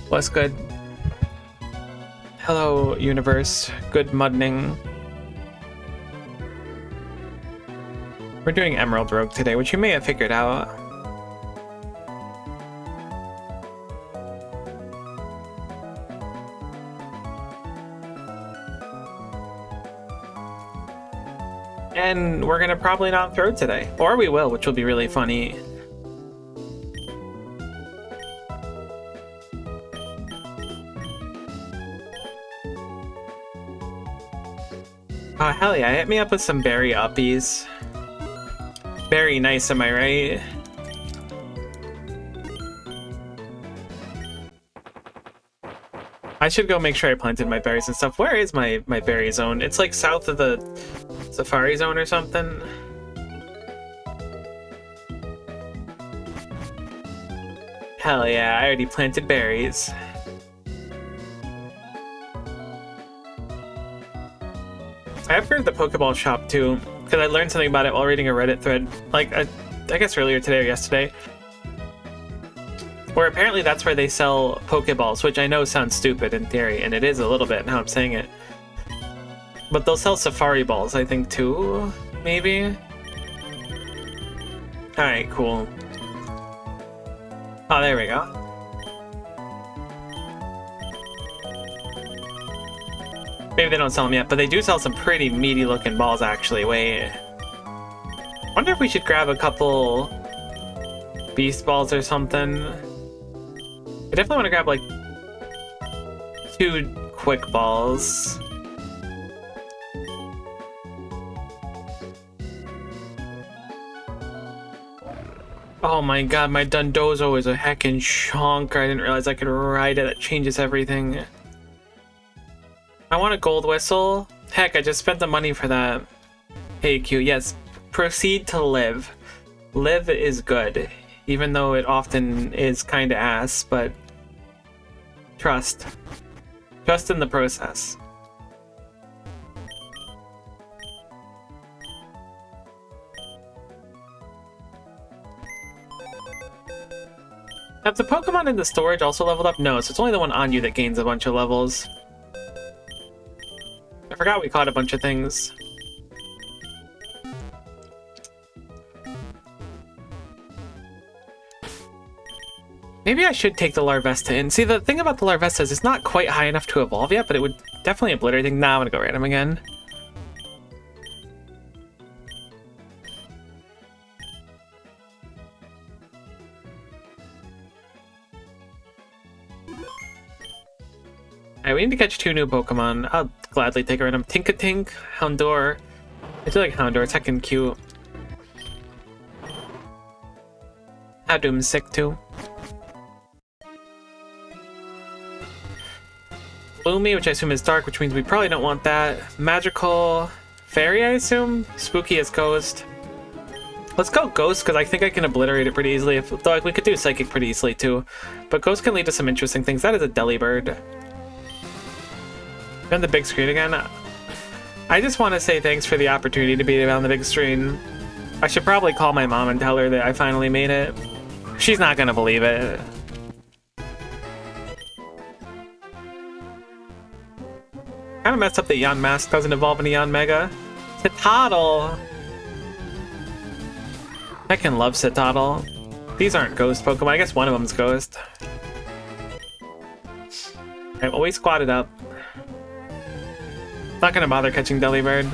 What's good? Hello, universe. Good mudding. We're doing Emerald Rogue today, which you may have figured out. And we're gonna probably not throw today. Or we will, which will be really funny. Oh, hell yeah, hit me up with some berry uppies. Very nice, am I right? I should go make sure I planted my berries and stuff. Where is my berry zone? It's like south of the Safari Zone or something. Hell yeah, I already planted berries. I upgraded the Pokeball shop too, because I learned something about it while reading a Reddit thread, like I guess earlier today or yesterday, where apparently that's where they sell Pokeballs, which I know sounds stupid in theory, and it is a little bit now I'm saying it. But they'll sell Safari Balls, I think, too, maybe? Alright, cool. Oh, there we go. Maybe they don't sell them yet, but they do sell some pretty meaty looking balls, actually. Wait. Wonder if we should grab a couple Beast Balls or something. I definitely want to grab, like, 2 Quick Balls. Oh my god, my Dundozo is a heckin' chonker. I didn't realize I could ride it. That changes everything. I want a Gold Whistle. Heck, I just spent the money for that. Hey, Q, yes. Proceed to live. Live is good, even though it often is kinda ass, but trust. Trust in the process. Have the Pokemon in the storage also leveled up? No, so it's only the one on you that gains a bunch of levels. I forgot we caught a bunch of things. Maybe I should take the Larvesta in. See, the thing about the Larvesta is it's not quite high enough to evolve yet, but it would definitely obliterate things. Nah, I'm gonna go random again. Alright, we need to catch 2 new Pokemon. I'll gladly take a random Tinkatink, Houndour. I do like Houndour, it's heckin' cute. Houndoom's sick too. Bloomy, which I assume is dark, which means we probably don't want that. Magical Fairy, I assume? Spooky as Ghost. Let's go Ghost, because I think I can obliterate it pretty easily. Though like, we could do Psychic pretty easily too. But Ghost can lead to some interesting things. That is a Delibird. On the big screen again. I just want to say thanks for the opportunity to be on the big screen. I should probably call my mom and tell her that I finally made it. She's not gonna believe it. Kind of messed up that Yonmask doesn't evolve into Yanmega. Citadel! I can love Citadel. These aren't Ghost Pokemon. I guess one of them's Ghost. Alright, well, we squatted up. Not gonna bother catching Delibird.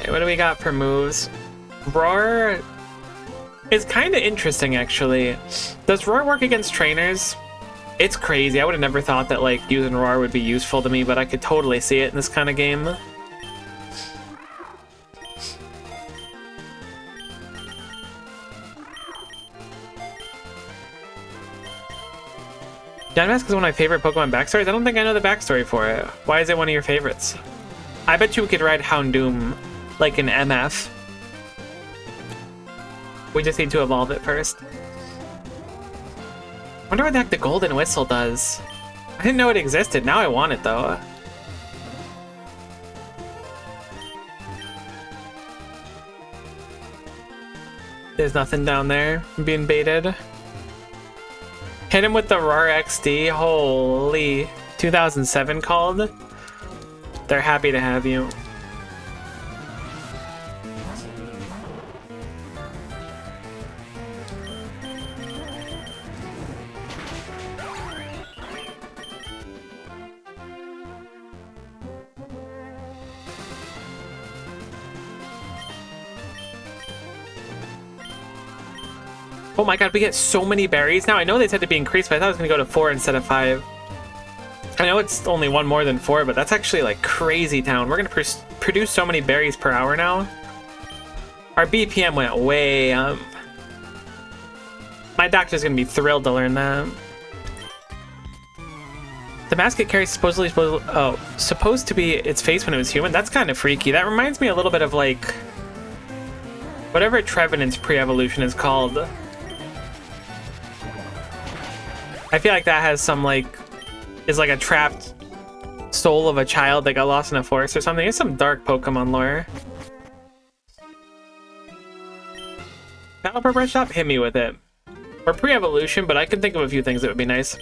Okay, what do we got for moves? Roar is kind of interesting, actually. Does Roar work against trainers? It's crazy. I would have never thought that like using Roar would be useful to me, but I could totally see it in this kind of game. Yonmask is one of my favorite Pokemon backstories. I don't think I know the backstory for it. Why is it one of your favorites? I bet you we could ride Houndoom like an MF. We just need to evolve it first. Wonder what the heck the golden whistle does. I didn't know it existed. Now I want it though. There's nothing down there. I'm being baited. Hit him with the RAR XD. Holy. 2007 called. They're happy to have you. Oh my god, we get so many berries now. I know they said to be increased, but I thought it was going to go to 4 instead of 5. I know it's only one more than 4, but that's actually like crazy town. We're going to produce so many berries per hour now. Our BPM went way up. My doctor's going to be thrilled to learn that. The mask it carries supposed to be its face when it was human. That's kind of freaky. That reminds me a little bit of like whatever Trevenant's pre-evolution is called. I feel like that has some is like a trapped soul of a child that got lost in a forest or something. It's some dark Pokemon lore. Battle Progress Shop, hit me with it. We're pre-evolution, but I can think of a few things that would be nice.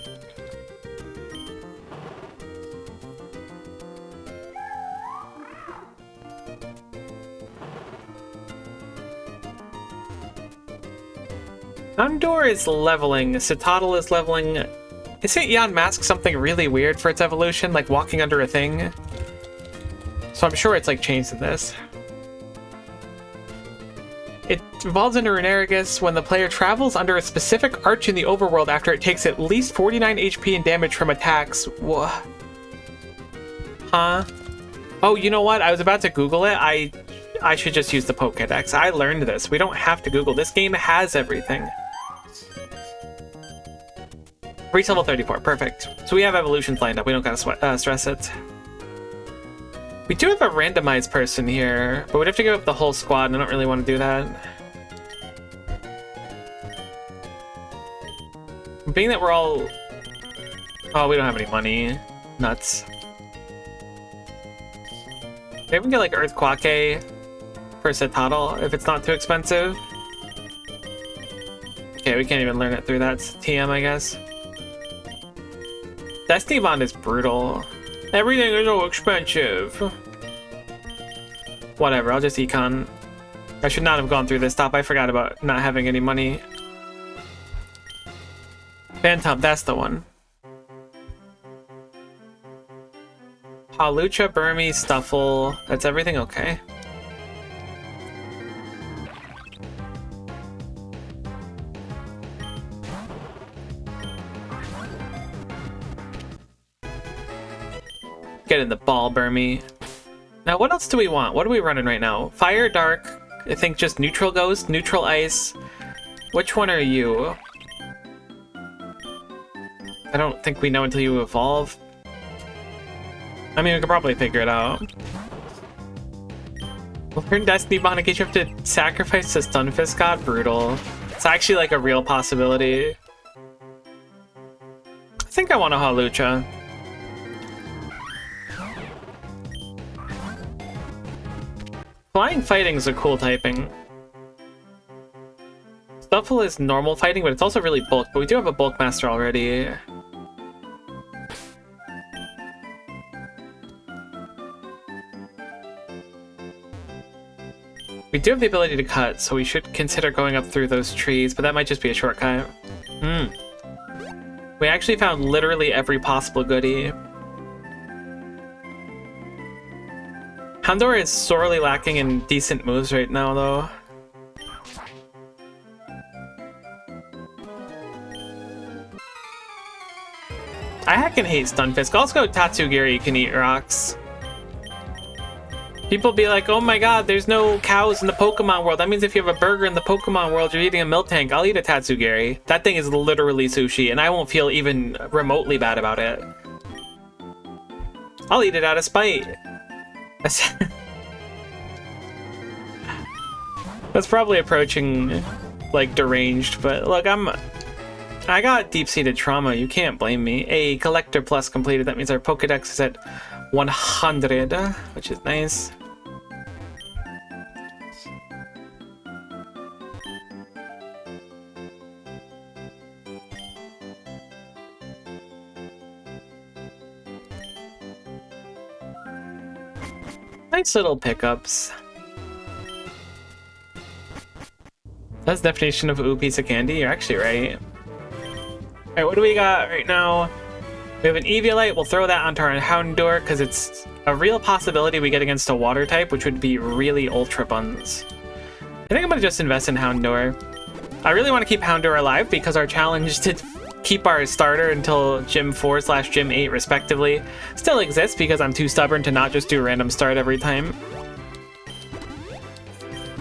Houndour is leveling, Citadel is leveling. Isn't Yamask something really weird for its evolution, like walking under a thing? So I'm sure it's like changed in this. It evolves into Runerigus when the player travels under a specific arch in the overworld after it takes at least 49 HP and damage from attacks. Whoa. Huh? Oh, you know what? I was about to Google it. I should just use the Pokédex. I learned this. We don't have to Google. This game has everything. Reach level 34, perfect. So we have evolutions lined up, we don't gotta stress it. We do have a randomized person here, but we'd have to give up the whole squad, and I don't really want to do that. Being that we're all... Oh, we don't have any money. Nuts. Maybe we can get like Earthquake for Citadel, if it's not too expensive. Okay, we can't even learn it through that. It's TM, I guess. Destiny Bond is brutal. Everything is so expensive. Whatever, I'll just econ. I should not have gone through this stop. I forgot about not having any money. Phantom, that's the one. Hawlucha, Burmese, Stuffle. That's everything okay. Get in the ball, Burmy. Now, what else do we want? What are we running right now? Fire, Dark. I think just Neutral Ghost, Neutral Ice. Which one are you? I don't think we know until you evolve. I mean, we could probably figure it out. Learn Destiny Bond in case you have to sacrifice the Stunfisk God? Brutal. It's actually like a real possibility. I think I want a Hawlucha. Flying Fighting is a cool typing. Stuffle is normal fighting, but it's also really bulk, but we do have a Bulk Master already. We do have the ability to cut, so we should consider going up through those trees, but that might just be a shortcut. We actually found literally every possible goodie. Houndour is sorely lacking in decent moves right now, though. I heckin' hate Stunfisk. Also, Tatsugiri can eat rocks. People be like, oh my god, there's no cows in the Pokemon world. That means if you have a burger in the Pokemon world, you're eating a milk tank. I'll eat a Tatsugiri. That thing is literally sushi, and I won't feel even remotely bad about it. I'll eat it out of spite. That's probably approaching like deranged, but look, I got deep-seated trauma. You can't blame me. A collector plus completed. That means our Pokedex is at 100, which is nice. Nice little pickups. That's the definition of ooh piece of candy. You're actually right. Alright, what do we got right now? We have an Eviolite. We'll throw that onto our Houndour because it's a real possibility we get against a water type, which would be really ultra buns. I think I'm going to just invest in Houndour. I really want to keep Houndour alive because our challenge to keep our starter until Gym 4/Gym 8 respectively still exists because I'm too stubborn to not just do random start every time.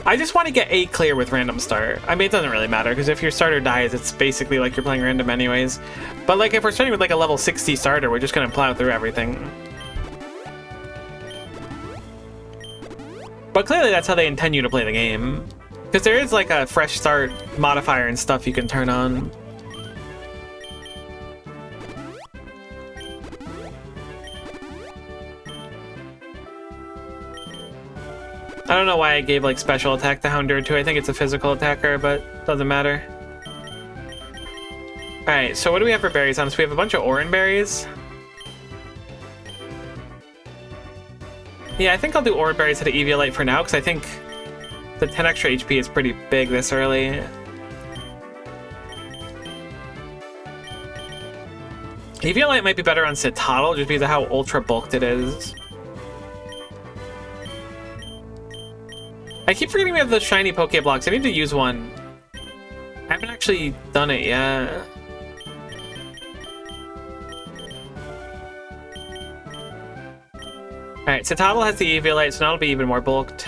I just want to get 8 clear with random start. I mean, it doesn't really matter because if your starter dies, it's basically like you're playing random anyways. But like if we're starting with like a level 60 starter, we're just going to plow through everything. But clearly that's how they intend you to play the game. Because there is like a fresh start modifier and stuff you can turn on. I don't know why I gave like special attack to Houndour too. I think it's a physical attacker, but doesn't matter. Alright, so what do we have for berries on us? We have a bunch of Oran berries. Yeah, I think I'll do Oran berries at an Eviolite for now, because I think the 10 extra HP is pretty big this early. Eviolite might be better on Citadel just because of how ultra bulked it is. I keep forgetting we have the shiny Pokeblocks. I need to use one. I haven't actually done it yet. Alright, Citadel has the Eviolite, so now it'll be even more bulked.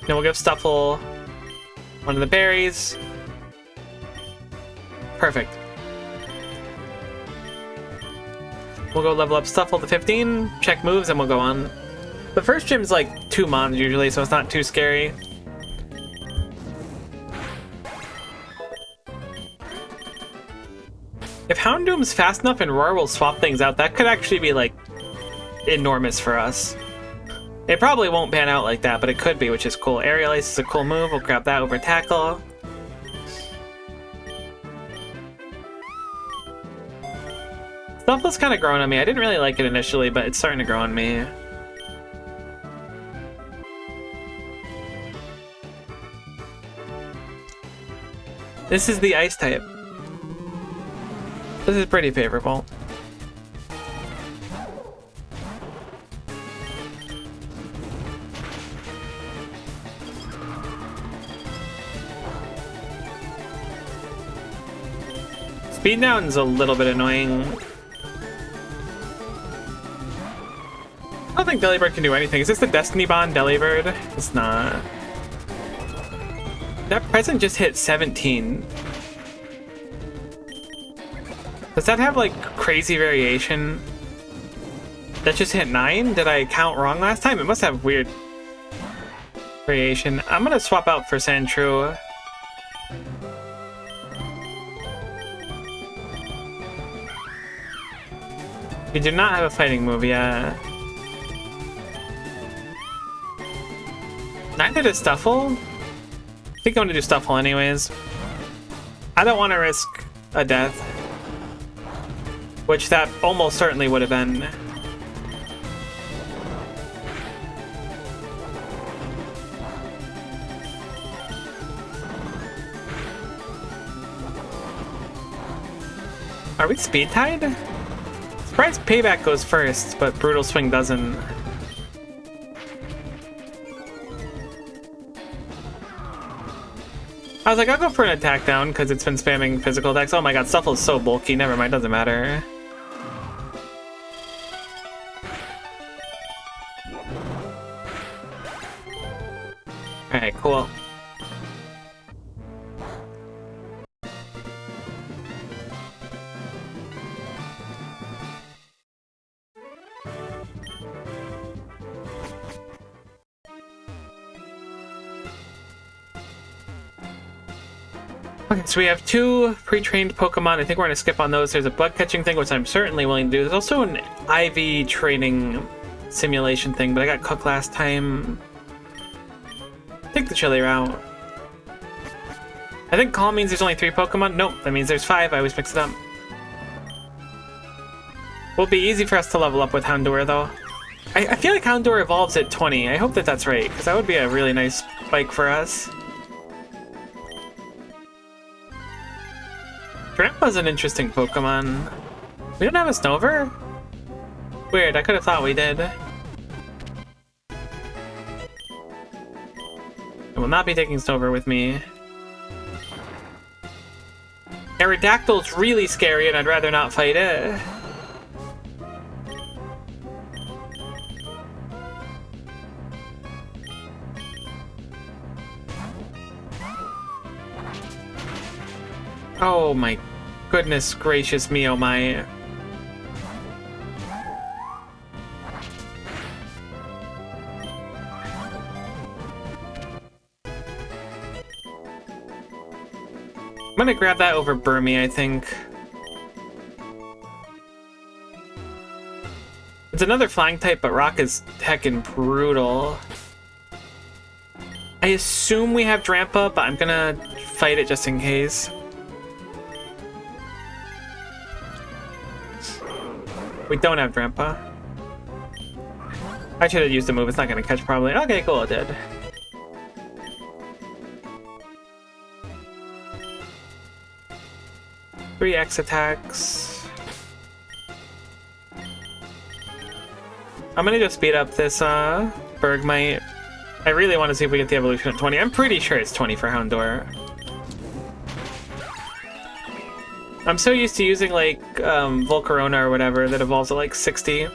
Then we'll give Stuffle one of the berries. Perfect. We'll go level up Stuffle to 15, check moves, and we'll go on. The first gym's like 2 mons usually, so it's not too scary. If Houndoom's fast enough and Roar will swap things out, that could actually be like enormous for us. It probably won't pan out like that, but it could be, which is cool. Aerial Ace is a cool move. We'll grab that over Tackle. Stuffle's kind of growing on me. I didn't really like it initially, but it's starting to grow on me. This is the ice type. This is pretty favorable. Speed down's a little bit annoying. I don't think Delibird can do anything. Is this the Destiny Bond Delibird? It's not. That present just hit 17. Does that have like crazy variation? That just hit 9? Did I count wrong last time? It must have weird variation. I'm gonna swap out for Sandshrew. We do not have a fighting move yet. Neither does Stuffle. I think I'm gonna do Stuffle anyways. I don't want to risk a death. Which that almost certainly would have been. Are we speed tied? Surprised Payback goes first, but Brutal Swing doesn't. I was like, I'll go for an attack down because it's been spamming physical attacks. Oh my god, Stuffle is so bulky. Never mind, doesn't matter. Alright, cool. Okay, so we have 2 pre-trained Pokemon. I think we're going to skip on those. There's a bug catching thing, which I'm certainly willing to do. There's also an IV training simulation thing, but I got cooked last time. Take the chili route. I think call means there's only 3 Pokemon. Nope, that means there's 5. I always mix it up. Will be easy for us to level up with Houndour, though. I feel like Houndour evolves at 20. I hope that that's right, because that would be a really nice spike for us. Grandpa's an interesting Pokemon. We don't have a Snover? Weird, I could have thought we did. I will not be taking Snover with me. Aerodactyl's really scary and I'd rather not fight it. Oh my goodness gracious me, oh my. I'm gonna grab that over Burmy, I think. It's another flying type, but Rock is heckin' brutal. I assume we have Drampa, but I'm gonna fight it just in case. We don't have Drampa. I should have used the move. It's not going to catch probably. Okay, cool, it did. Three X attacks. I'm going to just speed up this Bergmite. I really want to see if we get the evolution at 20. I'm pretty sure it's 20 for Houndour. I'm so used to using like Volcarona or whatever that evolves at like 60.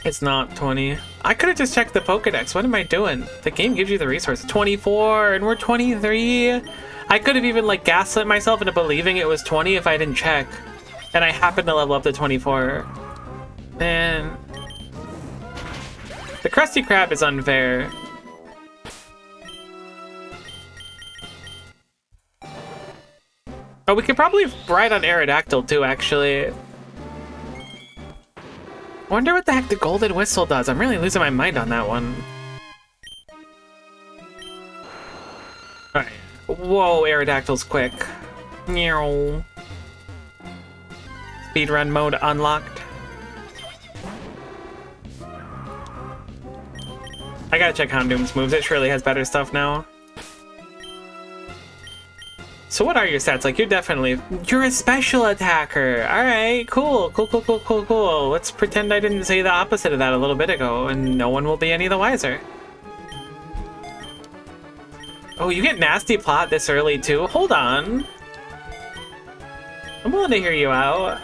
It's not 20. I could have just checked the Pokedex. What am I doing? The game gives you the resource. 24 and we're 23. I could have even like gaslit myself into believing it was 20 if I didn't check. And I happened to level up to 24. Man. The Krusty Krab is unfair. Oh, we could probably ride on Aerodactyl too, actually. Wonder what the heck the Golden Whistle does. I'm really losing my mind on that one. Alright. Whoa, Aerodactyl's quick. Meow. Speedrun mode unlocked. I gotta check Houndoom's moves. It surely has better stuff now. So what are your stats? Like, you're a special attacker. All right, cool. Let's pretend I didn't say the opposite of that a little bit ago, and no one will be any the wiser. Oh, you get Nasty Plot this early, too? Hold on. I'm willing to hear you out.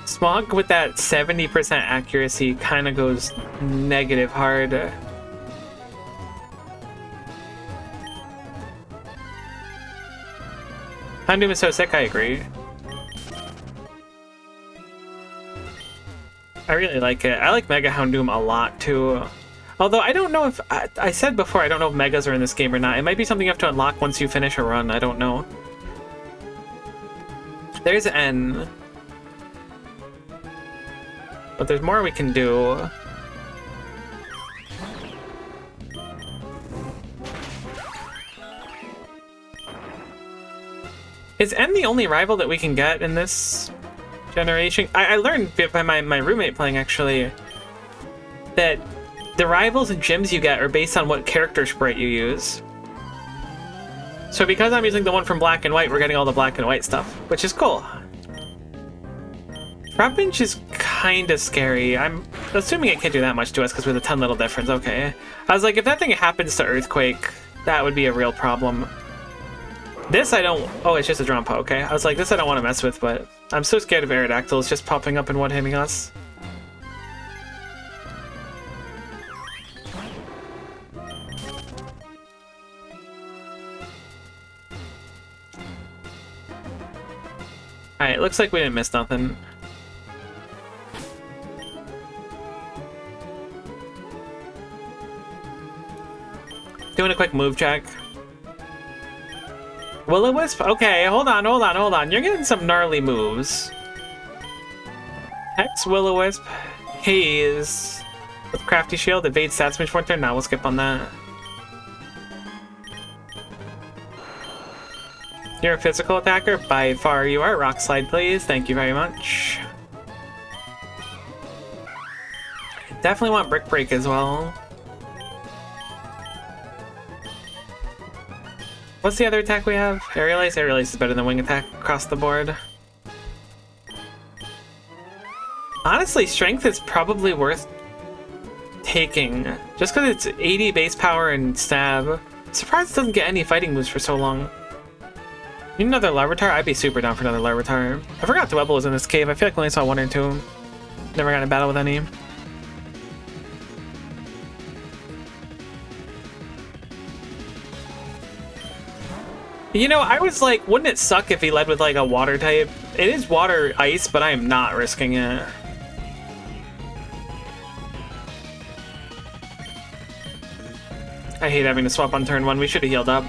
Smog with that 70% accuracy kind of goes negative hard. Houndoom is so sick, I agree. I really like it. I like Mega Houndoom a lot too. Although I don't know if... I said before, I don't know if Megas are in this game or not. It might be something you have to unlock once you finish a run. I don't know. There's N. But there's more we can do. Is N the only rival that we can get in this generation? I learned by my roommate playing, actually, that the rivals and gyms you get are based on what character sprite you use. So because I'm using the one from Black and White, we're getting all the Black and White stuff, which is cool. Trapinch is kind of scary. I'm assuming it can't do that much to us because we're the 10 little difference. Okay. I was like, if that thing happens to Earthquake, that would be a real problem. This I don't... Oh, it's just a Drampa, okay. I was like, this I don't want to mess with, but I'm so scared of Aerodactyls just popping up and one-hitting us. Alright, looks like we didn't miss nothing. Doing a quick move check. Will-O-Wisp? Okay, hold on. You're getting some gnarly moves. Hex, Will-O-Wisp, Haze. With Crafty Shield, evade stats mage for turn. Now we'll skip on that. You're a physical attacker? By far you are. Rock Slide, please. Thank you very much. Definitely want Brick Break as well. What's the other attack we have? Aerial Ace? Aerial Ace is better than Wing Attack across the board. Honestly, Strength is probably worth taking. Just because it's 80 base power and stab. Surprised it doesn't get any fighting moves for so long. Need another Larvitar? I'd be super down for another Larvitar. I forgot Dwebble was in this cave. I feel like we only saw one or two. Never got in battle with any. You know, I was like, wouldn't it suck if he led with like a water type? It is water ice, but I am not risking it. I hate having to swap on turn 1. We should have healed up.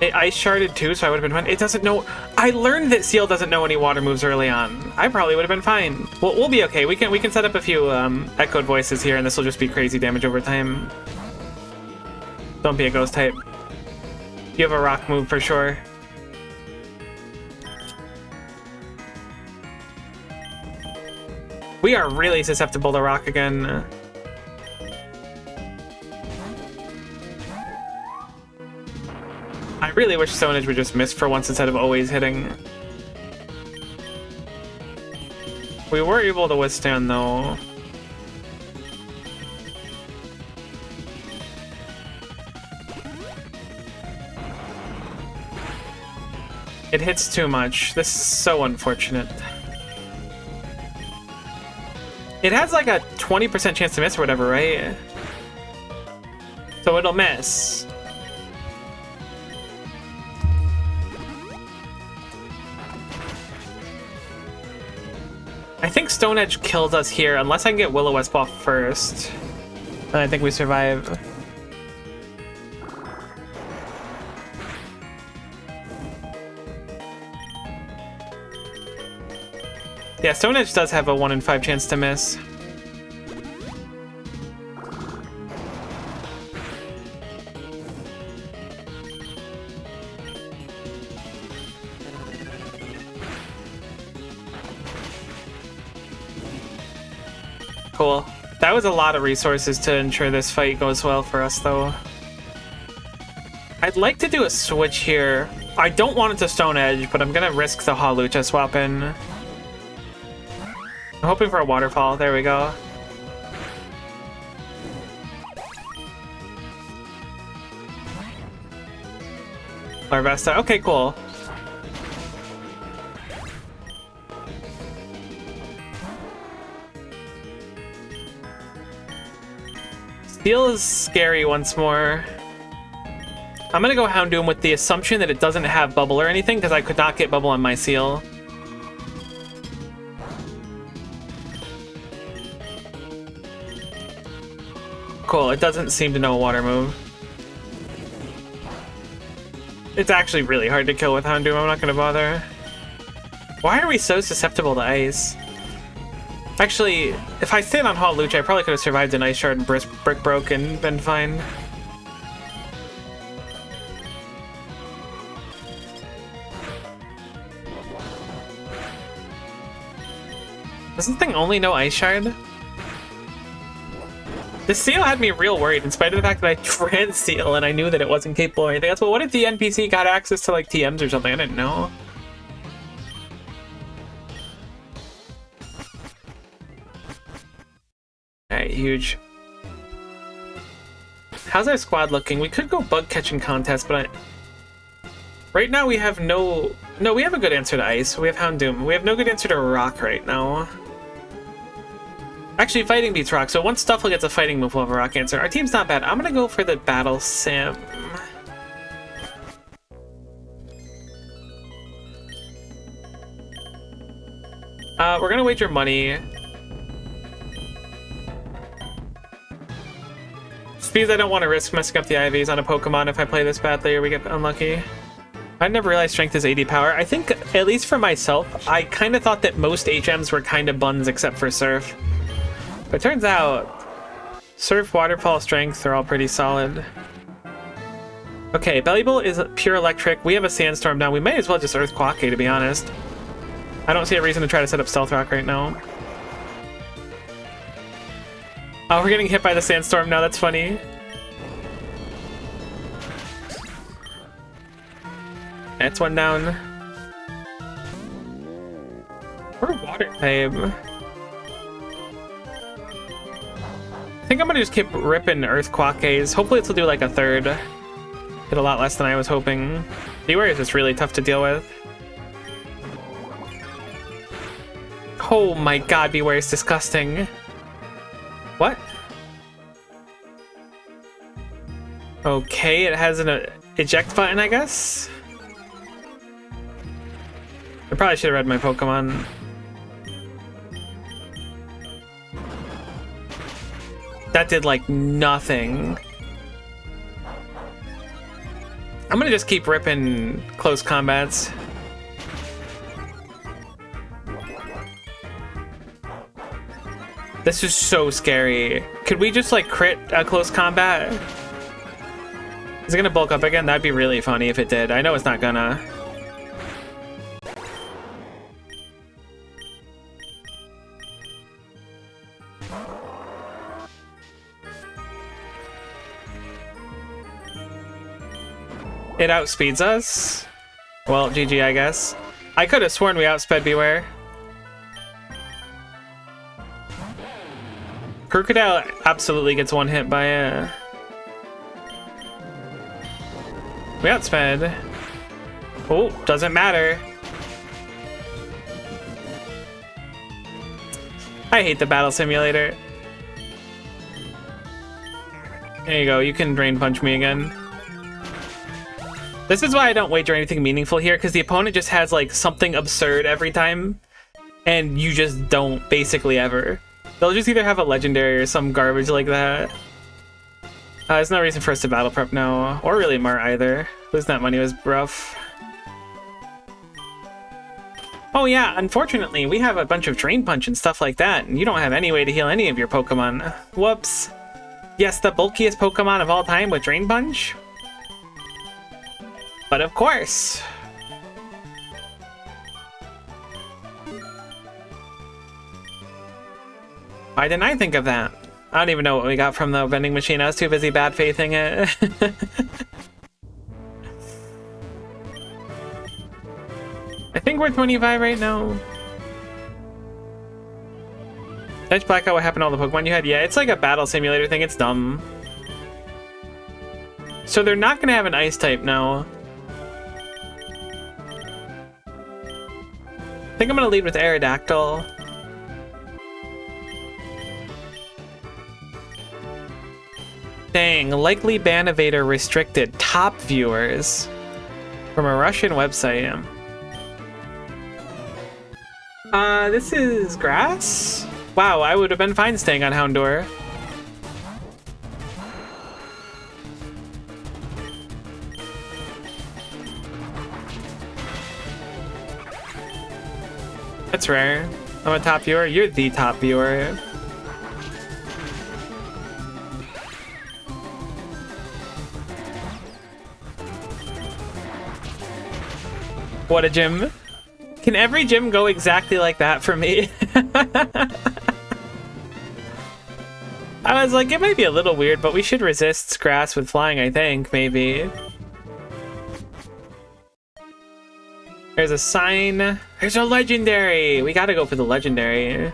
It ice sharded too, so I would have been fine. It doesn't know. I learned that Seal doesn't know any water moves early on. I probably would have been fine. We'll be okay. We can set up a few echoed voices here, and this will just be crazy damage over time. Don't be a ghost type. You have a rock move for sure. We are really susceptible to rock again. I really wish Stone Edge would just miss for once instead of always hitting. We were able to withstand though. It hits too much. This is so unfortunate. It has like a 20% chance to miss or whatever, right? So it'll miss. I think Stone Edge kills us here, unless I can get Will-O-Wisp off first. Then I think we survive. Yeah, Stone Edge does have a 1 in 5 chance to miss. Cool. That was a lot of resources to ensure this fight goes well for us, though. I'd like to do a switch here. I don't want it to Stone Edge, but I'm gonna risk the Hawlucha swap in. I'm hoping for a waterfall. There we go. Larvesta. Okay, cool. Steel is scary once more. I'm gonna go Houndoom with the assumption that it doesn't have bubble or anything, because I could not get bubble on my Seal. Cool, it doesn't seem to know a water move. It's actually really hard to kill with Houndoom, I'm not gonna bother. Why are we so susceptible to ice? Actually, if I stayed on Hawlucha, I probably could have survived an Ice Shard and Brick Broke and been fine. Doesn't the thing only know Ice Shard? This Seal had me real worried, in spite of the fact that I trans Seal and I knew that it wasn't capable of anything else. But what if the NPC got access to like TMs or something? I didn't know. Alright, huge. How's our squad looking? We could go bug catching contest, but right now we have no... No, we have a good answer to ice. We have Houndoom. We have no good answer to rock right now. Actually, fighting beats rock, so once Stuffle gets a fighting move, we'll have a rock answer. Our team's not bad. I'm gonna go for the Battle Sim. We're gonna wager money. because I don't want to risk messing up the IVs on a Pokemon if I play this badly or we get unlucky. I never realized strength is 80 power. I think, at least for myself, I kind of thought that most HMs were kind of buns except for Surf. But it turns out, Surf, Waterfall, Strength are all pretty solid. Okay, Bellibolt is pure electric. We have a Sandstorm down. We may as well just Earth Quaque, to be honest. I don't see a reason to try to set up Stealth Rock right now. Oh, we're getting hit by the Sandstorm now. That's funny. That's one down. We're Water type. I think I'm gonna just keep ripping Earth Quaques. Hopefully this will do like a third. Hit a lot less than I was hoping. Beware is just really tough to deal with. Oh my god, Beware is disgusting. What? Okay, it has an eject button, I guess? I probably should have read my Pokemon. That did like nothing. I'm gonna just keep ripping close combats. This is so scary. Could we just like crit a close combat? Is it gonna bulk up again? That'd be really funny if it did. I know it's not gonna. It outspeeds us? Well, GG, I guess. I could have sworn we outsped Beware. Crocodile absolutely gets one hit by a... We outsped. Oh, doesn't matter. I hate the battle simulator. There you go, you can Drain Punch me again. This is why I don't wager anything meaningful here, because the opponent just has like something absurd every time, and you just don't, basically ever. They'll just either have a legendary or some garbage like that. There's no reason for us to battle prep now, or really Mart either. Losing that money was rough. Oh yeah, unfortunately, we have a bunch of Drain Punch and stuff like that, and you don't have any way to heal any of your Pokemon. Whoops. Yes, the bulkiest Pokemon of all time with Drain Punch? But of course. Why didn't I think of that? I don't even know what we got from the vending machine. I was too busy bad faithing it. I think we're 25 right now. Edge Blackout, what happened to all the Pokemon you had? Yeah, it's like a battle simulator thing. It's dumb. So they're not going to have an Ice type now. I think I'm going to lead with Aerodactyl. Dang, likely ban evader restricted. Top viewers. From a Russian website. This is grass? Wow, I would have been fine staying on Houndour. That's rare. I'm a top viewer. You're the top viewer. What a gym. Can every gym go exactly like that for me? I was like, it might be a little weird, but we should resist grass with flying, I think, maybe. There's a sign. There's a legendary. We gotta go for the legendary.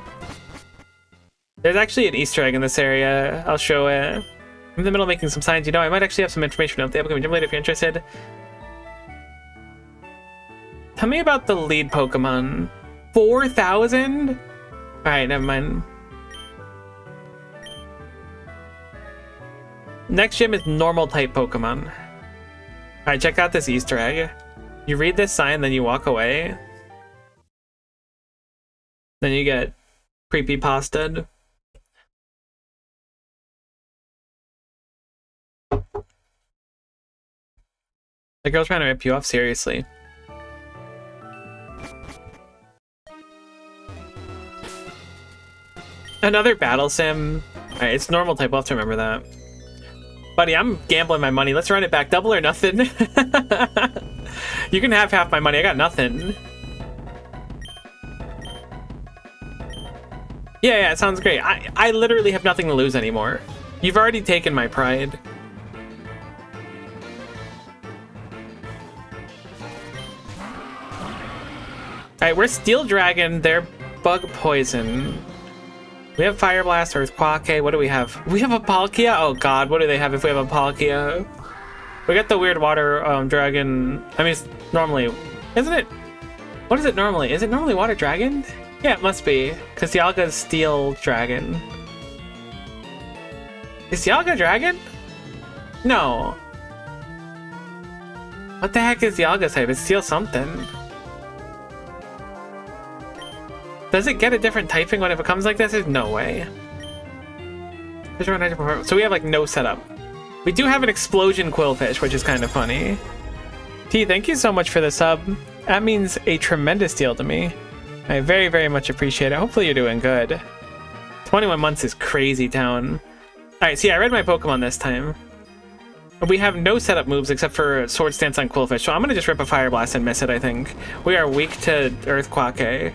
There's actually an Easter egg in this area. I'll show it. I'm in the middle of making some signs. You know, I might actually have some information about the upcoming gym later if you're interested. Tell me about the lead Pokemon. 4,000? Alright, never mind. Next gym is normal type Pokemon. Alright, check out this Easter egg. You read this sign, then you walk away. Then you get creepypasta'd. The girl's trying to rip you off, seriously. Another battle sim. Alright, it's normal type, we'll have to remember that. Buddy, I'm gambling my money. Let's run it back. Double or nothing. You can have half my money. I got nothing. Yeah, it sounds great. I literally have nothing to lose anymore. You've already taken my pride. Alright, we're Steel Dragon, they're Bug Poison. We have Fire Blast, Earthquake. What do we have? We have a Palkia? Oh god, what do they have if we have a Palkia? We got the weird water dragon. I mean, it's normally... Isn't it? What is it normally? Is it normally water dragon? Yeah, it must be. Because Dialga's Steel Dragon. Is Dialga dragon? No. What the heck is Dialga's type? It's Steel something. Does it get a different typing when it becomes like this? There's no way. So we have like no setup. We do have an explosion Quillfish, which is kind of funny. T, thank you so much for the sub. That means a tremendous deal to me. I very, very much appreciate it. Hopefully you're doing good. 21 months is crazy town. Alright, see, I read my Pokemon this time. We have no setup moves except for Swords Dance on Quillfish, so I'm gonna just rip a Fire Blast and miss it, I think. We are weak to Earthquake.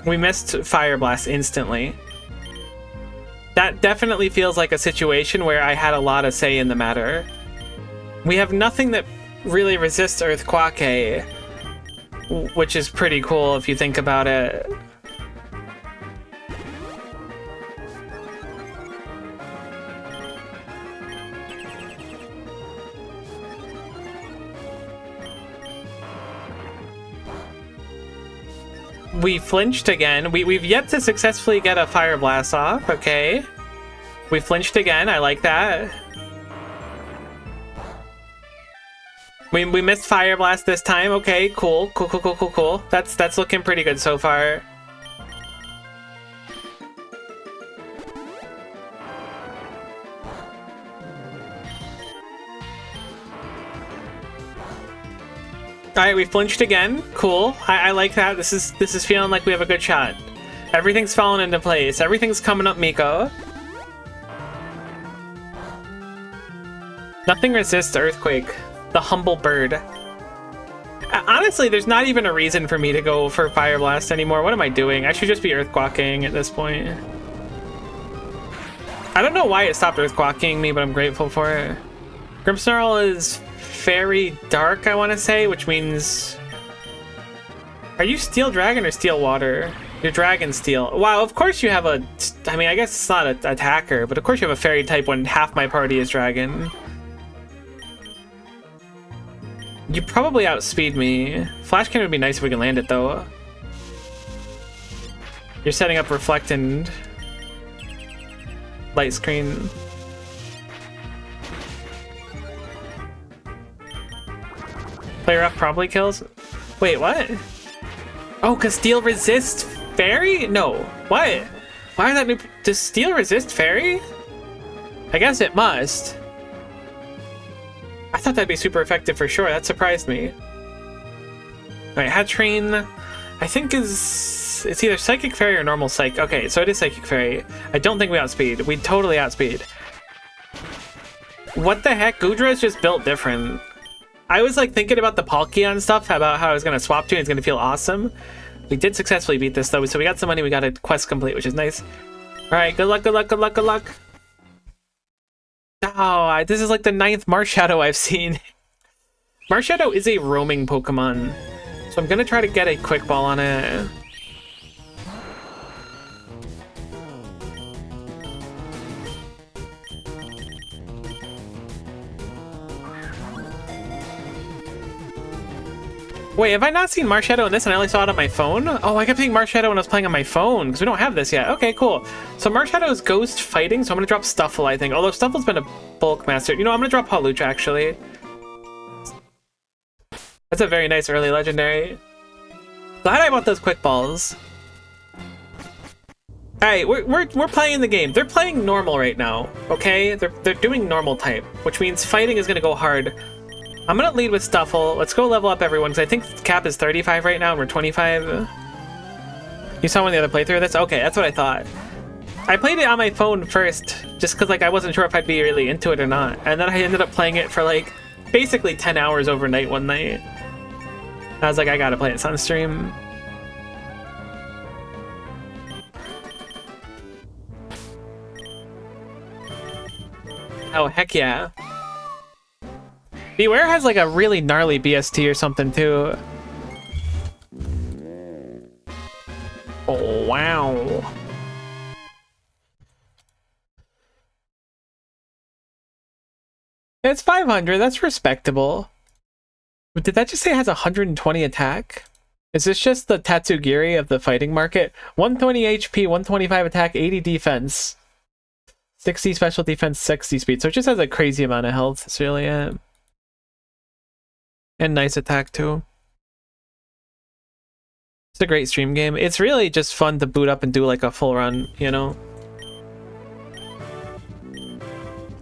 We missed Fire Blast instantly. That definitely feels like a situation where I had a lot of say in the matter. We have nothing that really resists Earthquake, which is pretty cool if you think about it. We flinched again. We've yet to successfully get a Fire Blast off. Okay. We flinched again. I like that. We missed Fire Blast this time. Okay, cool. Cool. That's looking pretty good so far. Alright, we flinched again. Cool. I like that. This is feeling like we have a good shot. Everything's falling into place. Everything's coming up, Miko. Nothing resists Earthquake. The humble bird. Honestly, there's not even a reason for me to go for Fire Blast anymore. What am I doing? I should just be Earthquaking at this point. I don't know why it stopped Earthquaking me, but I'm grateful for it. Grimmsnarl is Fairy Dark, I want to say, which means... Are you Steel Dragon or Steel Water? You're Dragon Steel. Wow, of course you have a... I mean, I guess it's not an attacker, but of course you have a Fairy type when half my party is Dragon. You probably outspeed me. Flash Cannon would be nice if we can land it, though. You're setting up Reflect and... Light Screen. Player up probably kills. Wait, what? Oh, because Steel resists Fairy? No. What? Why is that new? Does Steel resist Fairy? I guess it must. I thought that'd be super effective for sure. That surprised me. Alright, Hatterene, I think it's either Psychic Fairy or normal Psych. Okay, so it is Psychic Fairy. I don't think we outspeed. We totally outspeed. What the heck? Goodra is just built different. I was like thinking about the Palkia and stuff, about how I was going to swap to and it's going to feel awesome. We did successfully beat this though, so we got some money, we got a quest complete, which is nice. Alright, good luck. Oh, this is like the 9th Marshadow I've seen. Marshadow is a roaming Pokemon, so I'm going to try to get a Quick Ball on it. Wait, have I not seen Marshadow in this and I only saw it on my phone? Oh, I kept seeing Marshadow when I was playing on my phone, because we don't have this yet. Okay, cool. So Marshadow is ghost fighting, so I'm going to drop Stuffle, I think. Although Stuffle's been a bulk master. You know, I'm going to drop Hawlucha, actually. That's a very nice early legendary. Glad I bought those Quick Balls. Alright, we're playing the game. They're playing normal right now, okay? They're doing normal type, which means fighting is going to go hard I'm gonna lead with Stuffle. Let's go level up everyone, because I think cap is 35 right now, and we're 25. You saw one of the other playthrough of this? Okay, that's what I thought. I played it on my phone first, just because like I wasn't sure if I'd be really into it or not. And then I ended up playing it for like basically 10 hours overnight one night. I was like, I gotta play it on stream. Oh, heck yeah. Beware has like a really gnarly BST or something too. Oh, wow. It's 500, that's respectable. But did that just say it has 120 attack? Is this just the Tatsugiri of the fighting market? 120 HP, 125 attack, 80 defense. 60 special defense, 60 speed. So it just has a crazy amount of health. That's really it. And nice attack too. It's a great stream game. It's really just fun to boot up and do like a full run, you know?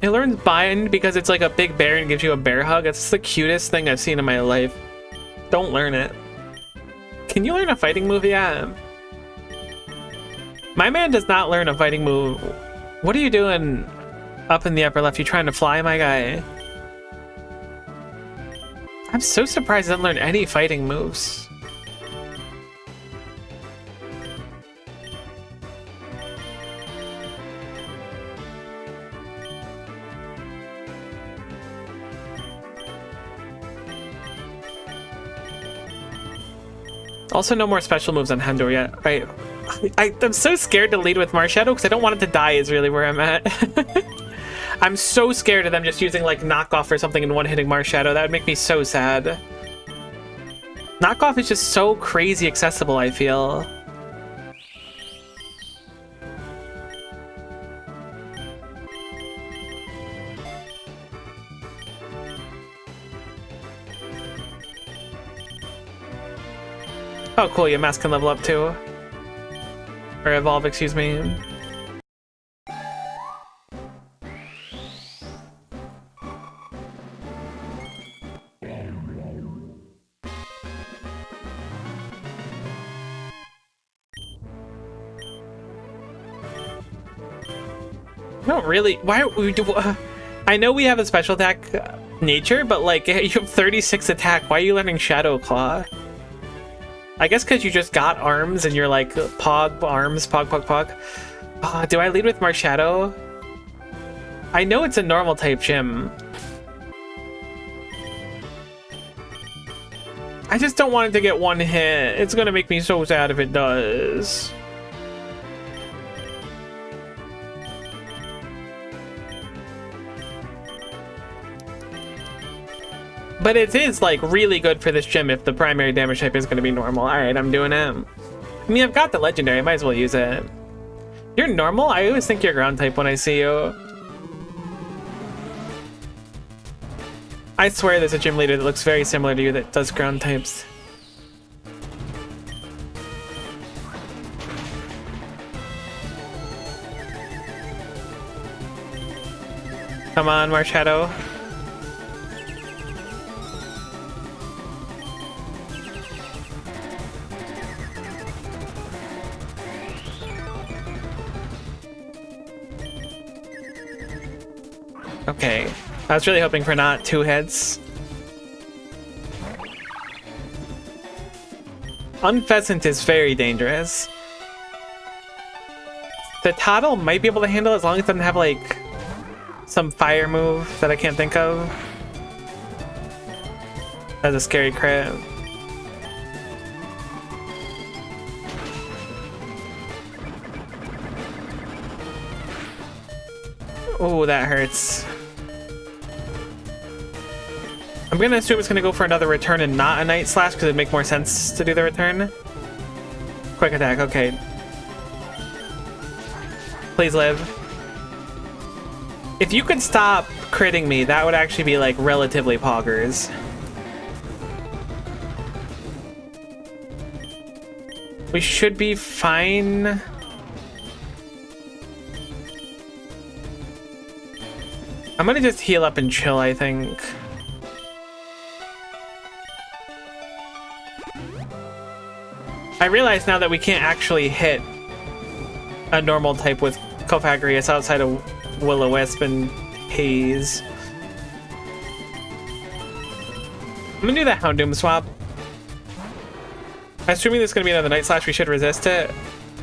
It learns Bind because it's like a big bear and gives you a bear hug. It's the cutest thing I've seen in my life. Don't learn it. Can you learn a fighting move? Yeah. My man does not learn a fighting move. What are you doing up in the upper left? You trying to fly, my guy? I'm so surprised I didn't learn any fighting moves. Also, no more special moves on Hendo yet. I'm so scared to lead with Marshadow because I don't want it to die is really where I'm at. I'm so scared of them just using like knockoff or something and one-hitting Marshadow. That would make me so sad. Knockoff is just so crazy accessible, I feel. Oh cool, your mask can level up too. Or evolve, excuse me. No, really. Why we do? I know we have a special attack nature, but like you have 36 attack. Why are you learning Shadow Claw? I guess because you just got arms and you're like Pog arms, Pog Pog Pog. Do I lead with Marshadow? I know it's a normal type gym. I just don't want it to get one hit. It's gonna make me so sad if it does. But it is like really good for this gym if the primary damage type is going to be normal. Alright, I'm doing it. I mean, I've got the legendary. I might as well use it. You're normal? I always think you're ground type when I see you. I swear there's a gym leader that looks very similar to you that does ground types. Come on, Marshadow. Okay, I was really hoping for not 2 heads. Unpheasant is very dangerous. The Toddle might be able to handle it as long as it doesn't have like some fire move that I can't think of. That's a scary crit. Oh, that hurts. I'm gonna assume it's gonna go for another return and not a Night Slash because it'd make more sense to do the return. Quick attack, okay. Please live. If you could stop critting me, that would actually be like relatively poggers. We should be fine. I'm gonna just heal up and chill, I think. I realize now that we can't actually hit a normal type with Cofagrigus outside of Will-O-Wisp and Haze. I'm gonna do the Houndoom swap. Assuming there's gonna be another Night Slash, we should resist it.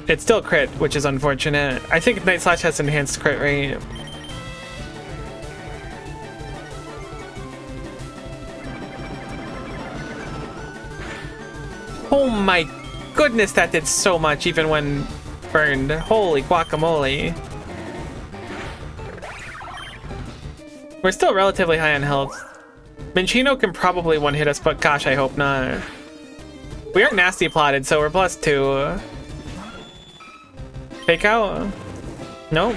It's still crit, which is unfortunate. I think Night Slash has enhanced crit rate. Oh my goodness, that did so much even when burned. Holy guacamole. We're still relatively high on health. Minccino can probably one-hit us, but gosh, I hope not. We aren't nasty plotted, so we're +2. Fake out? Nope.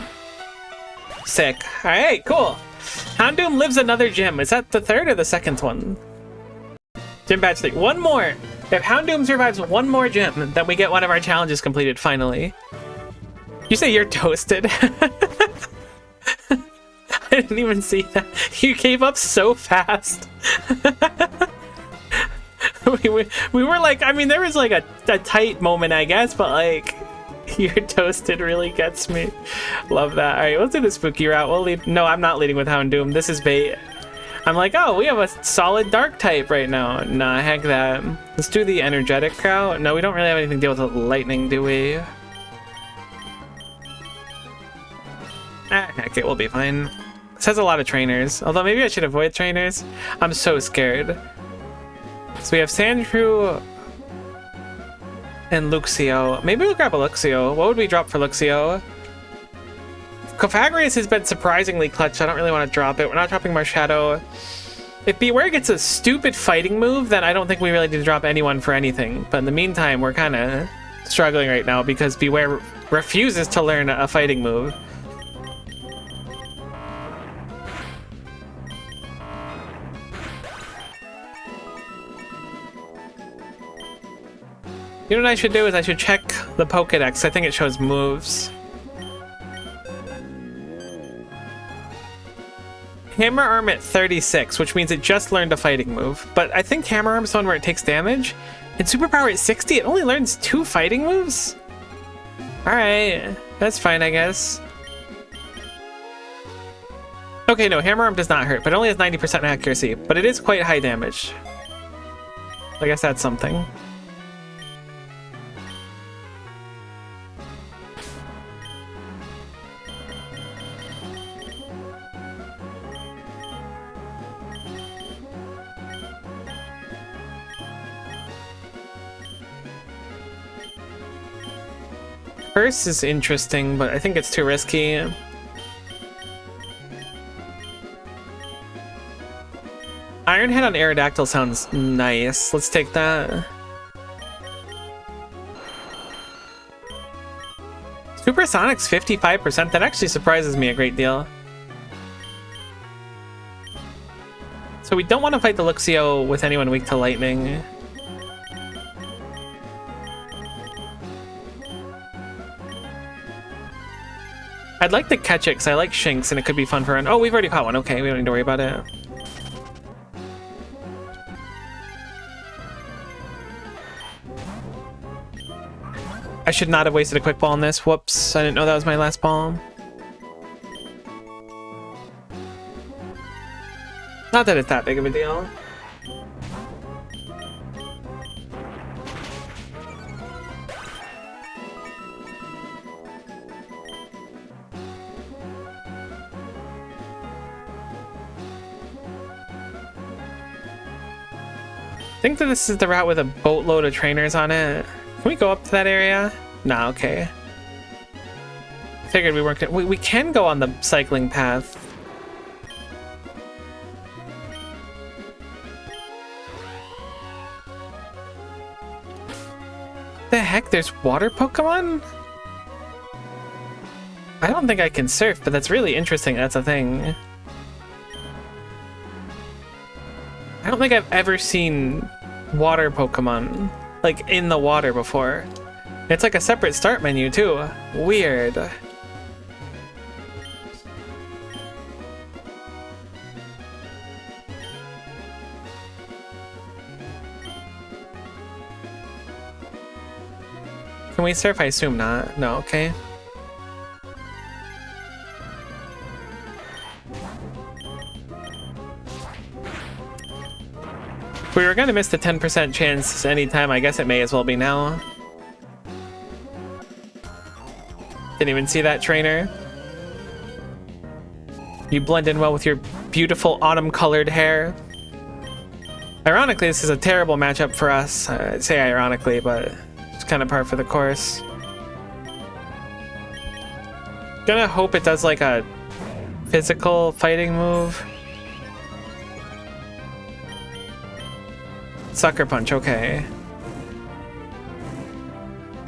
Sick. Alright, cool. Houndoom lives another gym. Is that the third or the second one? Gym badge 3. One more! If Houndoom survives one more gym, then we get one of our challenges completed, finally. You say you're toasted? I didn't even see that. You gave up so fast. we were like, I mean, there was like a tight moment, I guess, but like, you're toasted really gets me. Love that. All right, let's do the spooky route. We'll lead. No, I'm not leading with Houndoom. This is bait. I'm like, oh, we have a solid dark type right now. Nah, heck that. Let's do the energetic route. No, we don't really have anything to deal with lightning, do we? Ah, heck it, we'll be fine. This has a lot of trainers, although maybe I should avoid trainers. I'm so scared. So we have Sandshrew and Luxio. Maybe we'll grab a Luxio. What would we drop for Luxio? Cofagrigus has been surprisingly clutch. I don't really want to drop it. We're not dropping Marshadow. If Bewear gets a stupid fighting move, then I don't think we really need to drop anyone for anything. But in the meantime, we're kind of struggling right now because Bewear refuses to learn a fighting move. You know what I should do is I should check the Pokedex. I think it shows moves. Hammer Arm at 36, which means it just learned a fighting move. But I think Hammer Arm's the one where it takes damage. And Superpower at 60, it only learns 2 fighting moves? Alright, that's fine, I guess. Okay, no, Hammer Arm does not hurt, but it only has 90% accuracy. But it is quite high damage. I guess that's something. Curse is interesting, but I think it's too risky. Iron Head on Aerodactyl sounds nice. Let's take that. Supersonic's 55%. That actually surprises me a great deal. So we don't want to fight the Luxio with anyone weak to lightning. I'd like to catch it because I like Shinx and it could be fun for an— oh, we've already caught one. Okay, we don't need to worry about it. I should not have wasted a quick ball on this. Whoops, I didn't know that was my last ball. Not that it's that big of a deal. I think that this is the route with a boatload of trainers on it. Can we go up to that area? Nah, okay. Figured we weren't gonna— we can go on the cycling path. The heck? There's water Pokemon? I don't think I can surf, but that's really interesting. That's a thing. I don't think I've ever seen water Pokemon, like, in the water before. It's like a separate start menu, too. Weird. Can we surf? I assume not. No, okay. If we were gonna miss the 10% chance anytime, I guess it may as well be now. Didn't even see that, trainer. You blend in well with your beautiful autumn-colored hair. Ironically, this is a terrible matchup for us. I say ironically, but it's kind of par for the course. Gonna hope it does like a physical fighting move. Sucker Punch, okay.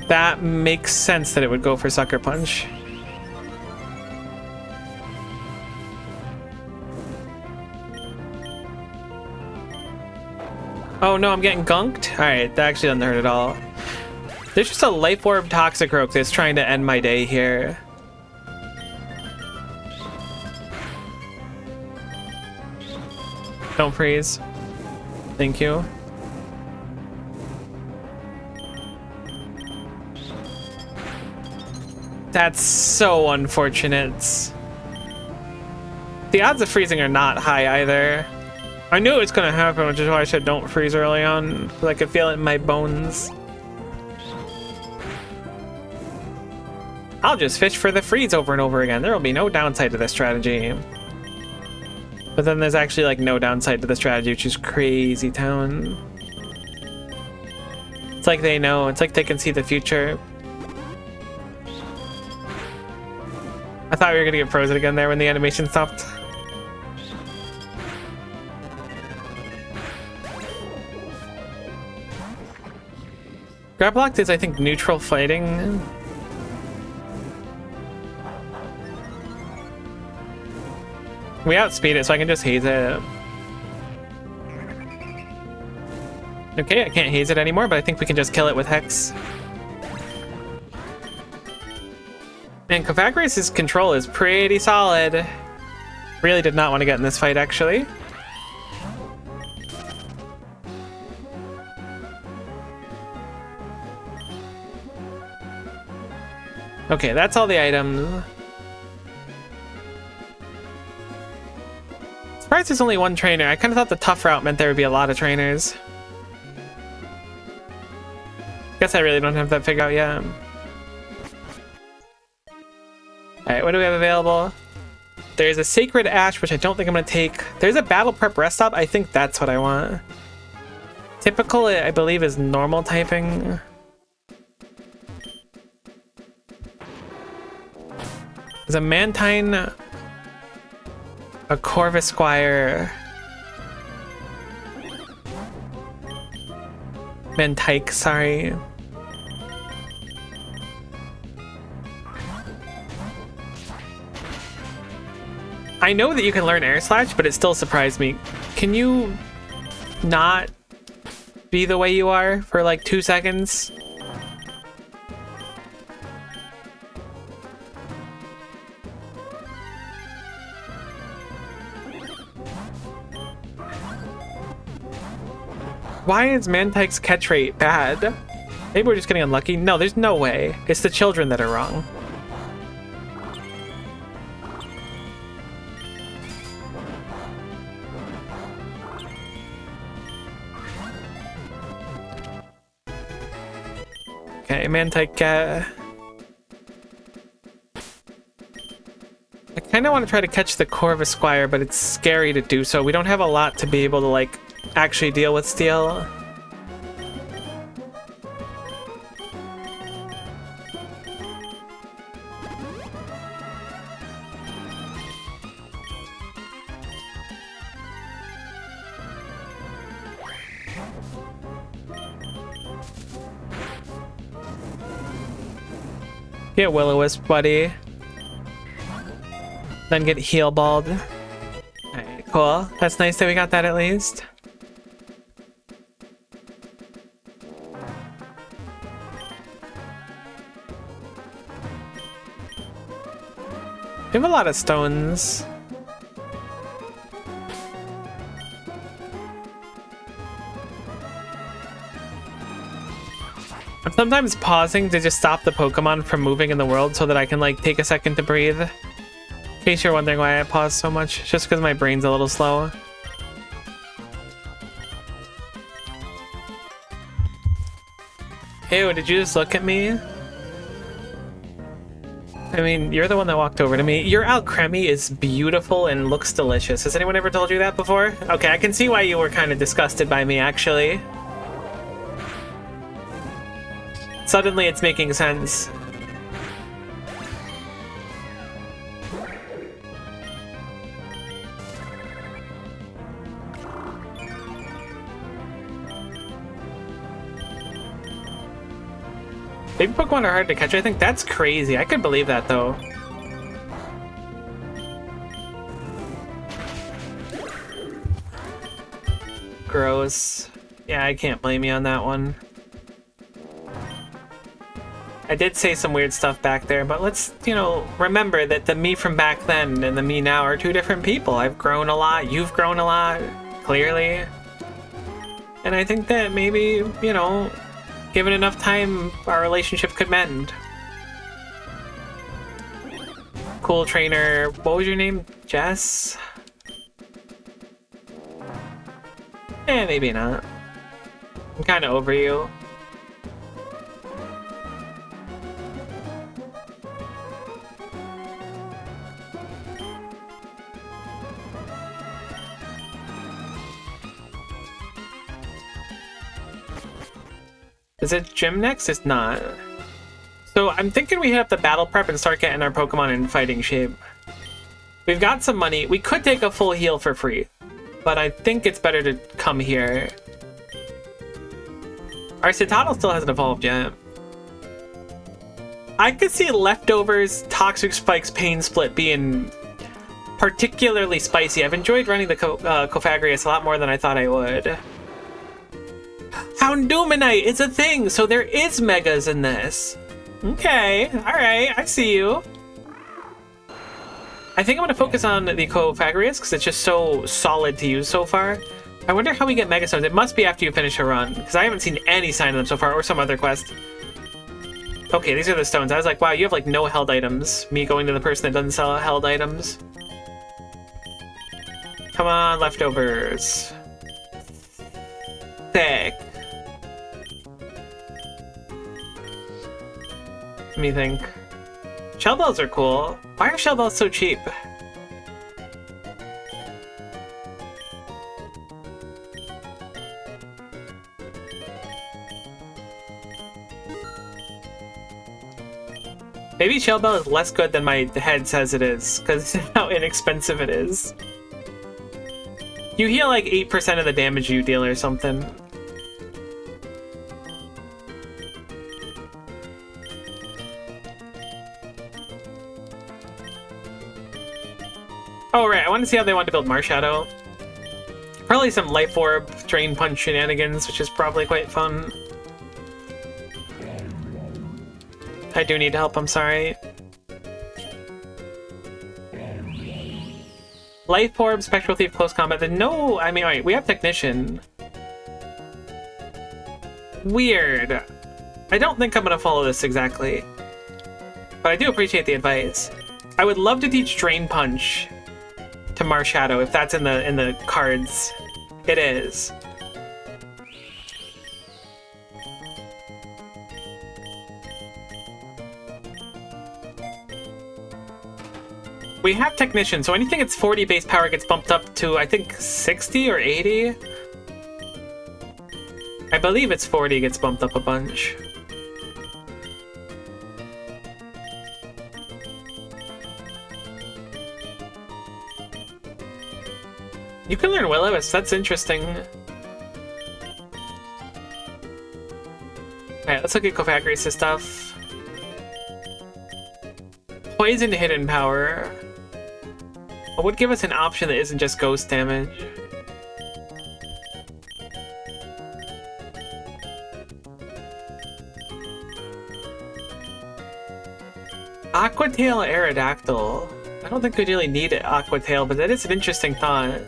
That makes sense that it would go for Sucker Punch. Oh no, I'm getting gunked? Alright, that actually doesn't hurt at all. There's just a Life Orb Toxicroak that's trying to end my day here. Don't freeze. Thank you. That's so unfortunate. The odds of freezing are not high either. I knew it was gonna happen, which is why I said don't freeze early on, because I could feel it in my bones. I'll just fish for the freeze over and over again. There will be no downside to this strategy. But then there's actually like no downside to the strategy, which is crazy town. It's like they know. It's like they can see the future. I thought we were gonna get frozen again there when the animation stopped. Grab Locked is, I think, neutral fighting. We outspeed it, so I can just haze it. Okay, I can't haze it anymore, but I think we can just kill it with Hex. Man, Cofagrius' control is pretty solid. Really did not want to get in this fight, actually. Okay, that's all the items. Surprised there's only one trainer. I kind of thought the tough route meant there would be a lot of trainers. Guess I really don't have that figured out yet. Alright, what do we have available? There's a Sacred Ash, which I don't think I'm going to take. There's a Battle Prep Rest Stop. I think that's what I want. Typical, I believe, is normal typing. There's a Mantine, a Corvisquire, Mantike, sorry. I know that you can learn Air Slash, but it still surprised me. Can you not be the way you are for like 2 seconds? Why is Mantike's catch rate bad? Maybe we're just getting unlucky. No, there's no way. It's the children that are wrong. Okay, Mantike, I kind of want to try to catch the Corvisquire, but it's scary to do so. We don't have a lot to be able to, like, actually deal with steel. Get Will-O-Wisp, buddy. Then get Heal Balled. Alright, cool. That's nice that we got that at least. We have a lot of stones. I'm Sometimes pausing to just stop the Pokemon from moving in the world so that I can like take a second to breathe. In case you're wondering why I pause so much, it's just because my brain's a little slow. Ew, did you just look at me? I mean, you're the one that walked over to me. Your Alcremie is beautiful and looks delicious. Has anyone ever told you that before? Okay, I can see why you were kind of disgusted by me, actually. Suddenly it's making sense. Baby Pokemon are hard to catch. I think that's crazy. I could believe that, though. Gross. Yeah, I can't blame you on that one. I did say some weird stuff back there, but let's, you know, remember that the me from back then and the me now are two different people. I've grown a lot. You've grown a lot, clearly. And I think that maybe, you know, given enough time, our relationship could mend. Cool trainer. What was your name? Jess? Eh, maybe not. I'm kind of over you. Is it gym next? It's not. So I'm thinking we hit up the battle prep and start getting our Pokemon in fighting shape. We've got some money. We could take a full heal for free, but I think it's better to come here. Our Citadel still hasn't evolved yet. I could see Leftovers, Toxic Spikes, Pain Split being particularly spicy. I've enjoyed running the Cofagrius a lot more than I thought I would. Houndoomnite is a thing, so there is megas in this. Okay, alright, I see you. I think I'm gonna focus on the Cofagrius because it's just so solid to use so far. I wonder how we get Mega Stones. It must be after you finish a run, because I haven't seen any sign of them so far, or some other quest. Okay, these are the stones. I was like, wow, you have like no held items. Me going to the person that doesn't sell held items. Come on, Leftovers. Sick. Let me think. Shell bells are cool. Why are shell bells so cheap? Maybe shell bell is less good than my head says it is, because how inexpensive it is. You heal like 8% of the damage you deal or something. Oh, right, I want to see how they want to build Marshadow. Probably some Life Orb, Drain Punch shenanigans, which is probably quite fun. I do need help, I'm sorry. Life Orb, Spectral Thief, Close Combat. Then no, I mean, alright, we have Technician. Weird. I don't think I'm gonna follow this exactly. But I do appreciate the advice. I would love to teach Drain Punch to Marshadow if that's in the cards. It is. We have Technician, so anything that's 40 base power gets bumped up to, I think, 60 or 80? I believe it's 40 gets bumped up a bunch. You can learn Will-O-Wisp, that's interesting. Alright, let's look at Cofagrius' stuff. Poison Hidden Power. It would give us an option that isn't just ghost damage. Aqua Tail Aerodactyl. I don't think we really need Aqua Tail, but that is an interesting thought.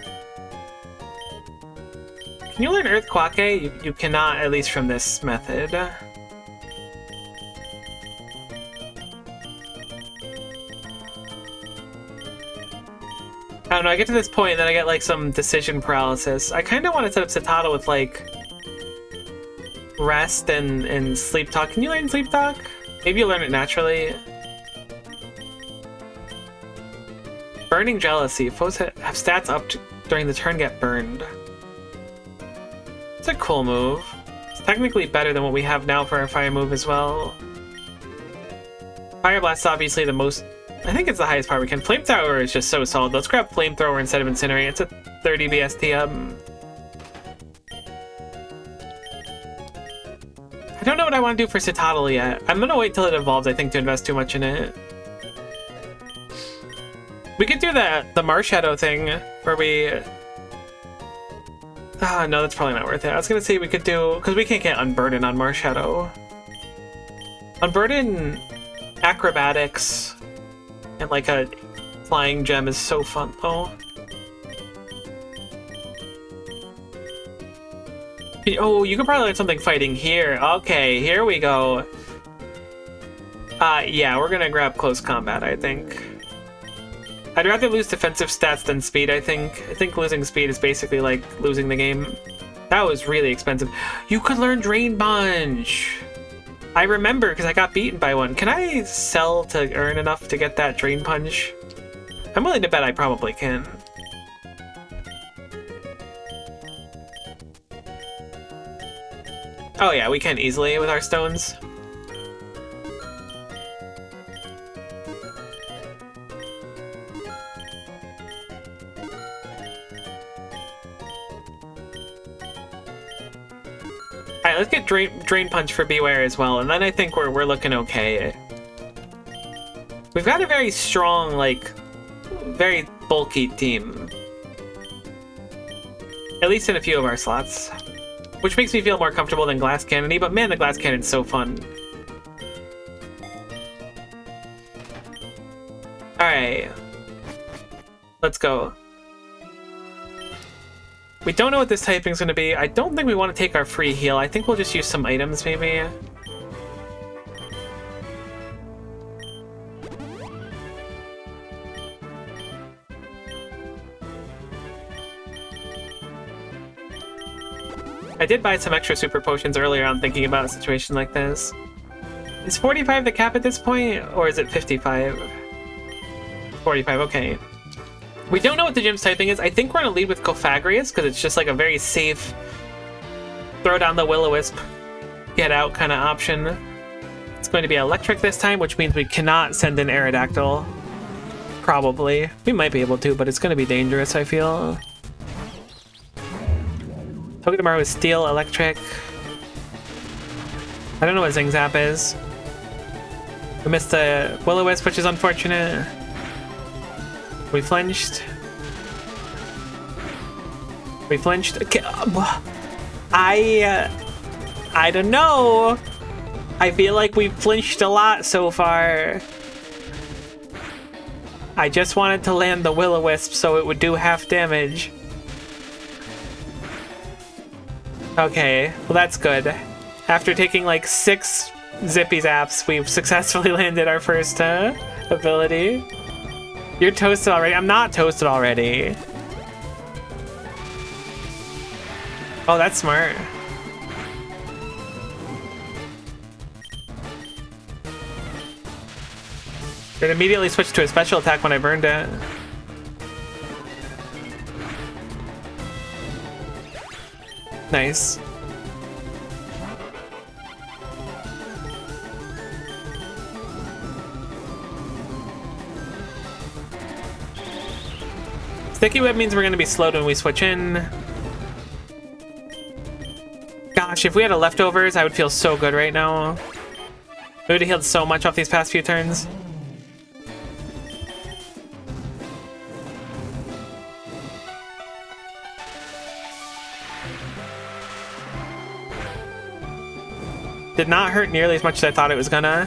Can you learn Earth Quake? You cannot, at least from this method. I don't know, I get to this point and then I get like some decision paralysis. I kind of want to set up Citadel with like rest and sleep talk. Can you learn sleep talk? Maybe you learn it naturally. Burning jealousy. Foes have stats up during the turn get burned. It's a cool move. It's technically better than what we have now for our fire move as well. Fire Blast is obviously the most... I think it's the highest power we can. Flamethrower is just so solid. Let's grab Flamethrower instead of Incinerate. It's a 30 BST. I don't know what I want to do for Citadel yet. I'm gonna wait till it evolves, I think, to invest too much in it. We could do the Marshadow thing, where we... Ah, no, that's probably not worth it. I was gonna say we could do... Because we can't get Unburden on Marshadow. Unburden, Acrobatics, and like a Flying Gem is so fun, though. Oh, you could probably learn something fighting here. Okay, here we go. Yeah, we're gonna grab Close Combat, I think. I'd rather lose defensive stats than speed, I think. I think losing speed is basically like losing the game. That was really expensive. You could learn Drain Punch! I remember, because I got beaten by one. Can I sell to earn enough to get that Drain Punch? I'm willing to bet I probably can. Oh yeah, we can easily with our stones. Alright, let's get Drain Punch for Beware as well, and then I think we're looking okay. We've got a very strong, like, very bulky team. At least in a few of our slots. Which makes me feel more comfortable than Glass Cannon-y, but man, the Glass Cannon's so fun. Alright. Let's go. We don't know what this typing's gonna be. I don't think we want to take our free heal. I think we'll just use some items, maybe. I did buy some extra super potions earlier on thinking about a situation like this. Is 45 the cap at this point, or is it 55? 45, okay. We don't know what the gym's typing is. I think we're gonna lead with Cofagrius, because it's just like a very safe throw down the Will-O-Wisp, get out kind of option. It's going to be electric this time, which means we cannot send in Aerodactyl. Probably. We might be able to, but it's going to be dangerous, I feel. Togedemaru is Steel, Electric. I don't know what Zing Zap is. We missed the Will-O-Wisp, which is unfortunate. We flinched. We flinched. Okay. I don't know. I feel like we've flinched a lot so far. I just wanted to land the Will-O-Wisp so it would do half damage. Okay, well that's good. After taking like 6 Zippy Zaps, we've successfully landed our first ability. You're toasted already? I'm not toasted already. Oh, that's smart. It immediately switched to a special attack when I burned it. Nice. Sticky Web means we're going to be slowed when we switch in. Gosh, if we had a leftovers, I would feel so good right now. We would have healed so much off these past few turns. Did not hurt nearly as much as I thought it was gonna.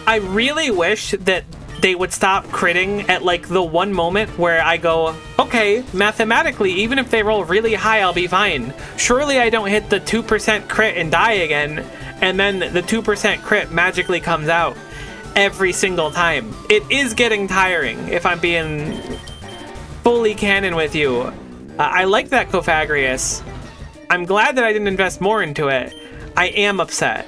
I really wish that they would stop critting at like the one moment where I go, okay, mathematically, even if they roll really high, I'll be fine. Surely I don't hit the 2% crit and die again, and then the 2% crit magically comes out every single time. It is getting tiring, if I'm being fully canon with you. I like that Cofagrius. I'm glad that I didn't invest more into it. I am upset.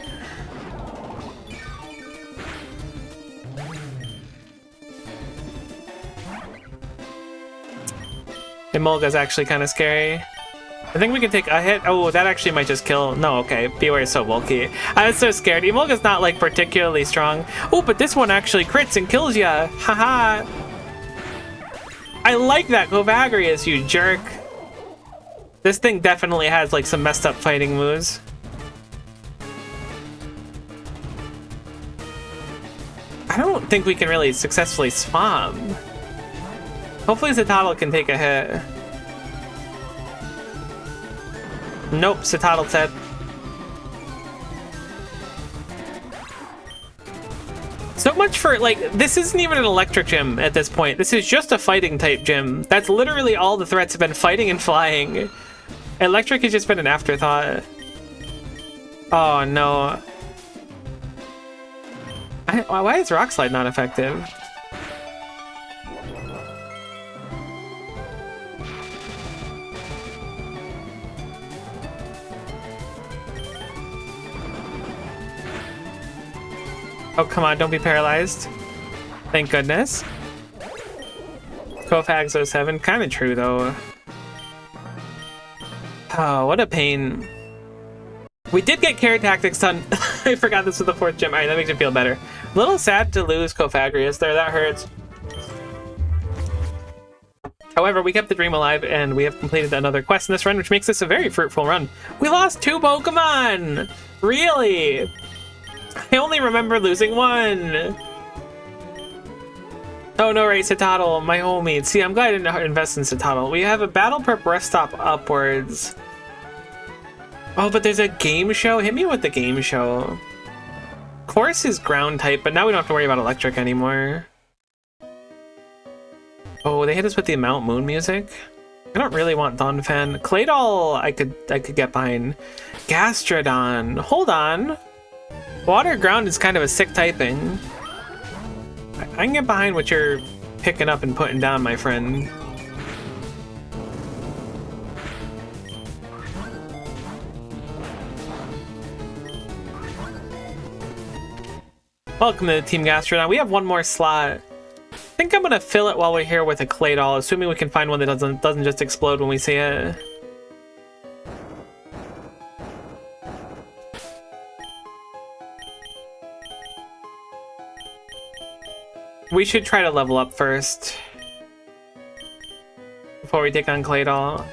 Emolga's actually kind of scary. I think we can take a hit. Oh, that actually might just kill. No, okay. Bewear is so bulky. I was so scared. Emolga's not like particularly strong. Oh, but this one actually crits and kills ya. Haha. I like that Cofagrius, you jerk. This thing definitely has like some messed up fighting moves. I don't think we can really successfully spam. Hopefully Citadel can take a hit. Nope, Citadel said. So much for, like, this isn't even an electric gym at this point. This is just a fighting type gym. That's literally all the threats have been, fighting and flying. Electric has just been an afterthought. Oh no. Why is Rock Slide not effective? Oh, come on, don't be paralyzed. Thank goodness. Kofax 07, kind of true though. Oh, what a pain. We did get Carrot Tactics done. I forgot this was the 4th gym. Alright, that makes me feel better. A little sad to lose Cofagrius there, that hurts. However, we kept the dream alive and we have completed another quest in this run, which makes this a very fruitful run. We lost 2 Pokemon! Really? I only remember losing 1. Oh no, right, Citadel, my homie. See, I'm glad I didn't invest in Citadel. We have a Battle Prep Rest Stop upwards. Oh, but there's a game show? Hit me with the game show. Course is ground type, but now we don't have to worry about electric anymore. Oh, they hit us with the Mount Moon music? I don't really want Donphan. Claydol, I could get behind. Gastrodon, hold on. Water ground is kind of a sick typing. I can get behind what you're picking up and putting down, my friend. Welcome to the Team Gastrodon. We have one more slot. I think I'm gonna fill it while we're here with a Claydol, assuming we can find one that doesn't just explode when we see it. We should try to level up first before we take on Claydol.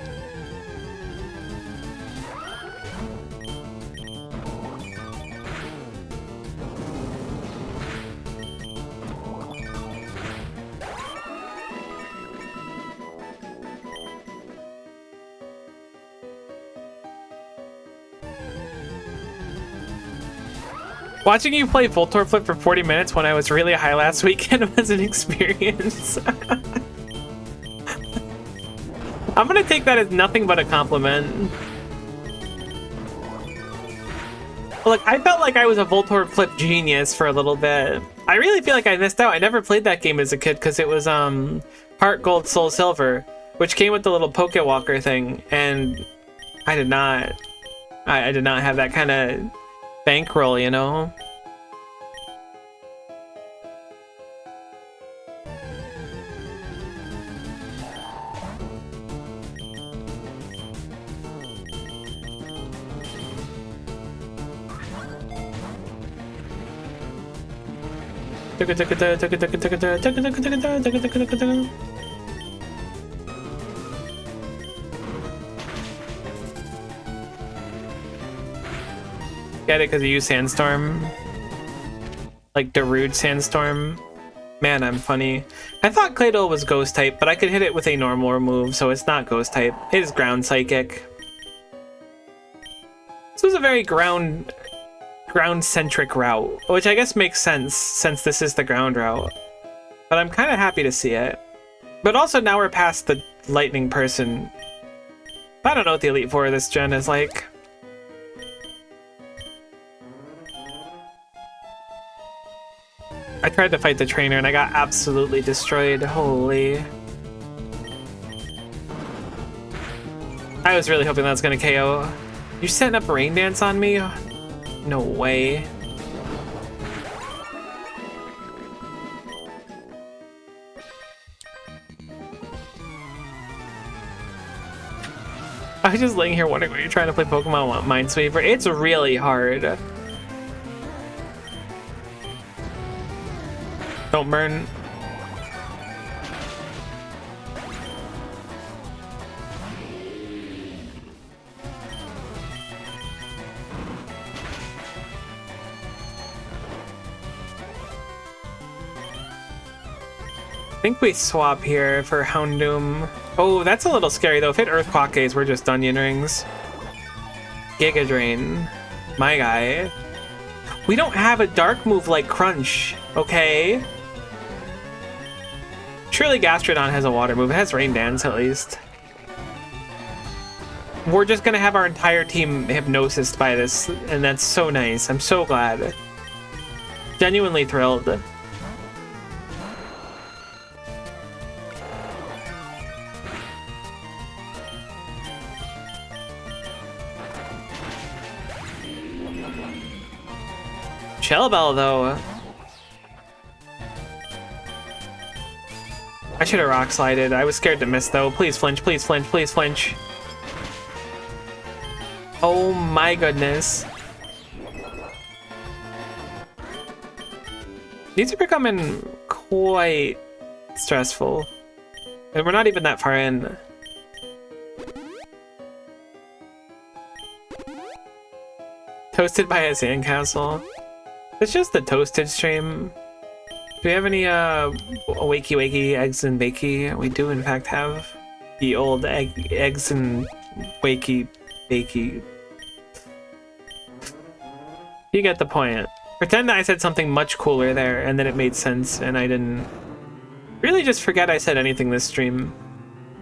Watching you play Voltorb Flip for 40 minutes when I was really high last weekend was an experience. I'm gonna take that as nothing but a compliment. Look, I felt like I was a Voltorb Flip genius for a little bit. I really feel like I missed out. I never played that game as a kid because it was Heart Gold Soul Silver, which came with the little Pokewalker thing, and I did not have that kind of bankroll, you know? Get it because you use Sandstorm? Like Darude Sandstorm? Man, I'm funny. I thought Claydol was Ghost type, but I could hit it with a normal move, so it's not Ghost type. It is Ground Psychic. This was a very ground-centric route, which I guess makes sense since this is the ground route. But I'm kind of happy to see it. But also now we're past the lightning person. I don't know what the Elite Four of this gen is like. I tried to fight the trainer and I got absolutely destroyed. Holy. I was really hoping that was gonna KO. You're setting up Rain Dance on me? No way. I was just laying here wondering when you're trying to play Pokemon Minesweeper. It's really hard. Don't burn. I think we swap here for Houndoom. Oh, that's a little scary though. If it Earth Quackes, we're just Onion Rings. Giga Drain. My guy. We don't have a dark move like Crunch, okay? Surely Gastrodon has a water move. It has Rain Dance at least. We're just gonna have our entire team hypnosis by this, and that's so nice. I'm so glad. Genuinely thrilled. Shell Bell, though. I should have rock slided. I was scared to miss, though. Please flinch, please flinch, please flinch. Oh my goodness. These are becoming quite stressful. And we're not even that far in. Toasted by a sandcastle. It's just the toasted stream. Do we have any wakey wakey eggs and bakey? We do in fact have the old eggs and wakey bakey. You get the point. Pretend that I said something much cooler there and then it made sense and I didn't. Really just forget I said anything this stream.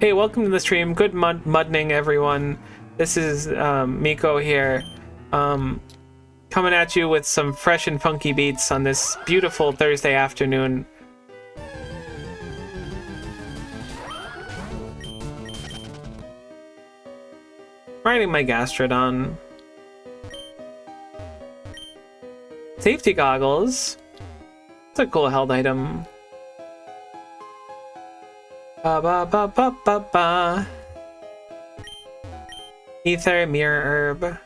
Hey, welcome to the stream. Good mudning everyone. This is Miko here. Coming at you with some fresh and funky beats on this beautiful Thursday afternoon. Riding my Gastrodon. Safety goggles. It's a cool held item. Ba ba ba ba ba ba. Ether, Mirror Herb.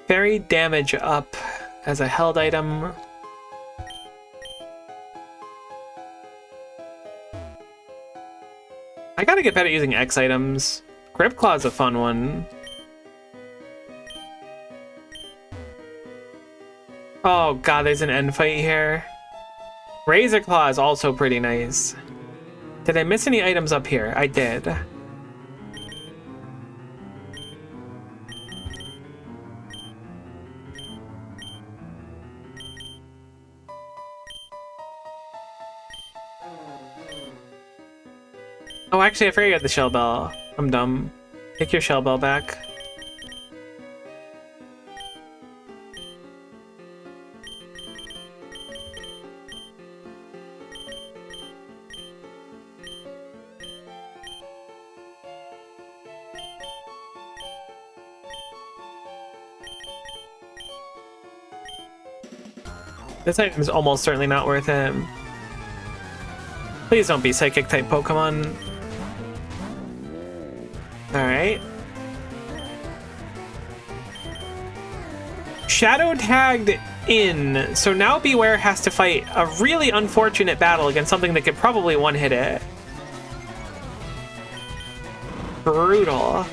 Fairy damage up as a held item. I gotta get better at using X items. Grip Claw's a fun one. Oh god, there's an end fight here. Razor Claw is also pretty nice. Did I miss any items up here? I did. Oh, actually, I forgot you had the Shell Bell. I'm dumb. Take your Shell Bell back. This item is almost certainly not worth it. Please don't be Psychic type Pokemon. Alright. Shadow tagged in, so now Beware has to fight a really unfortunate battle against something that could probably one-hit it. Brutal.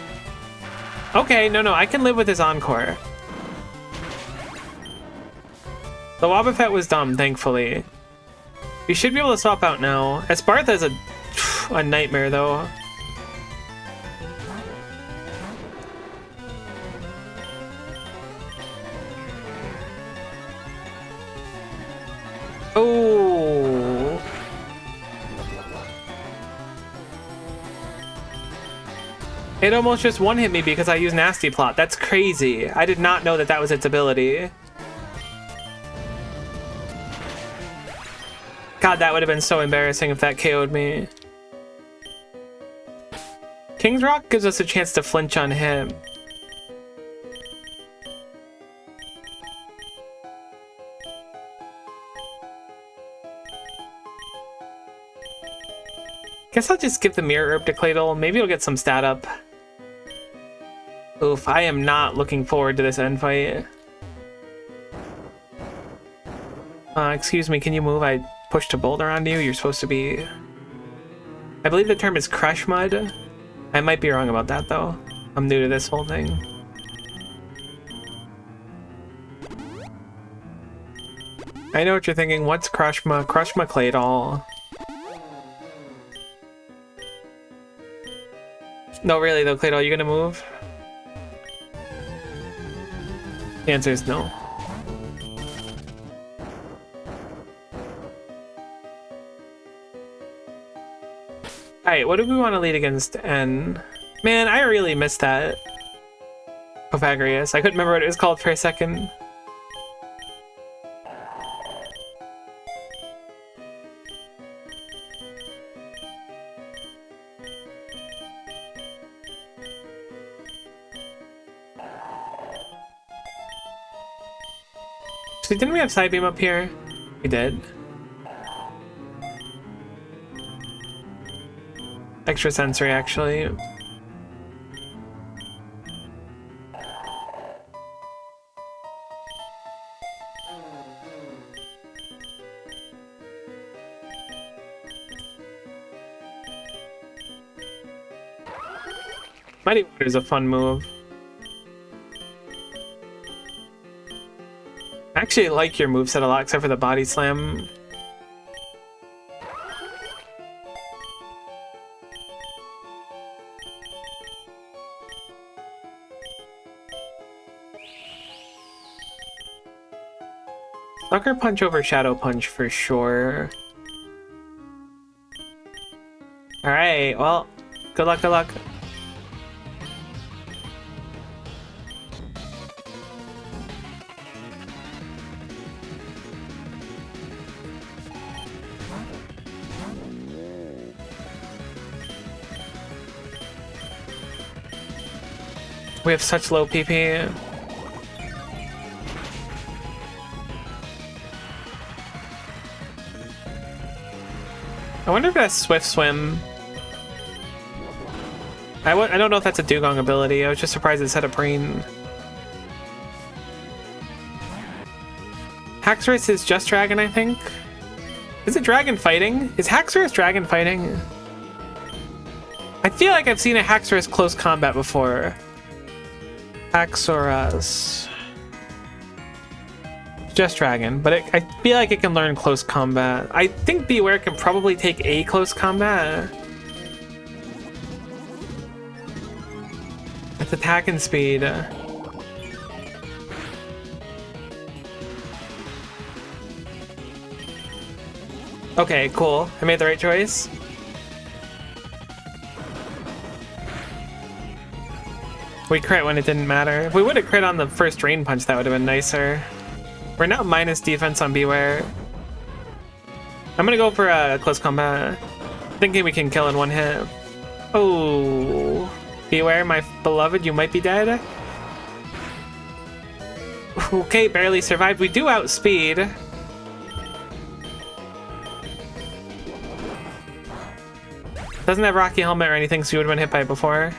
Okay, no, I can live with his Encore. The Wobbuffet was dumb, thankfully. We should be able to swap out now. Espartha is a nightmare, though. Oh. It almost just one-hit me because I used Nasty Plot. That's crazy. I did not know that that was its ability. God, that would have been so embarrassing if that KO'd me. King's Rock gives us a chance to flinch on him. Guess I'll just give the Mirror Herb to Claydol. Maybe it'll get some stat up. Oof, I am not looking forward to this end fight. Excuse me, can you move? I pushed a boulder onto you. You're supposed to be... I believe the term is Crush Mud. I might be wrong about that, though. I'm new to this whole thing. I know what you're thinking. What's Crushma? Crushma Claydol. No, really, though, Claydol, you gonna move? The answer is no. Alright, what do we want to lead against N? Man, I really missed that. Pythagoras. I couldn't remember what it was called for a second. So didn't we have Side Beam up here? We did. Extra sensory, actually. Mighty Water is a fun move. I actually like your moveset a lot, except for the Body Slam. Sucker Punch over Shadow Punch for sure. Alright, well, good luck, good luck. We have such low PP. I wonder if that's Swift Swim. I don't know if that's a Dugong ability. I was just surprised it said a Brain. Haxorus is just Dragon, I think. Is it Dragon fighting? Is Haxorus Dragon fighting? I feel like I've seen a Haxorus close combat before. Haxorus. Just Dragon, but I feel like it can learn close combat. I think Beware can probably take a close combat. It's attack and speed. Okay, cool. I made the right choice. We crit when it didn't matter. If we would have crit on the first Drain Punch, that would have been nicer. We're now minus defense on Beware. I'm gonna go for a close combat. Thinking we can kill in one hit. Oh, Beware, my beloved, you might be dead. Okay, barely survived. We do outspeed. Doesn't have Rocky Helmet or anything, so you would have been hit by it before.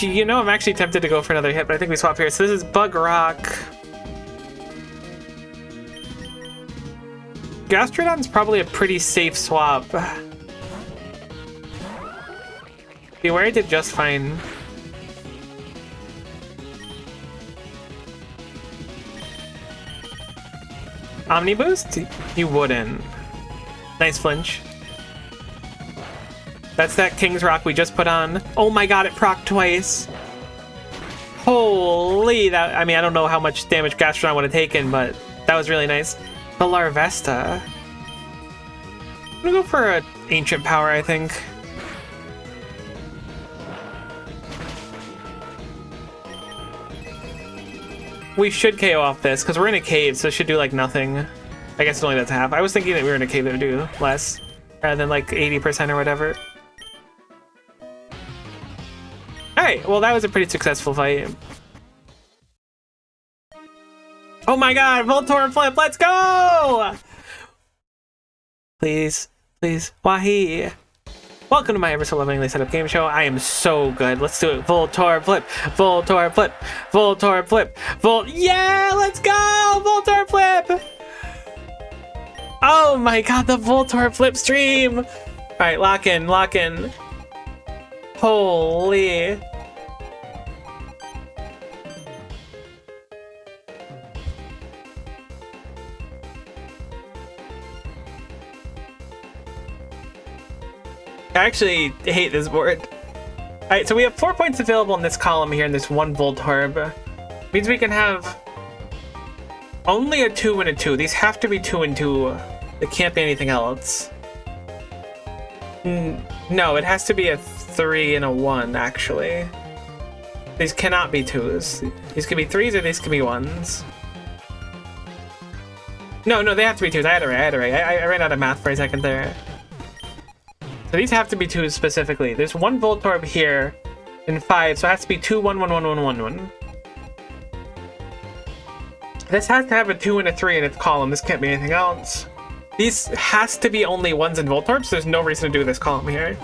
You know, I'm actually tempted to go for another hit, but I think we swap here. So this is Bug Rock. Gastrodon's probably a pretty safe swap. Beware did just fine. Omni Boost? You wouldn't. Nice flinch. That's that King's Rock we just put on. Oh my god, it proc twice. Holy, that, I mean, I don't know how much damage Gastrodon would have taken, but that was really nice. The Larvesta. I'm gonna go for an Ancient Power, I think. We should KO off this, because we're in a cave, so it should do, like, nothing. I guess it only does half. I was thinking that we were in a cave that would do less, rather than, like, 80% or whatever. Alright, well, that was a pretty successful fight. Oh my god, Voltorb flip, let's go! Please, please, Wahi. Welcome to my ever so lovingly set up game show. I am so good. Let's do it. Voltorb flip, Voltorb flip, Voltorb flip, yeah, let's go! Voltorb flip! Oh my god, the Voltorb flip stream! Alright, lock in, lock in. Holy. I actually hate this board. Alright, so we have 4 points available in this column here in this one Voltorb. Means we can have only a 2 and a 2. These have to be 2 and 2. It can't be anything else. No, it has to be a 3 and a 1, actually. These cannot be 2s. These can be 3s or these can be 1s. No, they have to be 2s. I had it right. I ran out of math for a second there. So these have to be 2s specifically. There's one Voltorb here in 5, so it has to be 2, 1, 1, 1, 1, 1, 1. This has to have a 2 and a 3 in its column. This can't be anything else. These has to be only 1s in Voltorb, so there's no reason to do this column here.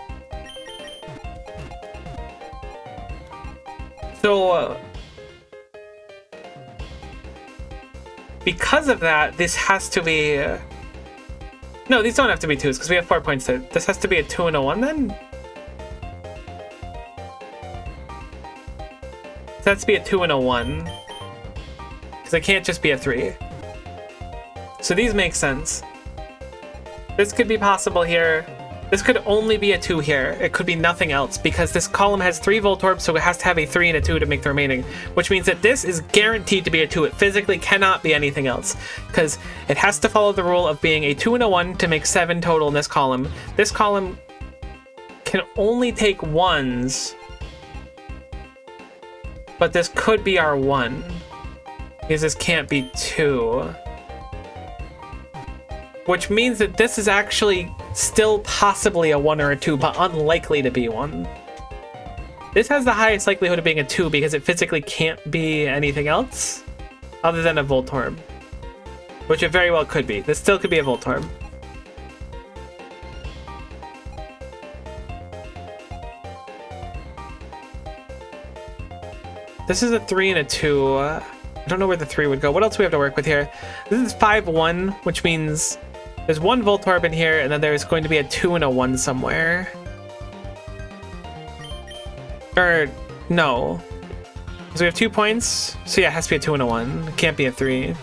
So, because of that, this has to be... No, these don't have to be 2s, because we have 4 points there. This has to be a 2 and a 1, then? This has to be a 2 and a 1. Because it can't just be a 3. So these make sense. This could be possible here. This could only be a 2 here. It could be nothing else, because this column has 3 Voltorbs, so it has to have a 3 and a 2 to make the remaining, which means that this is guaranteed to be a 2. It physically cannot be anything else, because it has to follow the rule of being a 2 and a 1 to make 7 total in this column. This column can only take 1s, but this could be our 1, because this can't be 2. Which means that this is actually still possibly a 1 or a 2, but unlikely to be 1. This has the highest likelihood of being a 2 because it physically can't be anything else other than a Voltorb. Which it very well could be. This still could be a Voltorb. This is a 3 and a 2. I don't know where the 3 would go. What else do we have to work with here? This is 5-1, which means there's one Voltorb in here, and then there's going to be a 2 and a 1 somewhere. Or, no. So we have 2 points. So yeah, it has to be a 2 and a 1. It can't be a 3.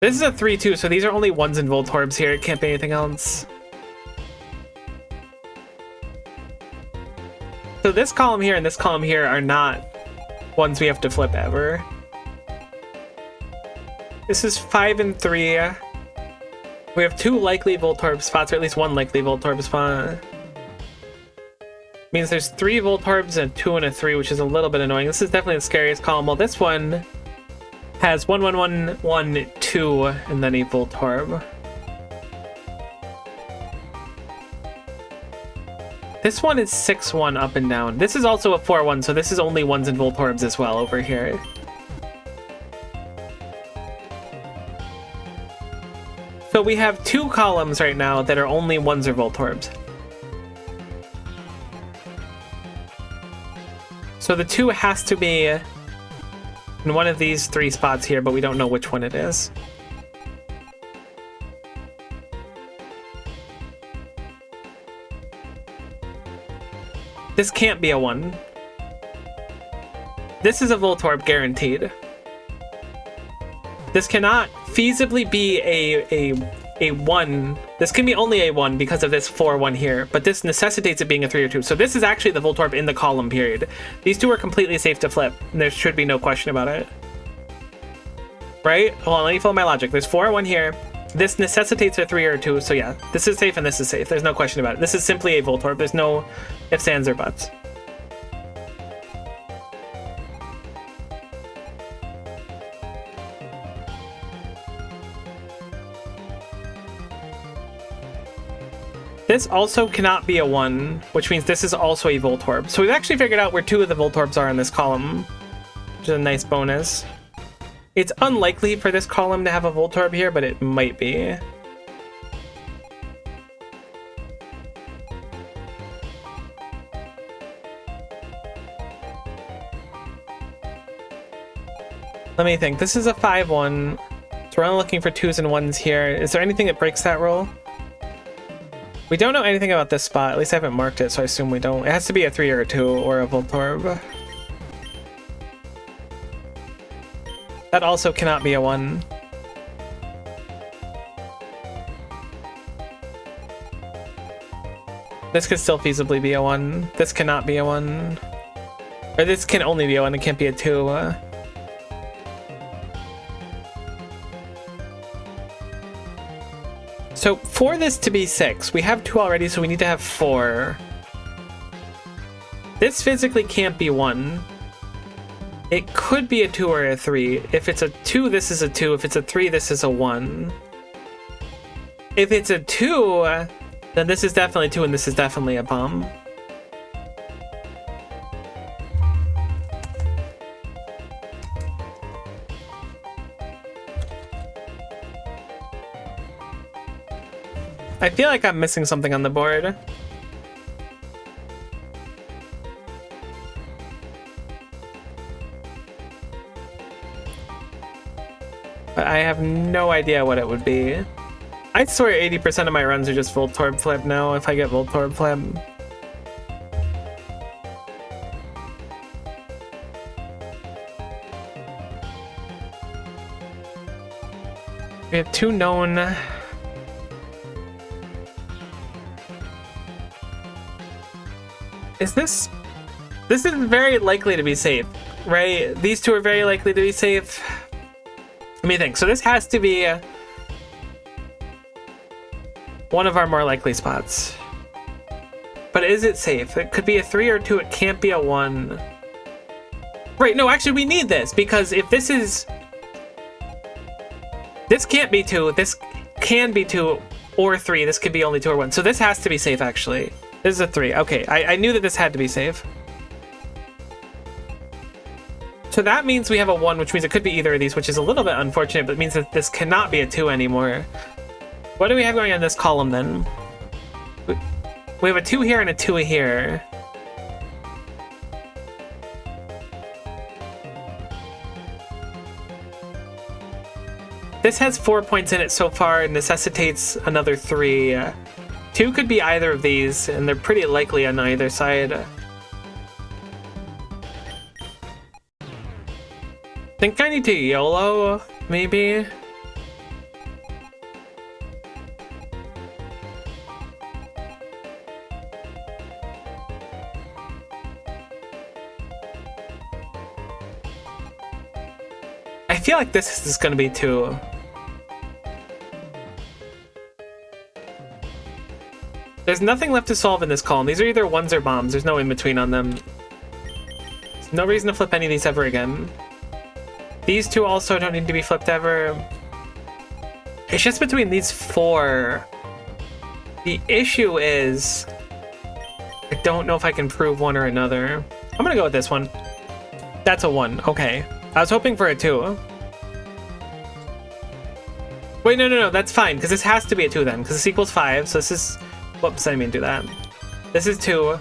This is a 3 too, so these are only 1s and Voltorbs here. It can't be anything else. So this column here and this column here are not ones we have to flip ever. This is 5 and 3. We have 2 likely Voltorb spots, or at least 1 likely Voltorb spot. Means there's 3 Voltorbs and a 2 and a 3, which is a little bit annoying. This is definitely the scariest column. Well, this one has 1, 1, 1, 1, 2, and then a Voltorb. This one is 6-1 up and down. This is also a 4-1, so this is only 1s and Voltorbs as well over here. So we have 2 columns right now that are only 1s or Voltorbs. So the 2 has to be in one of these 3 spots here, but we don't know which one it is. This can't be a 1. This is a Voltorb guaranteed. This cannot feasibly be a 1. This can be only a 1 because of this 4-1 here, but this necessitates it being a 3 or 2. So this is actually the Voltorb in the column period. These two are completely safe to flip, and there should be no question about it. Right? Hold on, let me follow my logic. There's 4 or 1 here. This necessitates a 3 or 2, so yeah, this is safe and this is safe. There's no question about it. This is simply a Voltorb. There's no ifs, ands, or buts. This also cannot be a 1, which means this is also a Voltorb. So we've actually figured out where 2 of the Voltorbs are in this column, which is a nice bonus. It's unlikely for this column to have a Voltorb here, but it might be. Let me think. This is a 5-1. So we're only looking for 2s and 1s here. Is there anything that breaks that rule? We don't know anything about this spot. At least I haven't marked it, so I assume we don't. It has to be a 3 or a 2 or a Voltorb. That also cannot be a 1. This could still feasibly be a 1. This cannot be a 1. Or this can only be a 1, it can't be a 2. So for this to be 6, we have 2 already, so we need to have 4. This physically can't be 1. It could be a 2 or a 3. If it's a 2, this is a 2. If it's a 3, this is a 1. If it's a 2, then this is definitely 2 and this is definitely a bomb. I feel like I'm missing something on the board. But I have no idea what it would be. I swear 80% of my runs are just Voltorb flip now if I get Voltorb flip. We have 2 known. Is this is very likely to be safe, right? These 2 are very likely to be safe. Let me think. So this has to be one of our more likely spots. But is it safe? It could be a 3 or 2. It can't be a 1. Right, no, actually we need this because if this is... This can't be 2. This can be 2 or 3. This could be only 2 or 1. So this has to be safe, actually. This is a 3. Okay, I knew that this had to be safe. So that means we have a 1, which means it could be either of these, which is a little bit unfortunate, but it means that this cannot be a 2 anymore. What do we have going on this column, then? We have a 2 here and a 2 here. This has 4 points in it so far and necessitates another 3. 2 could be either of these, and they're pretty likely on either side. I think I need to YOLO, maybe? I feel like this is going to be 2. There's nothing left to solve in this column. These are either 1s or bombs. There's no in-between on them. There's no reason to flip any of these ever again. These 2 also don't need to be flipped ever. It's just between these 4. The issue is... I don't know if I can prove one or another. I'm gonna go with this one. That's a 1. Okay. I was hoping for a 2. Wait, no. That's fine, because this has to be a 2 then, because this equals 5, so this is... Whoops, I didn't mean to do that. This is 2,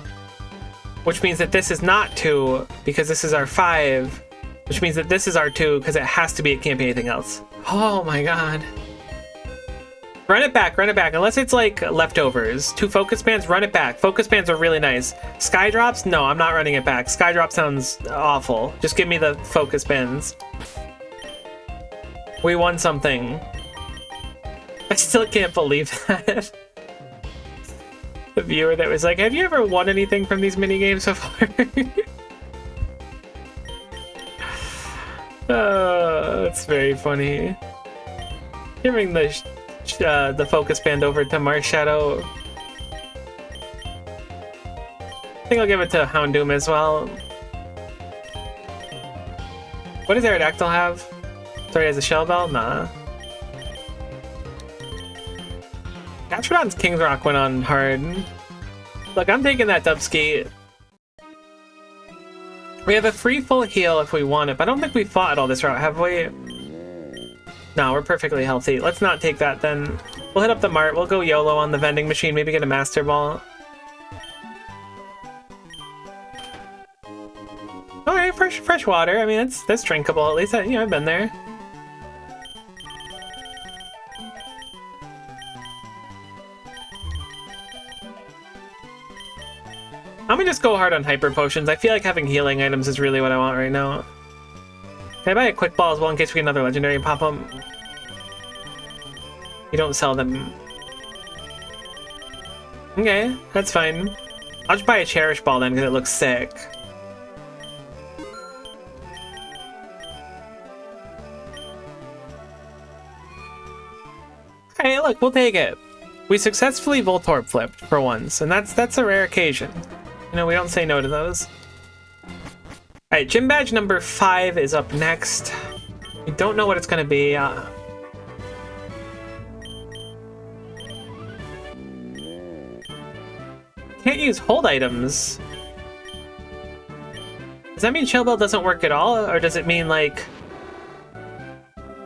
which means that this is not 2, because this is our 5, which means that this is our 2, because it has to be, it can't be anything else. Oh my god. Run it back, unless it's like leftovers. 2 focus bands, run it back. Focus bands are really nice. Sky drops? No, I'm not running it back. Sky drop sounds awful. Just give me the focus bands. We won something. I still can't believe that. The viewer that was like, have you ever won anything from these mini games so far? That's very funny. Giving the focus band over to Marshadow. I think I'll give it to Houndoom as well. What does Aerodactyl have? Sorry, has a Shell Bell? Nah. Gastrodon's King's Rock went on hard. Look, I'm taking that Dubski. We have a free full heal if we want it, but I don't think we fought all this route, have we? No, we're perfectly healthy. Let's not take that then. We'll hit up the mart. We'll go YOLO on the vending machine. Maybe get a Master Ball. Okay, fresh water. I mean, that's drinkable. At least, I've been there. I'm gonna just go hard on Hyper Potions. I feel like having healing items is really what I want right now. Can I buy a Quick Ball as well in case we get another Legendary and pop them? You don't sell them. Okay, that's fine. I'll just buy a Cherish Ball then because it looks sick. Hey, look, we'll take it. We successfully Voltorb flipped for once, and that's a rare occasion. You know, we don't say no to those. Alright, Gym Badge number 5 is up next. We don't know what it's gonna be. Can't use hold items. Does that mean Shell Bell doesn't work at all? Or does it mean, like,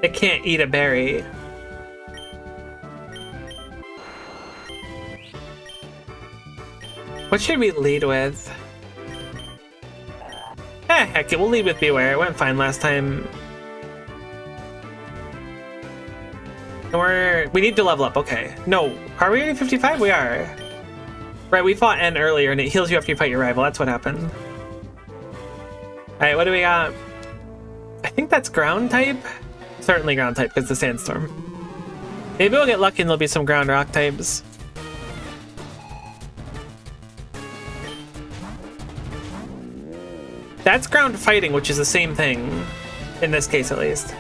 it can't eat a berry? What should we lead with? Heck it, we'll lead with Beware. It went fine last time. We need to level up, okay. No, are we already 55? We are. Right, we fought N earlier and it heals you after you fight your rival. That's what happened. Alright, what do we got? I think that's ground type? Certainly ground type because the Sandstorm. Maybe we'll get lucky and there'll be some ground rock types. That's ground fighting, which is the same thing. In this case, at least.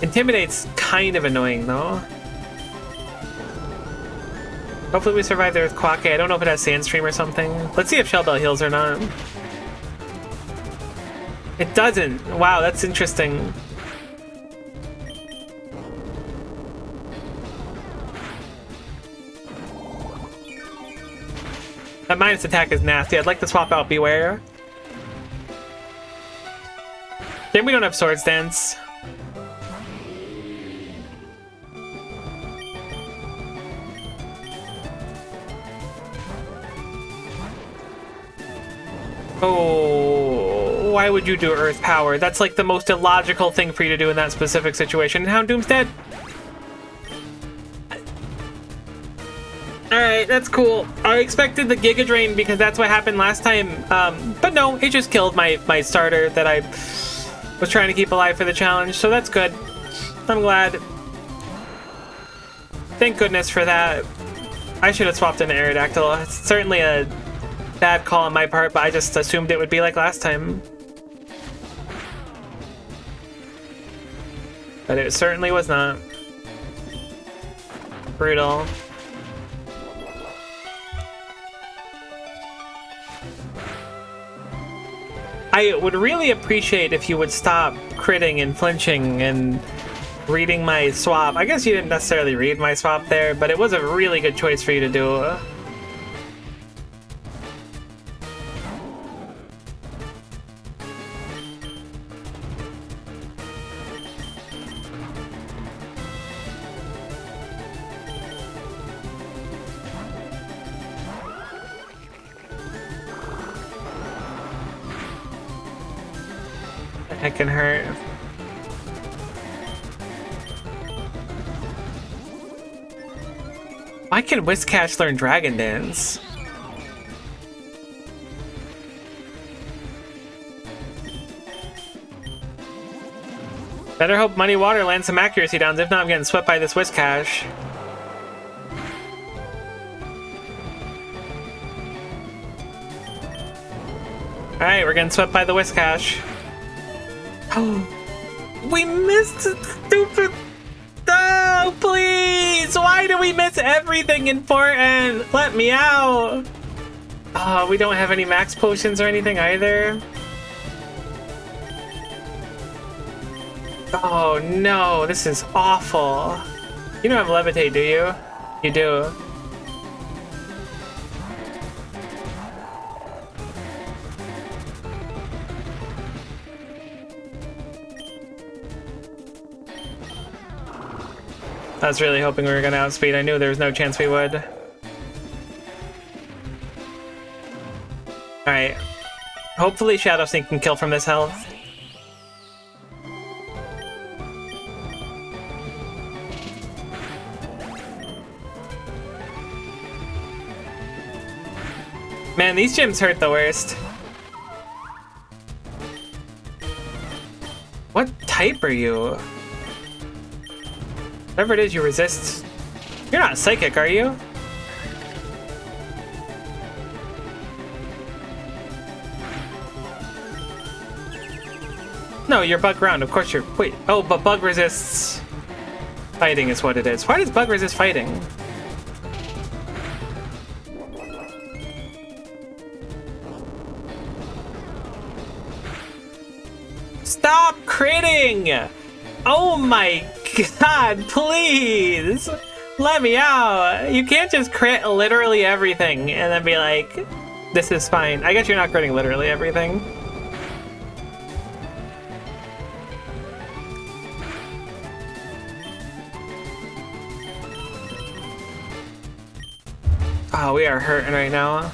Intimidate's kind of annoying, though. Hopefully we survive there with Quackay. I don't know if it has Sandstream or something. Let's see if Shell Bell heals or not. It doesn't. Wow, that's interesting. That minus attack is nasty. I'd like to swap out Beware. Then we don't have Swords Dance. Oh, why would you do Earth Power? That's like the most illogical thing for you to do in that specific situation. And Houndoom's dead. Alright, that's cool. I expected the Giga Drain because that's what happened last time. But no, it just killed my starter that I was trying to keep alive for the challenge, so that's good. I'm glad. Thank goodness for that. I should have swapped into Aerodactyl. It's certainly a bad call on my part, but I just assumed it would be like last time. But it certainly was not. Brutal. I would really appreciate if you would stop critting and flinching and reading my swap. I guess you didn't necessarily read my swap there, but it was a really good choice for you to do. That can hurt. Why can Whiscash learn Dragon Dance? Better hope Muddy Water lands some accuracy downs. If not, I'm getting swept by this Whiscash. Alright, we're getting swept by the Whiscash. Oh, we missed it, stupid. No, please! Why do we miss everything important? Let me out! Oh, we don't have any max potions or anything either. Oh no, this is awful. You don't have Levitate, do you? You do. I was really hoping we were gonna outspeed. I knew there was no chance we would. Alright. Hopefully Shadow Sneak can kill from this health. Man, these gyms hurt the worst. What type are you? Whatever it is, you resist. You're not psychic, are you? No, you're bug ground. Of course you're. Wait. Oh, but bug resists fighting is what it is. Why does bug resist fighting? Stop critting! Oh my god, please! Let me out! You can't just crit literally everything and then be like, this is fine. I guess you're not critting literally everything. Oh, we are hurting right now.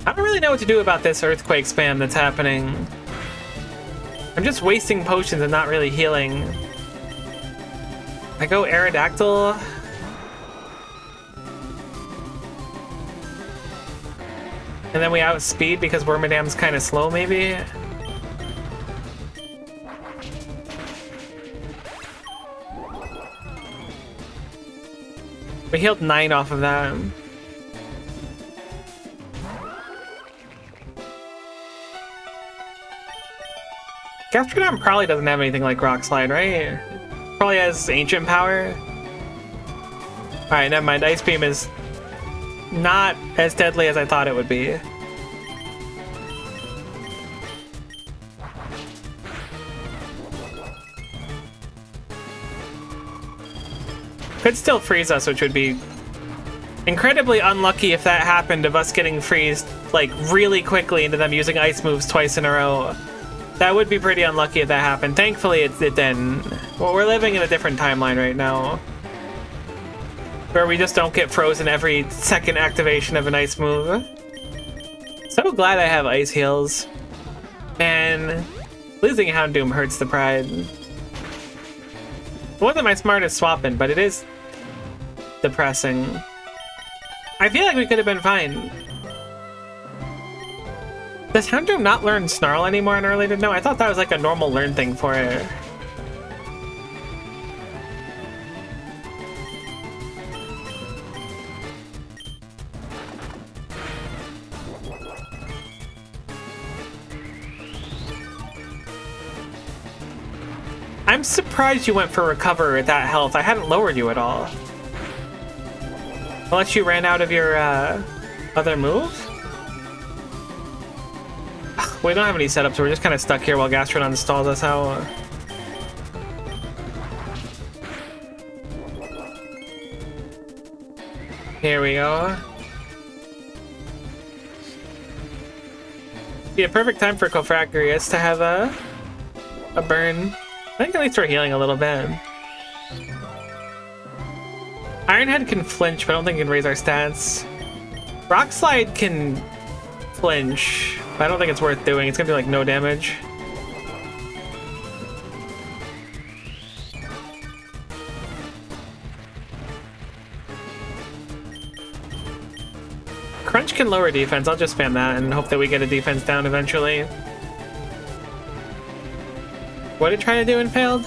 I don't really know what to do about this earthquake spam that's happening. I'm just wasting potions and not really healing. I go Aerodactyl. And then we outspeed because Wormadam's kind of slow, maybe? We healed 9 off of that. Gastrodon probably doesn't have anything like Rock Slide, right? Probably has Ancient Power. Alright, never mind. Ice Beam is not as deadly as I thought it would be. Could still freeze us, which would be incredibly unlucky if that happened, of us getting freezed like really quickly into them using ice moves twice in a row. That would be pretty unlucky if that happened. Thankfully, it didn't. Well, we're living in a different timeline right now, where we just don't get frozen every second activation of an ice move. So glad I have ice heals. Man, losing Houndoom hurts the pride. It wasn't my smartest swapping, but it is depressing. I feel like we could have been fine. Does Houndoom not learn Snarl anymore in early to know? I thought that was like a normal learn thing for it. I'm surprised you went for Recover at that health. I hadn't lowered you at all. Unless you ran out of your other move? We don't have any setups, so we're just kind of stuck here while Gastrodon stalls us out. Here we go. Be a perfect time for Cofragrius to have a burn. I think at least we're healing a little bit. Ironhead can flinch, but I don't think it can raise our stats. Rock Slide can flinch, but I don't think it's worth doing. It's gonna be like no damage. Crunch can lower defense. I'll just spam that and hope that we get a defense down eventually. What did it try to do and failed?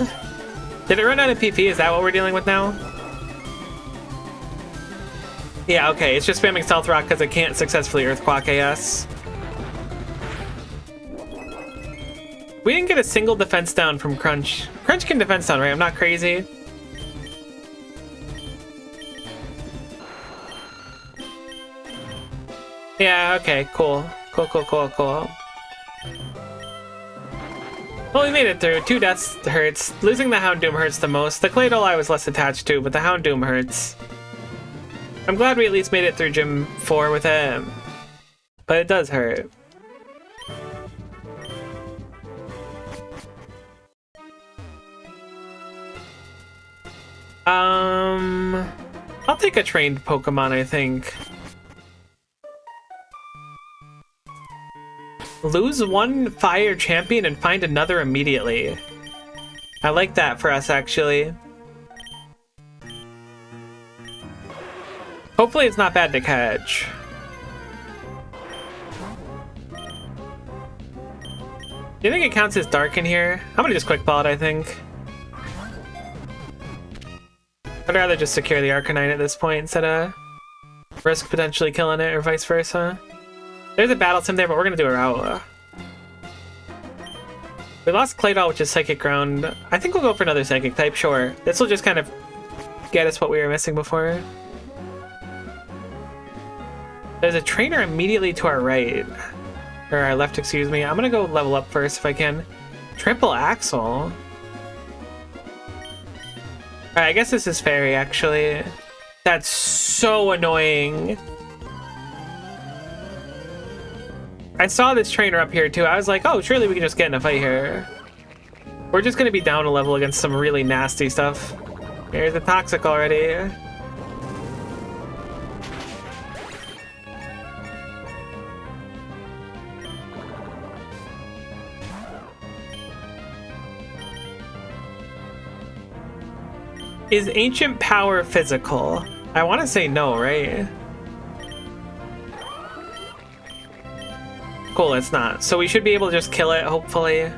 Did it run out of PP? Is that what we're dealing with now? Yeah, okay, it's just spamming Stealth Rock because it can't successfully Earthquake AS. We didn't get a single defense down from Crunch. Crunch can defense down, right? I'm not crazy. Yeah, okay, cool. Cool. Well, we made it through. 2 deaths hurts. Losing the Houndoom hurts the most. The Claydol I was less attached to, but the Houndoom hurts. I'm glad we at least made it through Gym 4 with him. But it does hurt. I'll take a trained Pokemon, I think. Lose 1 fire champion and find another immediately. I like that for us, actually. Hopefully it's not bad to catch. Do you think it counts as dark in here? I'm gonna just quick ball it, I think. I'd rather just secure the Arcanine at this point instead of risk potentially killing it or vice versa. There's a Battle Sim there, but we're gonna do a Rowlet. We lost Claydol, which is Psychic Ground. I think we'll go for another Psychic type, sure. This will just kind of get us what we were missing before. There's a trainer immediately to our right. Or our left, excuse me. I'm gonna go level up first if I can. Triple Axle. Alright, I guess this is Fairy, actually. That's so annoying. I saw this trainer up here, too. I was like, oh, surely we can just get in a fight here. We're just gonna be down a level against some really nasty stuff. Here's the Toxic already. Is Ancient Power physical? I want to say no, right? Cool, it's not. So we should be able to just kill it, hopefully.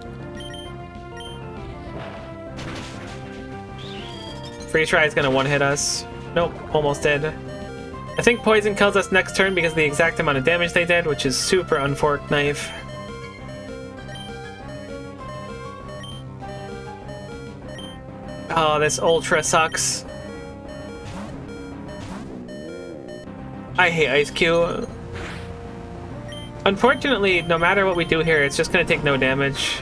Freeze Try is gonna one-hit us. Nope, almost did. I think Poison kills us next turn because of the exact amount of damage they did, which is super unforked knife. Oh, this Ultra sucks. I hate Ice Cube. Unfortunately, no matter what we do here, it's just gonna take no damage.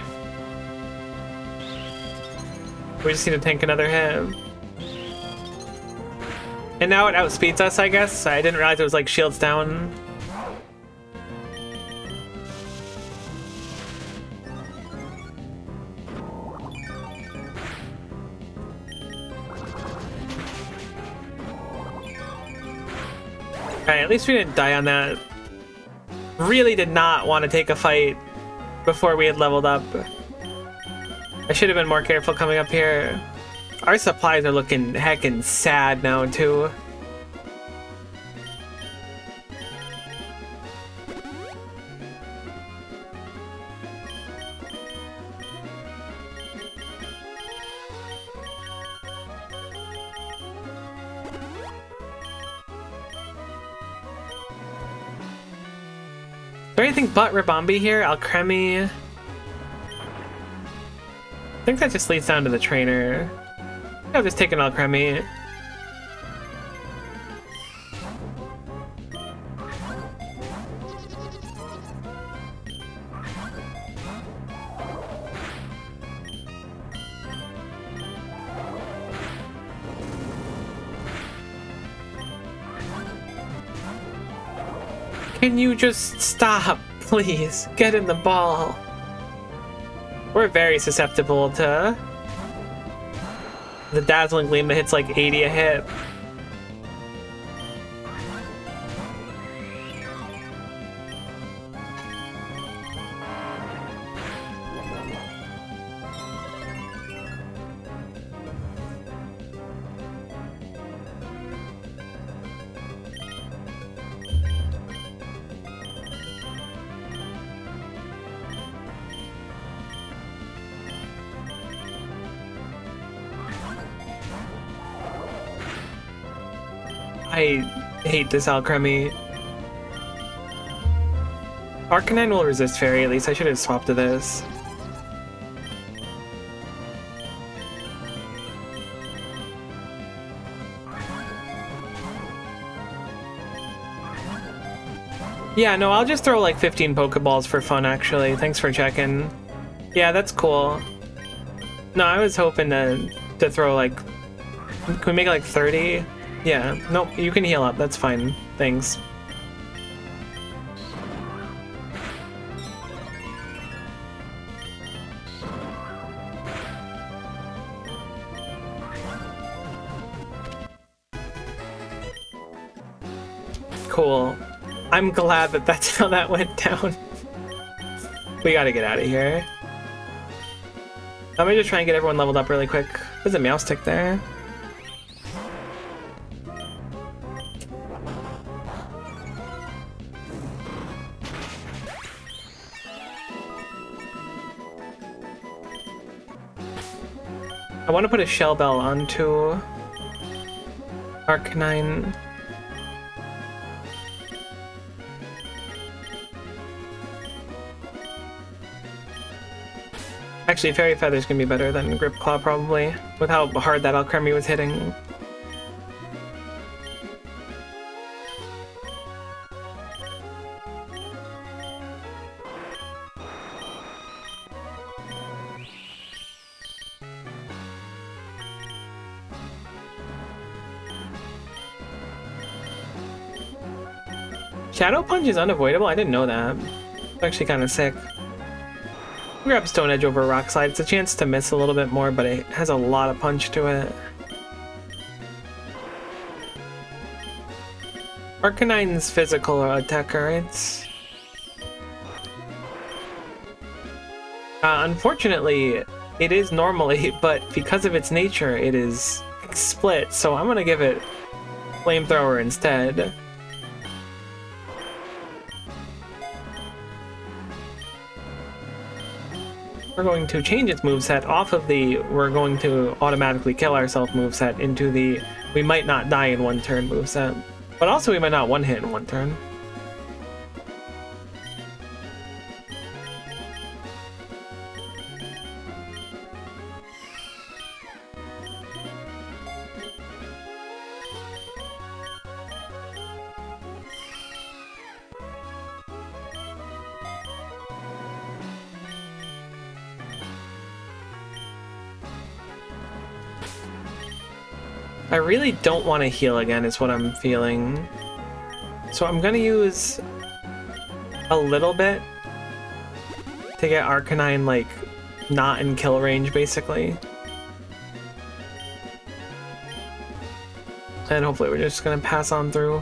We just need to tank another hit. And now it outspeeds us, I guess. I didn't realize it was like shields down. Alright, at least we didn't die on that. Really did not want to take a fight before we had leveled up. I should have been more careful coming up here. Our supplies are looking heckin' sad now, too. Is there anything but Ribombee here? Alcremie? I think that just leads down to the trainer. I'll just take an Alcremie. Can you just stop, please? Get in the ball. We're very susceptible to the Dazzling Gleam that hits like 80 a hit. I hate this Alcremie. Arcanine will resist Fairy, at least I should have swapped to this. Yeah, no, I'll just throw like 15 Pokeballs for fun, actually. Thanks for checking. Yeah, that's cool. No, I was hoping to throw like... Can we make it like 30? Yeah, nope, you can heal up, that's fine. Thanks. Cool. I'm glad that that's how that went down. We gotta get out of here. Let me just try and get everyone leveled up really quick. There's a Meowstic there. I want to put a Shell Bell onto Arcanine. Actually, Fairy Feather's gonna be better than Grip Claw, probably, with how hard that Alcremie was hitting. Shadow Punch is unavoidable? I didn't know that. It's actually kind of sick. Grab Stone Edge over Rock Slide. It's a chance to miss a little bit more, but it has a lot of punch to it. Arcanine's physical attacker, it's... unfortunately, it is normally, but because of its nature, it is split, so I'm gonna give it Flamethrower instead. We're going to change its moveset off of the we're going to automatically kill ourselves moveset into the we might not die in one turn moveset. But also we might not one hit in one turn. I really don't want to heal again is what I'm feeling. So I'm gonna use a little bit to get Arcanine like not in kill range basically. And hopefully we're just gonna pass on through.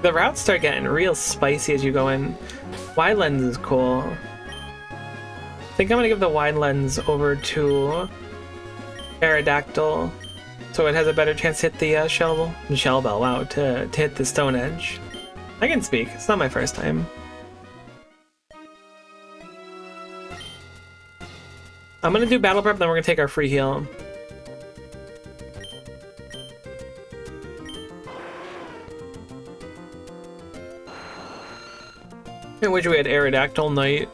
The routes start getting real spicy as you go in. Wide lens is cool. I think I'm gonna give the wide lens over to Aerodactyl, so it has a better chance to hit the Shell Bell, wow, to hit the Stone Edge. I can speak, it's not my first time. I'm gonna do Battle Prep, then we're gonna take our free heal. I wish we had Aerodactyl Knight.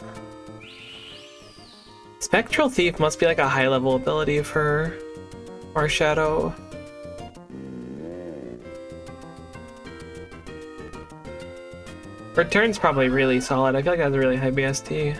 Spectral Thief must be like a high level ability for Marshadow. Return's probably really solid. I feel like it has a really high BST.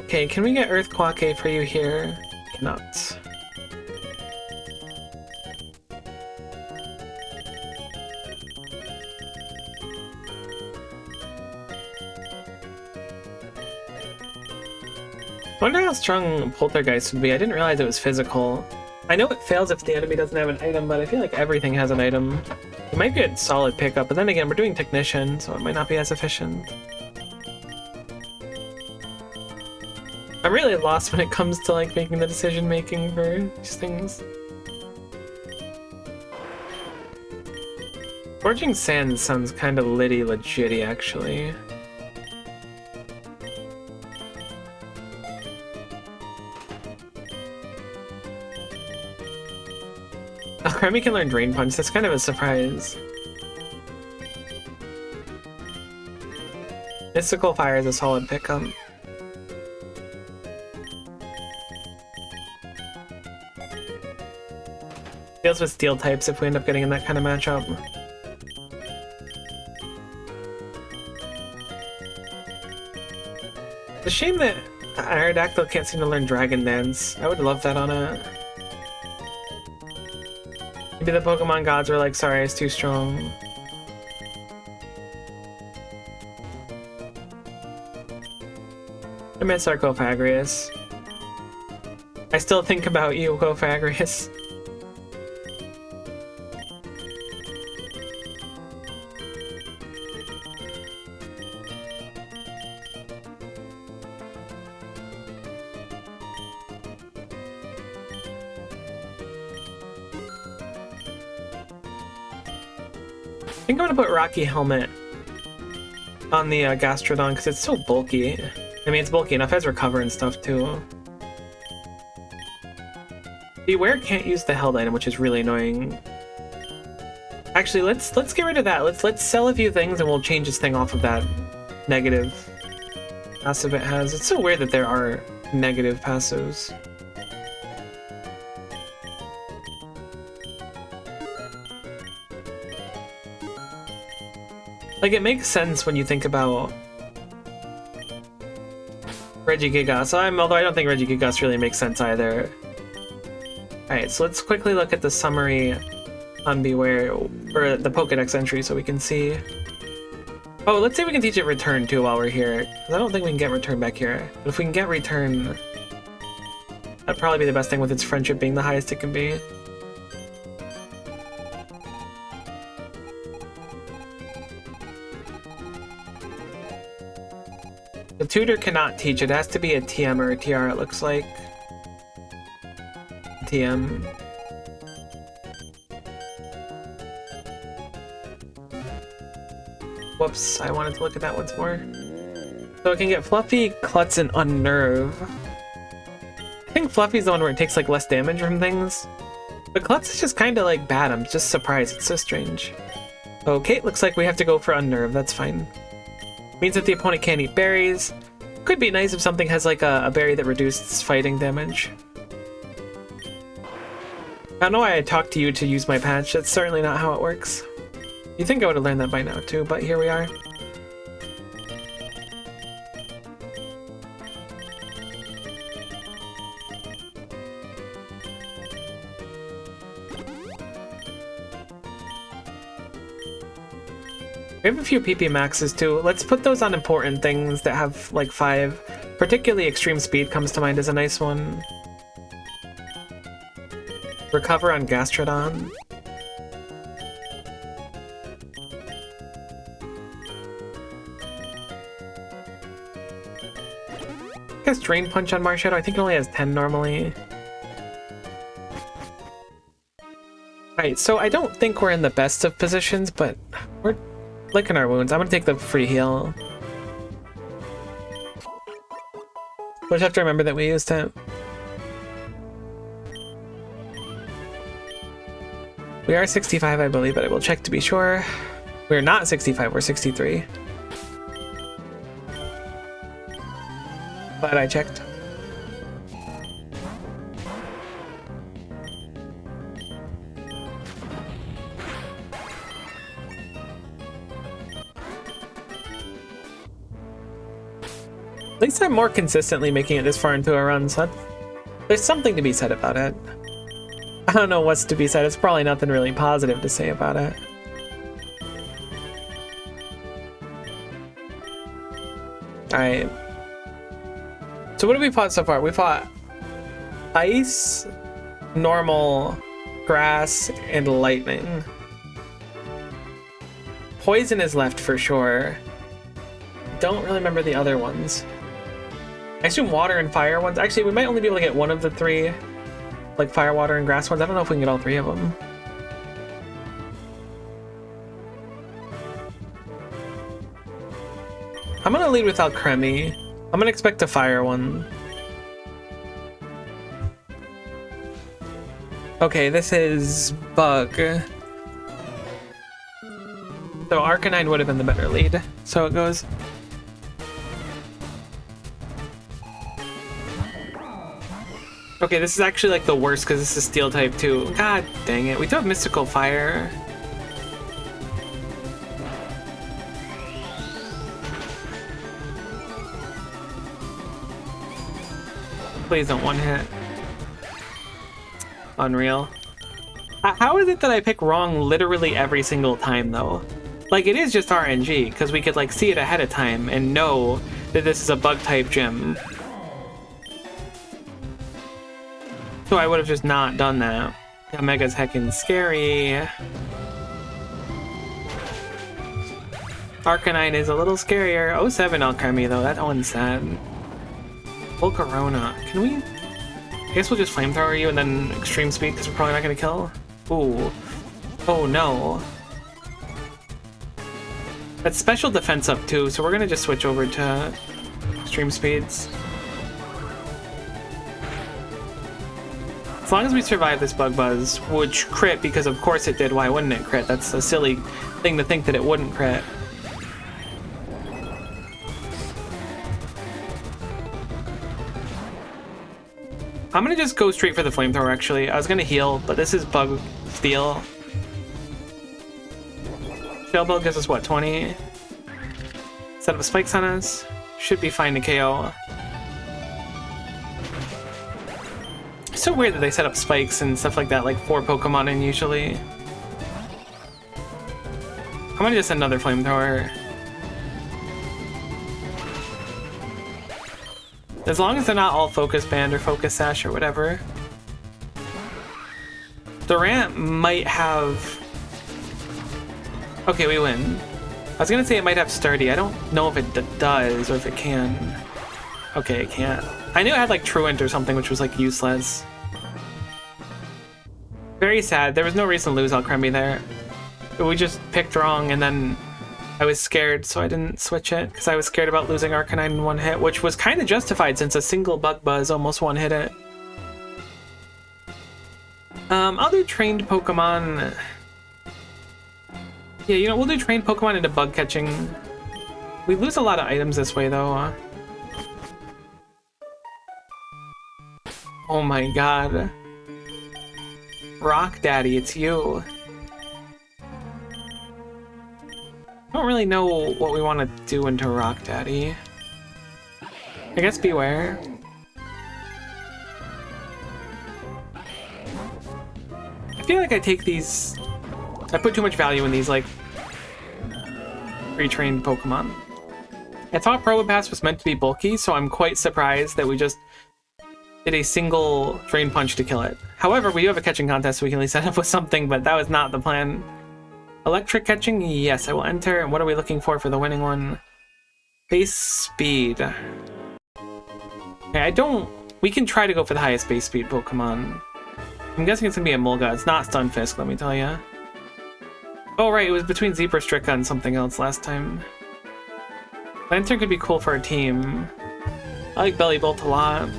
Okay, can we get Earth Quake for you here? Cannot. I wonder how strong Poltergeist would be. I didn't realize it was physical. I know it fails if the enemy doesn't have an item, but I feel like everything has an item. It might be a solid pickup, but then again, we're doing Technician, so it might not be as efficient. I'm really lost when it comes to like making the decision making for these things. Forging Sand sounds kind of litty legitty actually. Oh, Remy can learn Drain Punch, that's kind of a surprise. Mystical Fire is a solid pickup. Deals with steel types if we end up getting in that kind of matchup. It's a shame that Aerodactyl can't seem to learn Dragon Dance. I would love that on it. Maybe the Pokemon gods were like, sorry, it's too strong. I miss our Cofagrius. I still think about you, Cofagrius. I think I'm gonna put Rocky Helmet on the Gastrodon because it's so bulky. I mean, it's bulky enough as Recover and stuff too. Beware can't use the held item, which is really annoying. Actually, let's get rid of that. Let's sell a few things and we'll change this thing off of that negative passive it has. It's so weird that there are negative passives. Like, it makes sense when you think about Regigigas. Although I don't think Regigigas really makes sense either. Alright, so let's quickly look at the summary on Beware, or the Pokedex entry so we can see. Oh, let's see if we can teach it Return too while we're here. 'Cause I don't think we can get Return back here. But if we can get Return, that'd probably be the best thing with its friendship being the highest it can be. The tutor cannot teach, it has to be a TM or a TR, it looks like. TM. Whoops, I wanted to look at that once more. So it can get Fluffy, Klutz, and Unnerve. I think Fluffy's the one where it takes like less damage from things. But Klutz is just kind of like bad, I'm just surprised, it's so strange. Okay, looks like we have to go for Unnerve, that's fine. Means that the opponent can't eat berries. Could be nice if something has like a berry that reduces fighting damage. I don't know why I talked to you to use my patch, that's certainly not how it works. You think I would have learned that by now too, but here we are. We have a few PP maxes too. Let's put those on important things that have like 5. Particularly Extreme Speed comes to mind as a nice one. Recover on Gastrodon. I guess Drain Punch on Marshadow. I think it only has 10 normally. Alright, so I don't think we're in the best of positions, but we're licking our wounds. I'm gonna take the free heal. We'll just have to remember that we used it. We are 65, I believe, but I will check to be sure. We're not 65, we're 63. But I checked. At least I'm more consistently making it this far into a run, so there's something to be said about it. I don't know what's to be said. It's probably nothing really positive to say about it. Alright. So what have we fought so far? We fought ice, normal, grass, and lightning. Poison is left for sure. Don't really remember the other ones. I assume water and fire ones. Actually, we might only be able to get one of the three, like fire, water, and grass ones. I don't know if we can get all three of them. I'm gonna lead with Alcremie. I'm gonna expect a fire one. Okay, this is Bug. So Arcanine would have been the better lead. So it goes. Okay, this is actually like the worst because this is Steel type too. God dang it. We do have Mystical Fire. Please don't one hit. Unreal. How is it that I pick wrong literally every single time though? Like it is just RNG because we could like see it ahead of time and know that this is a bug type gym. So I would have just not done that. Omega's heckin' scary. Arcanine is a little scarier. 07 Alcremie though, that one's sad. Volcarona. Can we? I guess we'll just flamethrower you and then extreme speed because we're probably not gonna kill. Ooh. Oh no. That's special defense up too, so we're gonna just switch over to extreme speeds. As long as we survive this Bug Buzz, which crit because of course it did, why wouldn't it crit? That's a silly thing to think that it wouldn't crit. I'm gonna just go straight for the flamethrower actually. I was gonna heal, but this is Bug Steel. Shell Bell gives us what, 20? Set up spikes on us. Should be fine to KO. It's so weird that they set up spikes and stuff like that, like 4 Pokemon in usually. I'm gonna just send another flamethrower. As long as they're not all Focus Band or Focus Sash or whatever. Durant might have... Okay, we win. I was gonna say it might have Sturdy. I don't know if it does or if it can. Okay, it can't. I knew it had like Truant or something, which was like useless. Very sad. There was no reason to lose Alcremie there. We just picked wrong and then I was scared, so I didn't switch it because I was scared about losing Arcanine in one hit, which was kind of justified since a single Bug Buzz almost one hit it. Other trained Pokemon. Yeah, you know, we'll do trained Pokemon into bug catching. We lose a lot of items this way, though. Oh my god. Rock Daddy, it's you. I don't really know what we want to do into Rock Daddy. I guess Beware. I feel like I take these... I put too much value in these, like, pre-trained Pokemon. I thought Probopass was meant to be bulky, so I'm quite surprised that we just did a single Drain Punch to kill it. However, we do have a catching contest, so we can at least end up with something, but that was not the plan. Electric catching? Yes, I will enter. And what are we looking for the winning one? Base speed. Okay, I don't... We can try to go for the highest base speed Pokemon. I'm guessing it's gonna be a Mulga. It's not Stunfisk, let me tell you. Oh right, it was between Zebrastrika and something else last time. Lantern could be cool for our team. I like Bellibolt a lot.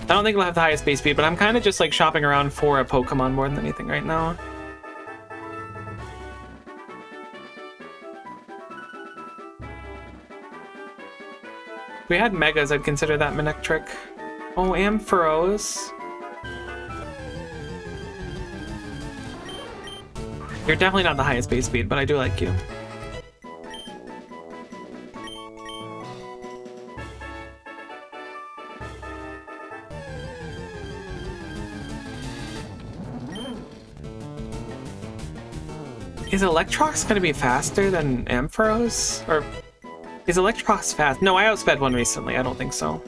I don't think we'll have the highest base speed, but I'm kind of just like shopping around for a Pokemon more than anything right now. If we had Megas, I'd consider that Manectric. Oh, Ampharos. You're definitely not the highest base speed, but I do like you. Is Electrox gonna be faster than Ampharos? Or is Electrox fast? No, I outsped one recently. I don't think so.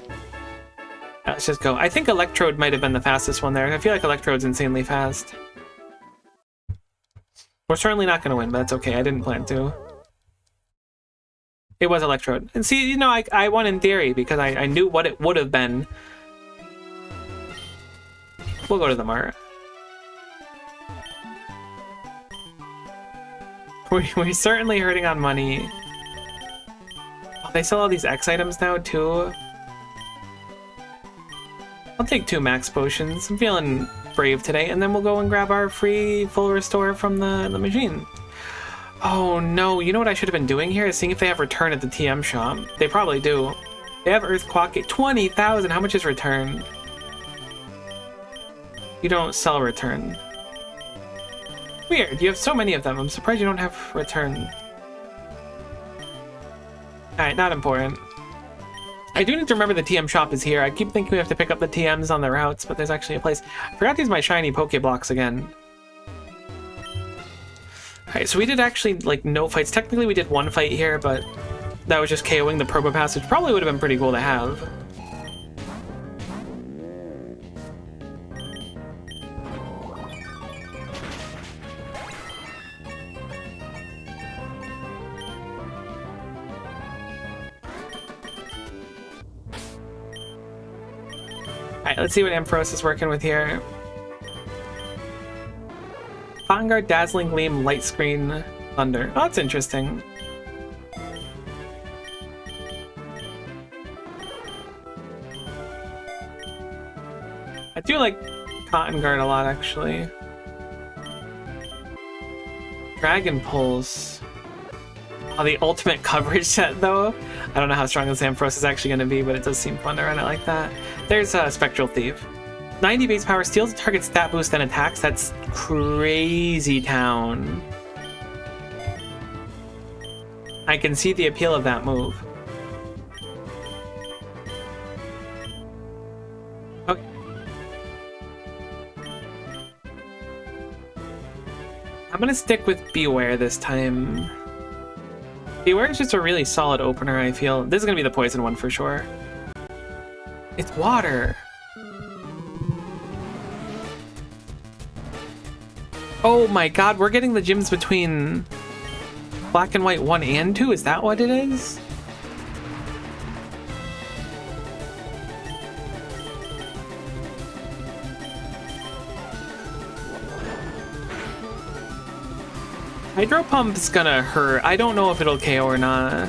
Let's just go. I think Electrode might have been the fastest one there. I feel like Electrode's insanely fast. We're certainly not gonna win, but that's okay. I didn't plan to. It was Electrode. And see, you know, I won in theory because I knew what it would have been. We'll go to the mart. We're certainly hurting on money. Oh, they sell all these X items now, too. I'll take 2 max potions. I'm feeling brave today, and then we'll go and grab our free full restore from the machine. Oh no, you know what I should have been doing here is seeing if they have return at the TM shop. They probably do. They have Earth Clock at 20,000. How much is return? You don't sell return. Weird, you have so many of them. I'm surprised you don't have return. Alright, not important. I do need to remember the TM shop is here. I keep thinking we have to pick up the TMs on the routes, but there's actually a place. I forgot to use my shiny Pokeblocks again. Alright, so we did actually, like, no fights. Technically, we did 1 fight here, but that was just KOing the Probopass, which probably would have been pretty cool to have. Alright, let's see what Ampharos is working with here. Vanguard, Dazzling Gleam, Light Screen, Thunder. Oh, that's interesting. I do like Cotton Guard a lot, actually. Dragon Pulse. Oh, the ultimate coverage set, though. I don't know how strong this Ampharos is actually going to be, but it does seem fun to run it like that. There's a Spectral Thief. 90 base power, steals a target stat boost and attacks. That's crazy town. I can see the appeal of that move. Okay. I'm gonna stick with Beware this time. Beware is just a really solid opener, I feel. This is gonna be the poison one for sure. It's water. Oh my god, we're getting the gyms between Black and White 1 and 2? Is that what it is? Hydro Pump's gonna hurt. I don't know if it'll KO or not.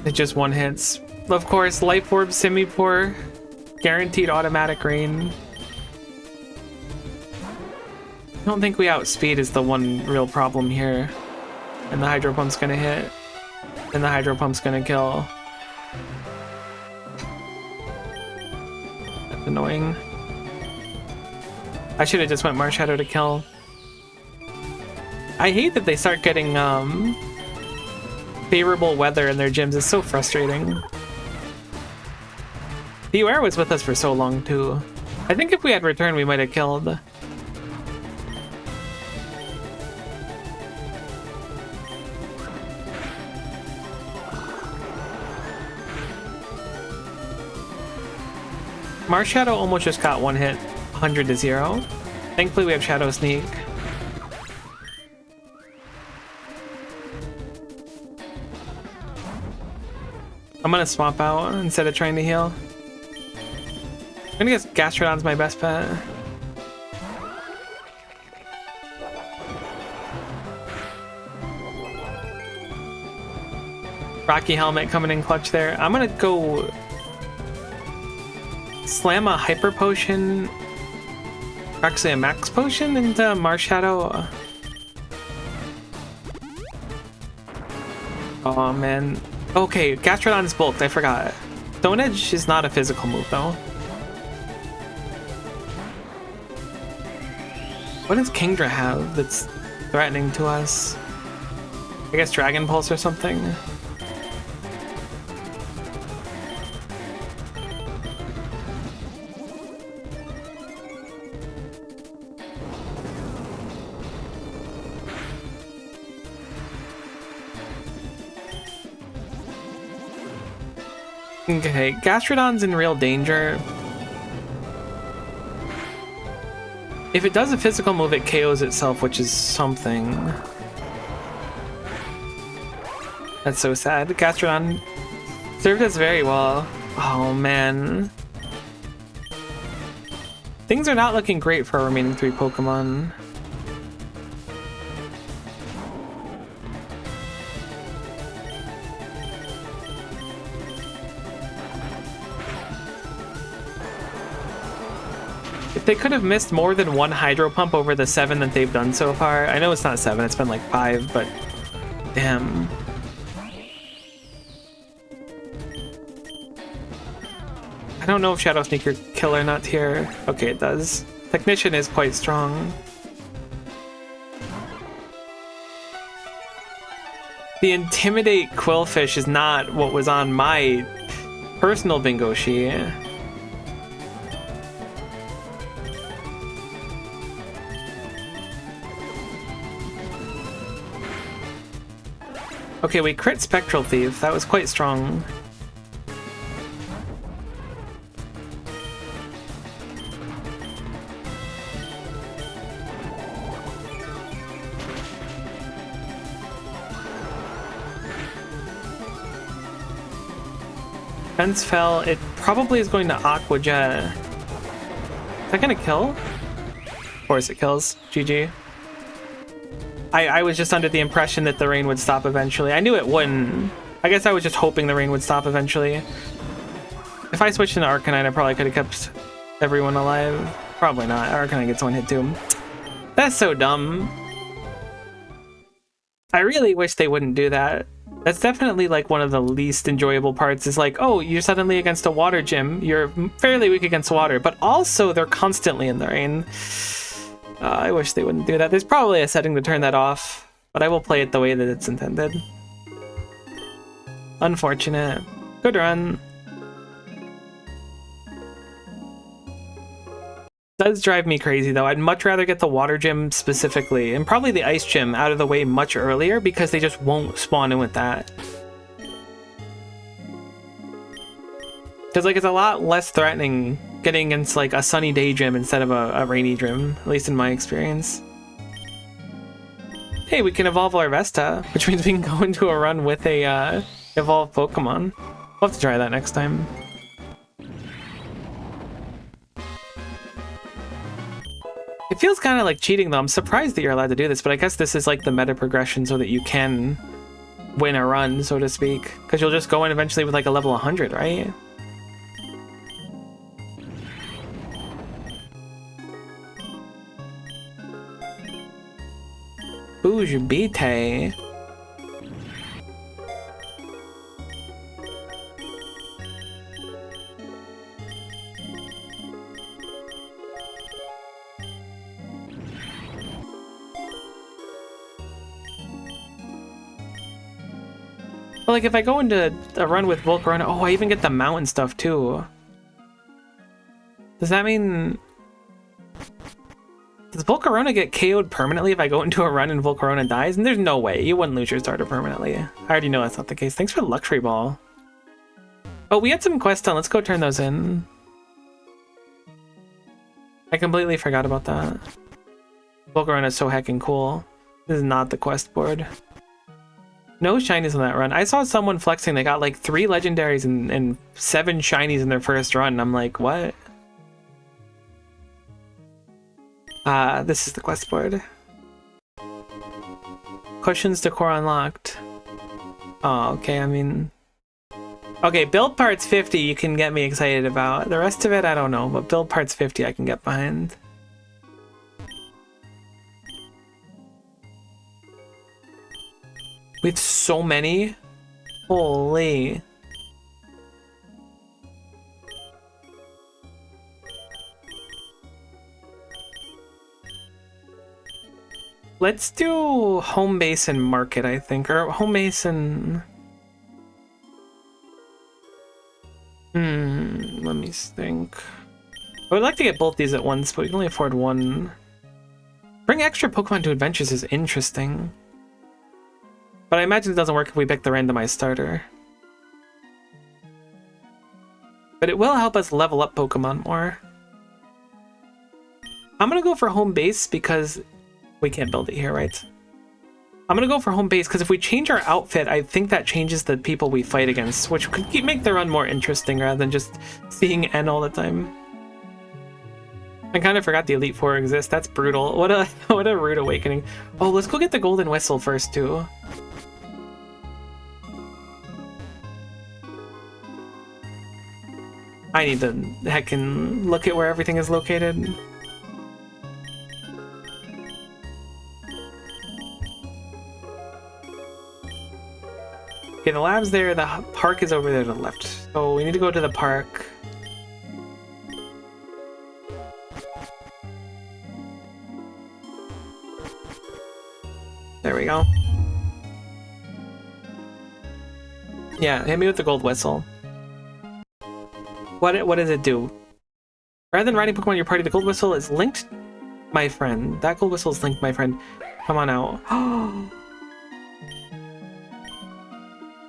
It just one hits. Of course, Life Orb, Simipour, guaranteed automatic rain. I don't think we outspeed is the one real problem here. And the Hydro Pump's gonna hit. And the Hydro Pump's gonna kill. That's annoying. I should have just went Marshadow to kill. I hate that they start getting favorable weather in their gyms. It's so frustrating. Beware was with us for so long too. I think if we had return we might have killed. Marshadow almost just got one hit, 100 to 0. Thankfully we have Shadow Sneak. I'm gonna swap out instead of trying to heal. I'm gonna guess Gastrodon's my best bet. Rocky Helmet coming in clutch there. I'm gonna go slam a Hyper Potion, actually a Max Potion into Marshadow. Oh man. Okay, Gastrodon's bulked, I forgot. Stone Edge is not a physical move though. What does Kingdra have that's threatening to us? I guess Dragon Pulse or something? Okay, Gastrodon's in real danger. If it does a physical move, it KOs itself, which is something. That's so sad. Gastrodon served us very well. Oh man. Things are not looking great for our remaining 3 Pokemon. If they could have missed more than 1 Hydro Pump over the 7 that they've done so far. I know it's not 7, it's been like 5, but damn. I don't know if Shadow Sneaker kill or not here. Okay, it does. Technician is quite strong. The Intimidate Quillfish is not what was on my personal bingo sheet. Okay, we crit Spectral Thief. That was quite strong. Fence fell. It probably is going to Aqua Jet. Is that gonna kill? Of course it kills. GG. I was just under the impression that the rain would stop eventually. I knew it wouldn't. I guess I was just hoping the rain would stop eventually. If I switched into Arcanine, I probably could have kept everyone alive. Probably not. Arcanine gets 1 hit too. That's so dumb. I really wish they wouldn't do that. That's definitely like one of the least enjoyable parts is like, oh, you're suddenly against a water gym. You're fairly weak against water, but also they're constantly in the rain. I wish they wouldn't do that. There's probably a setting to turn that off, but I will play it the way that it's intended. Unfortunate. Good run. Does drive me crazy though. I'd much rather get the water gym specifically, and probably the ice gym out of the way much earlier because they just won't spawn in with that. Because like it's a lot less threatening getting against like a sunny day gym instead of a rainy gym, at least in my experience. Hey, we can evolve Larvesta, which means we can go into a run with a evolved Pokemon. We'll have to try that next time. It feels kind of like cheating though. I'm surprised that you're allowed to do this, but I guess this is like the meta progression so that you can win a run, so to speak. Because you'll just go in eventually with like a level 100, right? Boujubite. Well, like if I go into a run with Volcarona, oh, I even get the mountain stuff too. Does that mean... Does Volcarona get KO'd permanently if I go into a run and Volcarona dies? And there's no way. You wouldn't lose your starter permanently. I already know that's not the case. Thanks for the Luxury Ball. Oh, we had some quests done. Let's go turn those in. I completely forgot about that. Volcarona is so heckin' cool. This is not the quest board. No shinies on that run. I saw someone flexing. They got like 3 legendaries and 7 shinies in their first run. And I'm like, what? This is the quest board. Cushions decor unlocked. Oh, okay, I mean... Okay, build parts 50 you can get me excited about. The rest of it, I don't know, but build parts 50 I can get behind. We have so many. Holy. Let's do home base and market, I think. Or home base and... let me think. I would like to get both these at once, but we can only afford one. Bring extra Pokemon to adventures is interesting. But I imagine it doesn't work if we pick the randomized starter. But it will help us level up Pokemon more. I'm gonna go for home base because we can't build it here, right? I'm gonna go for home base because if we change our outfit, I think that changes the people we fight against, which could make the run more interesting rather than just seeing N all the time. I kind of forgot the Elite Four exists. That's brutal. What a rude awakening. Oh, let's go get the Golden Whistle first too. I need to heckin' look at where everything is located. Okay, the lab's there, the park is over there to the left. So we need to go to the park. There we go. Yeah, hit me with the gold whistle. What does it do? Rather than riding Pokemon in your party, the gold whistle is linked, my friend. That gold whistle is linked, my friend. Come on out.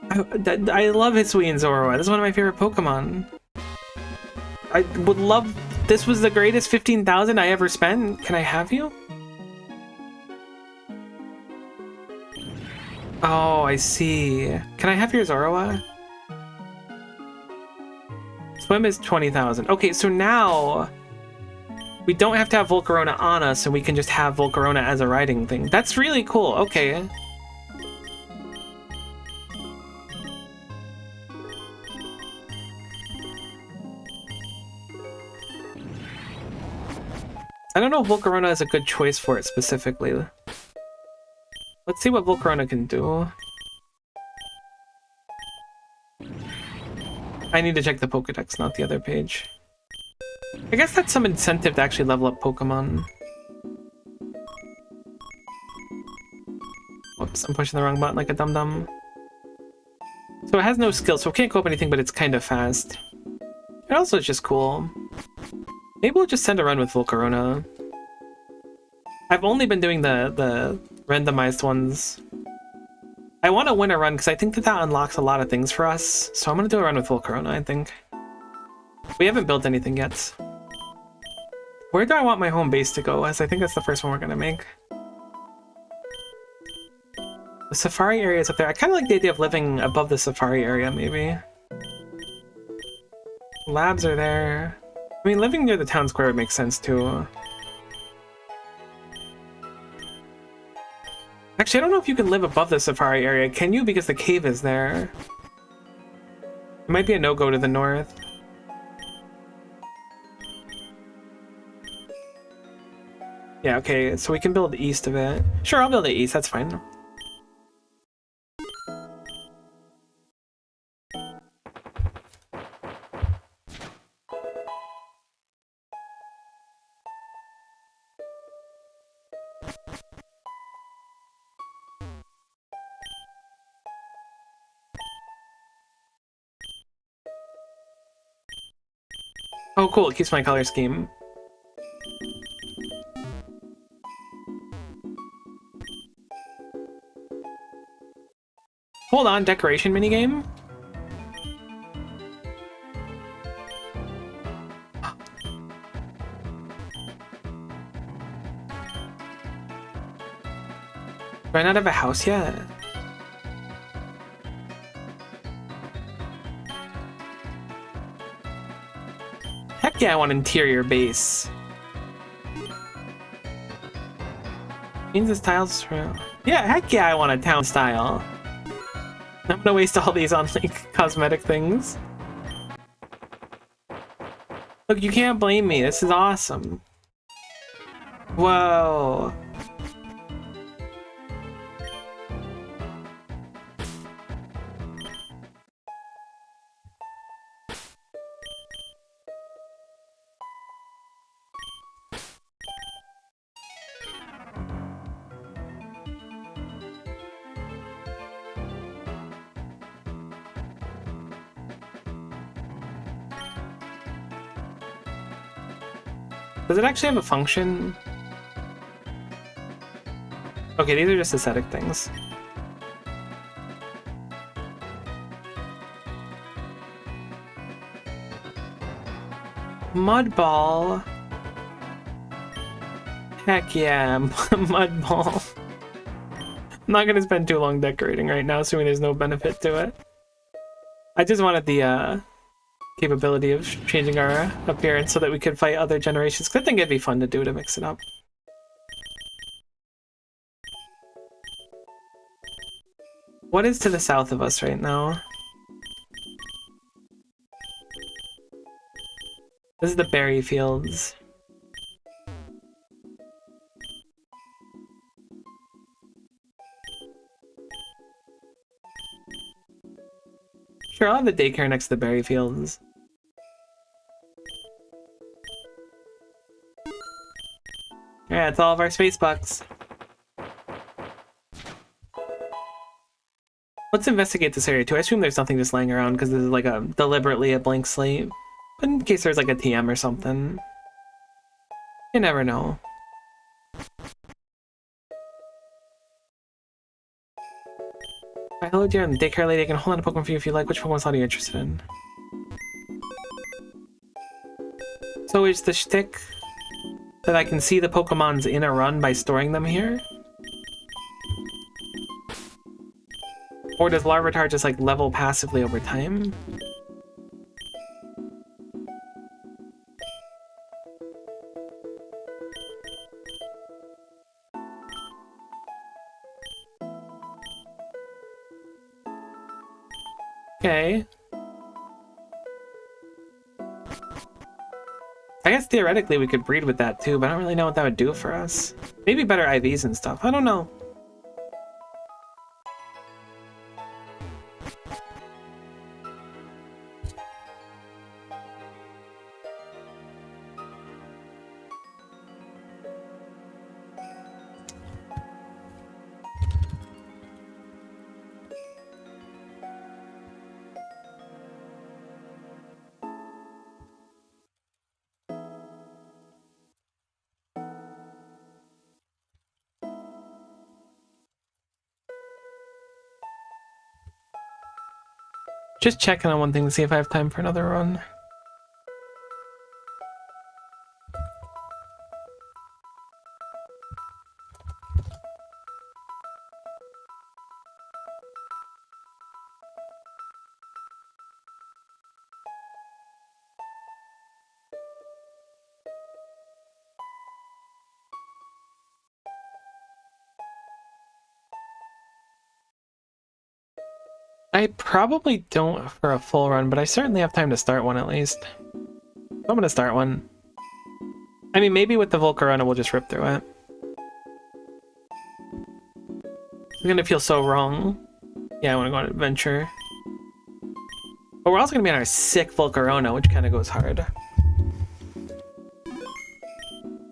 I love Hisuian Zorua. This is one of my favorite Pokemon. I would love... This was the greatest 15,000 I ever spent. Can I have you? Oh, I see. Can I have your Zorua? Swim is 20,000. Okay, so now we don't have to have Volcarona on us, and we can just have Volcarona as a riding thing. That's really cool. Okay. I don't know if Volcarona is a good choice for it specifically. Let's see what Volcarona can do. I need to check the Pokedex, not the other page. I guess that's some incentive to actually level up Pokemon. Whoops, I'm pushing the wrong button like a dum-dum. So it has no skill, so it can't go up anything, but it's kind of fast. It also is just cool. Maybe we'll just send a run with Volcarona. I've only been doing the randomized ones. I want to win a run because I think that unlocks a lot of things for us. So I'm going to do a run with Volcarona, I think. We haven't built anything yet. Where do I want my home base to go? As I think that's the first one we're going to make. The safari area is up there. I kind of like the idea of living above the safari area, maybe. Labs are there. I mean, living near the town square would make sense, too. Actually, I don't know if you can live above the safari area. Can you? Because the cave is there. It might be a no-go to the north. Yeah, okay, so we can build east of it. Sure, I'll build it east, that's fine. Oh, cool, it keeps my color scheme. Hold on, decoration minigame? Do I not have a house yet? Heck yeah, I want interior base. Means this tile's true. Yeah, heck yeah, I want a town style. I'm gonna waste all these on, like, cosmetic things. Look, you can't blame me. This is awesome. Whoa. Does it actually have a function? Okay, these are just aesthetic things. Mud Ball. Heck yeah, Mud Ball. I'm not gonna spend too long decorating right now, assuming there's no benefit to it. I just wanted the capability of changing our appearance so that we could fight other generations, because I think it'd be fun to do to mix it up. What is to the south of us right now? This is the berry fields. Sure, I'll have the daycare next to the berry fields. Yeah, it's all of our space bucks. Let's investigate this area too. I assume there's nothing just laying around because this is like deliberately a blank slate. But in case there's like a TM or something. You never know. Hi, hello dear, I'm the daycare lady. I can hold on a Pokemon for you if you like. Which Pokemon slot are you interested in? So is the shtick that I can see the Pokemons in a run by storing them here? Or does Larvitar just like level passively over time? Okay. I guess theoretically we could breed with that too, but I don't really know what that would do for us. Maybe better IVs and stuff. I don't know. Just checking on one thing to see if I have time for another run. I probably don't for a full run, but I certainly have time to start one at least. I'm gonna start one. I mean, maybe with the Volcarona we'll just rip through it. It's gonna feel so wrong. Yeah, I want to go on an adventure. But we're also gonna be on our sick Volcarona, which kind of goes hard.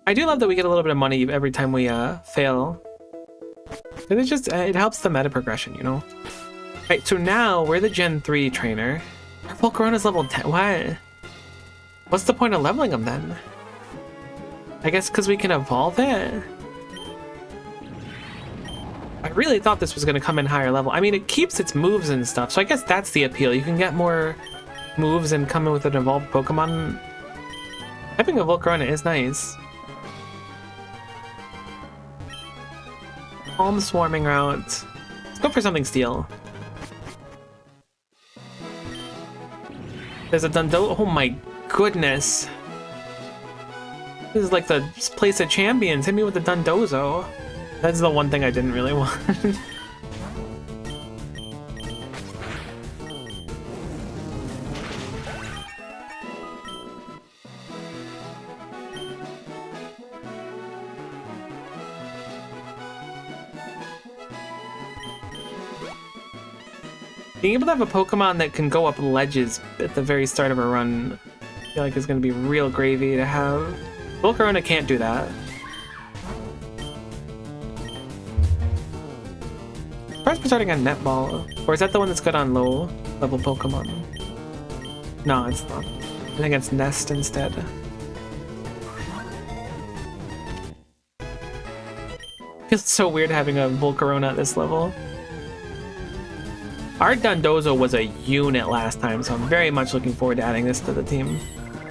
I do love that we get a little bit of money every time we fail. It just it helps the meta progression, you know. Right, so now we're the Gen 3 trainer. Our Volcarona's level 10. What? What's the point of leveling them then? I guess because we can evolve it? I really thought this was going to come in higher level. I mean, it keeps its moves and stuff, so I guess that's the appeal. You can get more moves and come in with an evolved Pokemon. Having a Volcarona is nice. Calm Swarming route. Let's go for something Steel. There's a Dundo. Oh my goodness. This is like the place of champions. Hit me with the Dundozo. That's the one thing I didn't really want. Being able to have a Pokemon that can go up ledges at the very start of a run, I feel like is going to be real gravy to have. Volcarona can't do that. Perhaps we're starting on Netball. Or is that the one that's good on low level Pokemon? No, it's not. I think it's Nest instead. Feels so weird having a Volcarona at this level. Our Dundozo was a unit last time, so I'm very much looking forward to adding this to the team.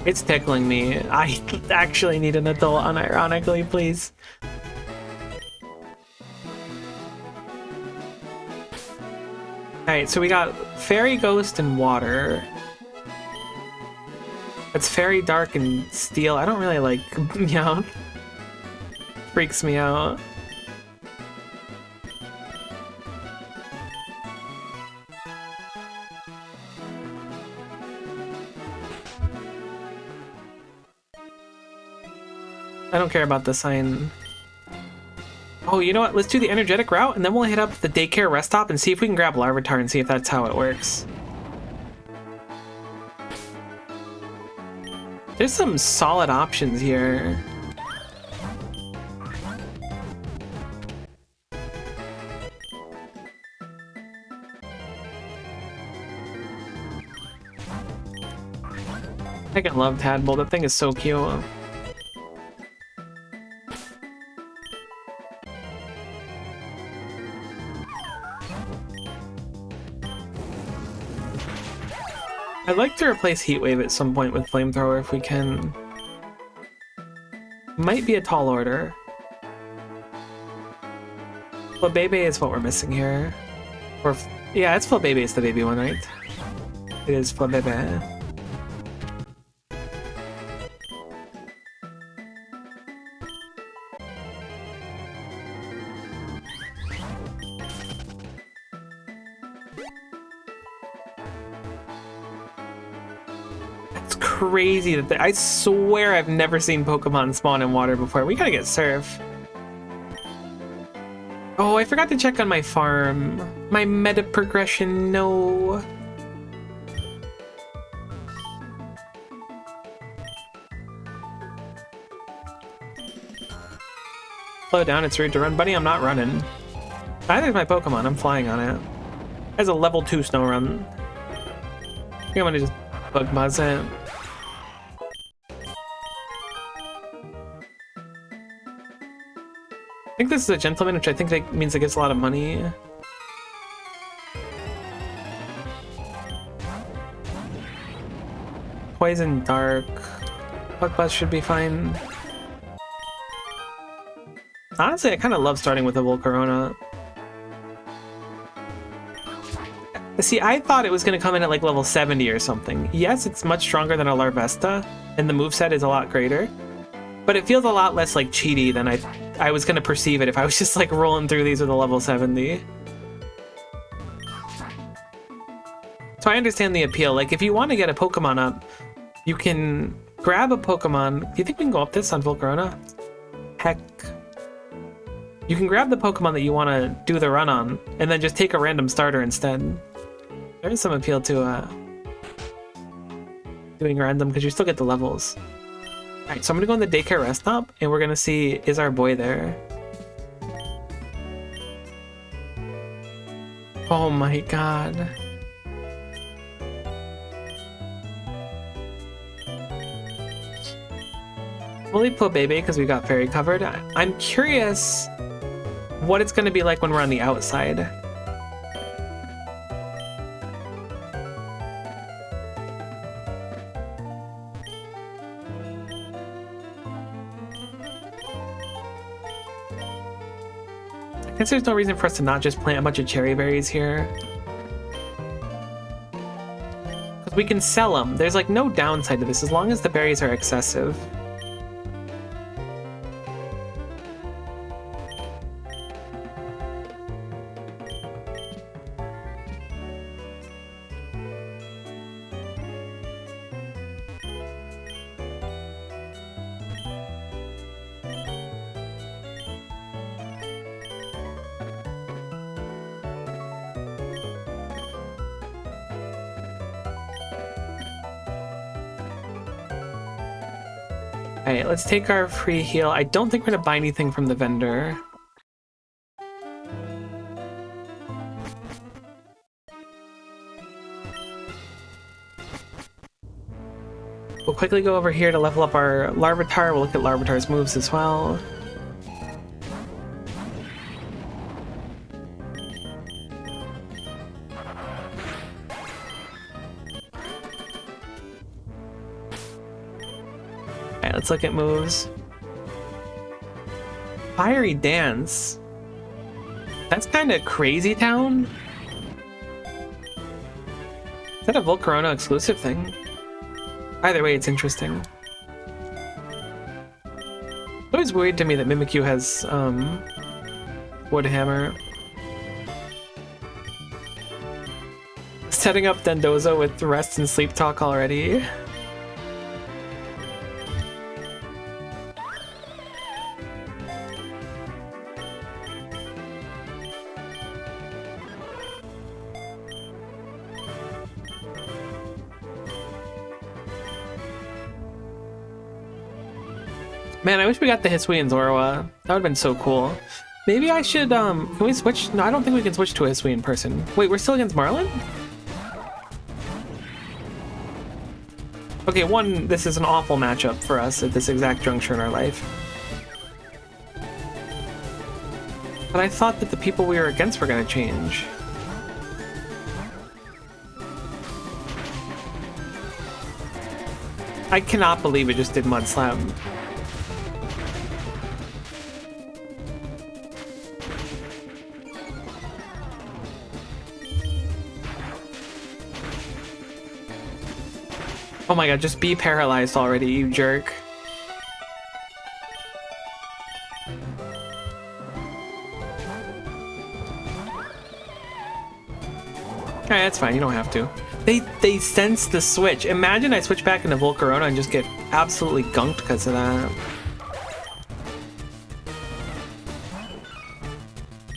It's tickling me. I actually need an adult, unironically, please. Alright, so we got Fairy Ghost and Water. It's Fairy Dark and Steel. I don't really like Meowth. Freaks me out. I don't care about the sign. Oh, you know what? Let's do the energetic route, and then we'll hit up the daycare rest stop and see if we can grab Larvitar and see if that's how it works. There's some solid options here. I can love Tadpole. That thing is so cute. I'd like to replace Heat Wave at some point with Flamethrower if we can. Might be a tall order. Flabebe is what we're missing here. Or, yeah, it's Flabebe, it's the baby one, right? It is Flabebe. Crazy that I swear I've never seen Pokemon spawn in water before. We gotta get Surf. Oh, I forgot to check on my farm. My meta progression, no. Slow down, it's rude to run. Buddy, I'm not running. Neither's my Pokemon, I'm flying on it. It has a level 2 snow run. I think I'm gonna just bug buzz it. I think this is a gentleman, which I think that means it gets a lot of money. Poison Dark. Bug Buzz should be fine. Honestly, I kind of love starting with a Volcarona. See, I thought it was going to come in at like level 70 or something. Yes, it's much stronger than a Larvesta, and the moveset is a lot greater. But it feels a lot less like cheaty than I was going to perceive it if I was just like rolling through these with a level 70. So I understand the appeal. Like if you want to get a Pokemon up, you can grab a Pokemon. Do you think we can go up this on Volcarona? Heck. You can grab the Pokemon that you want to do the run on, and then just take a random starter instead. There is some appeal to doing random because you still get the levels. Alright, so I'm gonna go in the daycare rest stop, and we're gonna see, is our boy there? Oh my god. We'll leave Flabebe because we got fairy covered. I'm curious what it's gonna be like when we're on the outside. I guess there's no reason for us to not just plant a bunch of cherry berries here. Because we can sell them. There's like no downside to this as long as the berries are excessive. Alright, let's take our free heal. I don't think we're gonna buy anything from the vendor. We'll quickly go over here to level up our Larvitar. We'll look at Larvitar's moves as well. let's look at moves. Fiery Dance. That's kind of crazy town. Is that a Volcarona exclusive thing? Either way, it's interesting. It's always weird to me that Mimikyu has Wood Hammer. Setting up Dondozo with rest and sleep talk already. Man, I wish we got the Hisui and Zoroa. That would've been so cool. Maybe I should, can we switch? No, I don't think we can switch to a Hisui in person. Wait, we're still against Marlin? Okay, one, this is an awful matchup for us at this exact juncture in our life. But I thought that the people we were against were gonna change. I cannot believe it just did Mud Slap. Oh my god, just be paralyzed already, you jerk. Alright, that's fine, you don't have to. They sense the switch. Imagine I switch back into Volcarona and just get absolutely gunked because of that.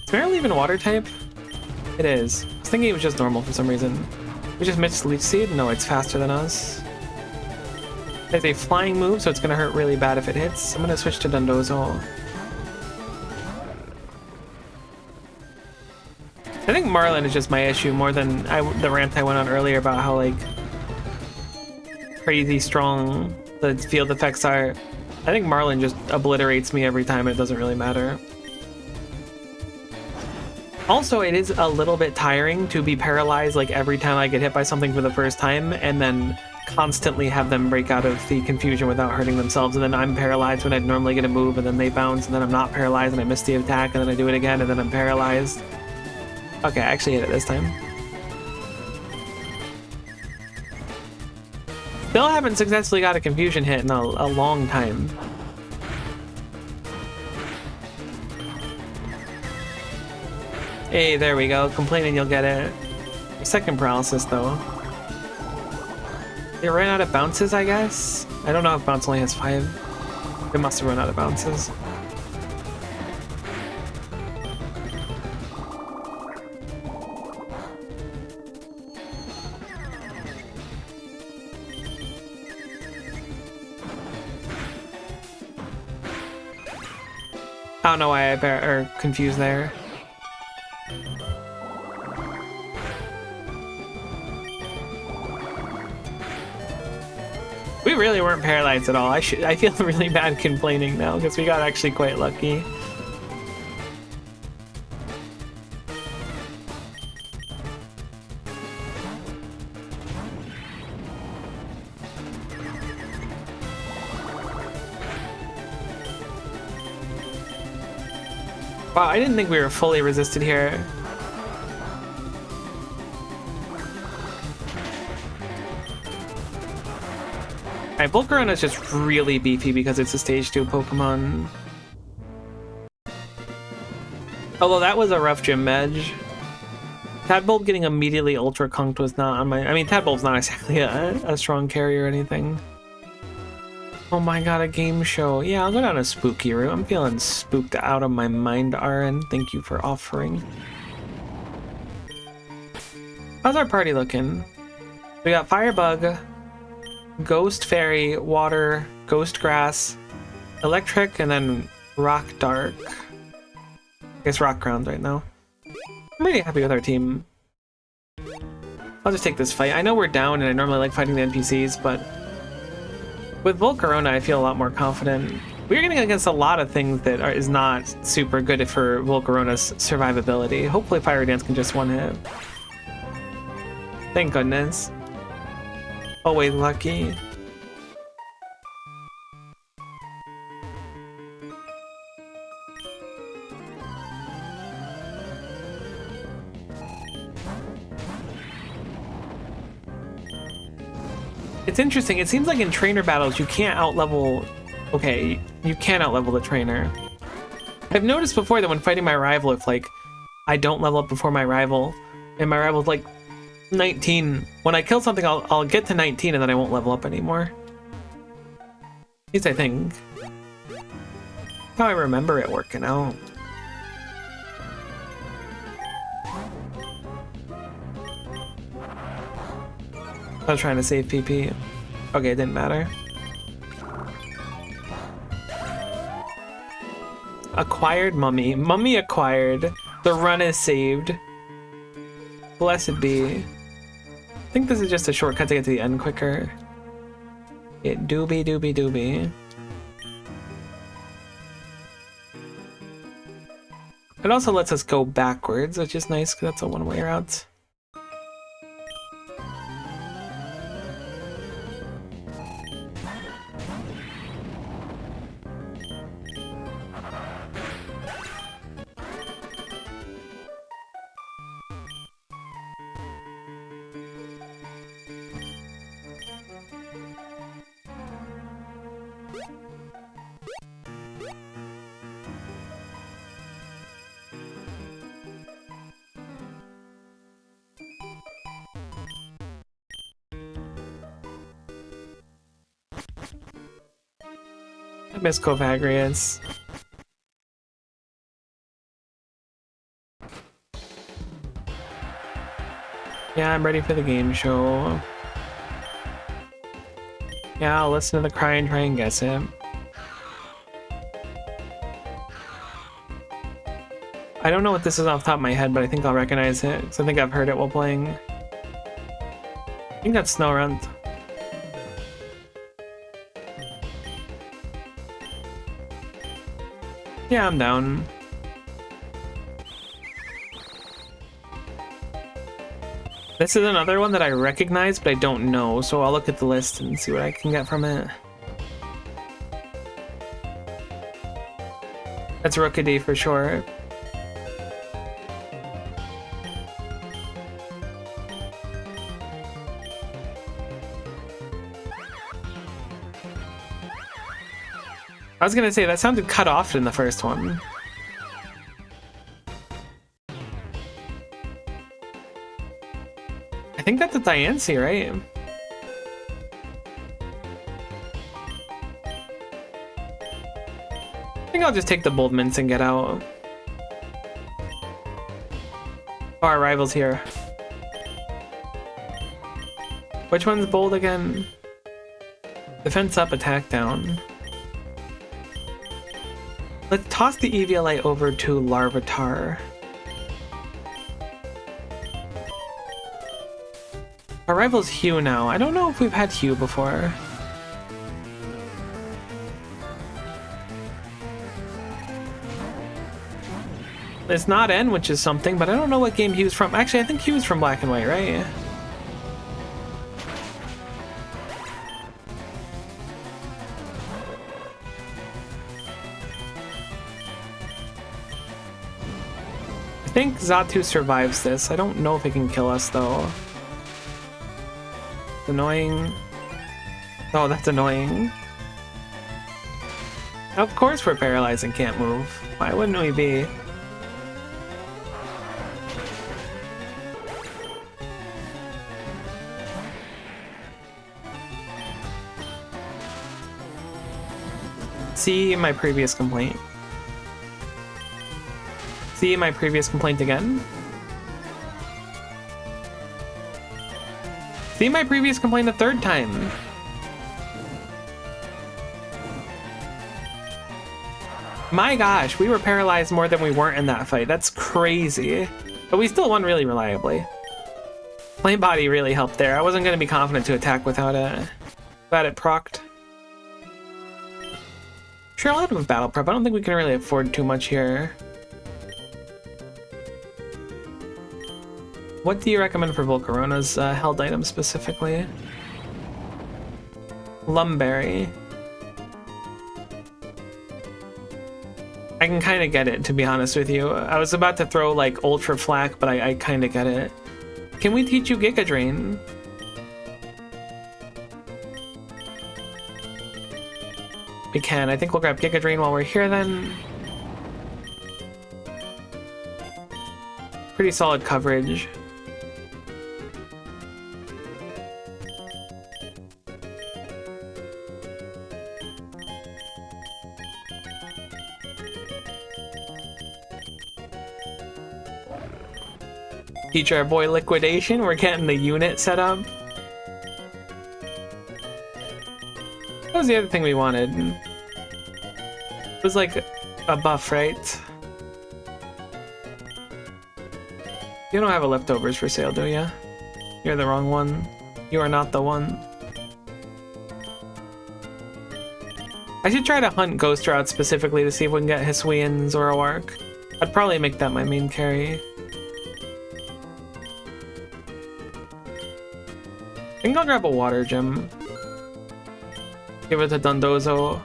Is Meryl even water type? It is. I was thinking it was just normal for some reason. We just missed Leech Seed? No, it's faster than us. It's a flying move, so it's gonna hurt really bad if it hits. I'm gonna switch to Dondozo. I think Marlin is just my issue more than the rant I went on earlier about how like crazy strong the field effects are. I think Marlin just obliterates me every time. It doesn't really matter. Also, it is a little bit tiring to be paralyzed like every time I get hit by something for the first time and then constantly have them break out of the confusion without hurting themselves, and then I'm paralyzed when I'd normally get a move, and then they bounce, and then I'm not paralyzed and I miss the attack, and then I do it again, and then I'm paralyzed. Okay, I actually hit it this time. Still haven't successfully got a confusion hit in a long time. Hey, there we go. Complaining you'll get it. Second paralysis, though. They ran out of bounces, I guess? I don't know if bounce only has 5. They must have run out of bounces. I don't know why I confused there. We really weren't paralyzed at all. I feel really bad complaining now because we got actually quite lucky. Wow, I didn't think we were fully resisted here. Alright, Volcarona is just really beefy because it's a stage 2 Pokemon. Although that was a rough gym edge. Tadbulb getting immediately Ultra Conked was not on my... I mean, Tadbulb's not exactly a strong carry or anything. Oh my god, a game show. Yeah, I'll go down a spooky route. I'm feeling spooked out of my mind, RN. Thank you for offering. How's our party looking? We got Firebug, Ghost Fairy, Water, Ghost Grass, Electric, and then Rock Dark. I guess Rock Ground right now. I'm really happy with our team. I'll just take this fight. I know we're down and I normally like fighting the NPCs, but with Volcarona I feel a lot more confident. We're getting against a lot of things that is not super good for Volcarona's survivability. Hopefully Fire Dance can just one hit. Thank goodness. Always lucky. It's interesting. It seems like in trainer battles you can't outlevel. Okay, you can't outlevel the trainer. I've noticed before that when fighting my rival, if like I don't level up before my rival, and my rival's like 19, when I kill something, I'll get to 19 and then I won't level up anymore. At least I think. How I remember it working out. I was trying to save PP. Okay, it didn't matter. Acquired mummy. Mummy acquired. The run is saved. Blessed be. I think this is just a shortcut to get to the end quicker. It doobie doobie doobie. It also lets us go backwards, which is nice because that's a one-way route. I miss Covagrius. Yeah, I'm ready for the game show. Yeah, I'll listen to the cry and try and guess it. I don't know what this is off the top of my head, but I think I'll recognize it, because I think I've heard it while playing. I think that's Snorunt. Yeah, I'm down. This is another one that I recognize, but I don't know, so I'll look at the list and see what I can get from it. That's Rookidee for sure. I was gonna say, that sounded cut off in the first one. I think that's a Diancie, right? I think I'll just take the bold mints and get out. Oh, our rival's here. Which one's bold again? Defense up, attack down. Let's toss the EVLA over to Larvitar. Our rival's Hugh now. I don't know if we've had Hugh before. It's not N, which is something, but I don't know what game Hugh's from. Actually, I think Hugh's from Black and White, right? I think Xatu survives this. I don't know if it can kill us, though. It's annoying. Oh, that's annoying. Of course we're paralyzed and can't move. Why wouldn't we be? See my previous complaint. See my previous complaint again? See my previous complaint a third time. My gosh, we were paralyzed more than we weren't in that fight. That's crazy. But we still won really reliably. Flame Body really helped there. I wasn't going to be confident to attack without it procced. Sure, I'll have battle prep. I don't think we can really afford too much here. What do you recommend for Volcarona's held item specifically? Lumberry. I can kind of get it, to be honest with you. I was about to throw like Ultra Flak, but I kind of get it. Can we teach you Giga Drain? We can. I think we'll grab Giga Drain while we're here then. Pretty solid coverage. Teach our boy Liquidation. We're getting the unit set up. What was the other thing we wanted? It was like a buff, right? You don't have a leftovers for sale, do you? You're the wrong one. You are not the one. I should try to hunt Ghost Route specifically to see if we can get Hisui and Zoroark. I'd probably make that my main carry. I think I'll grab a water gem. Give it to Dondozo.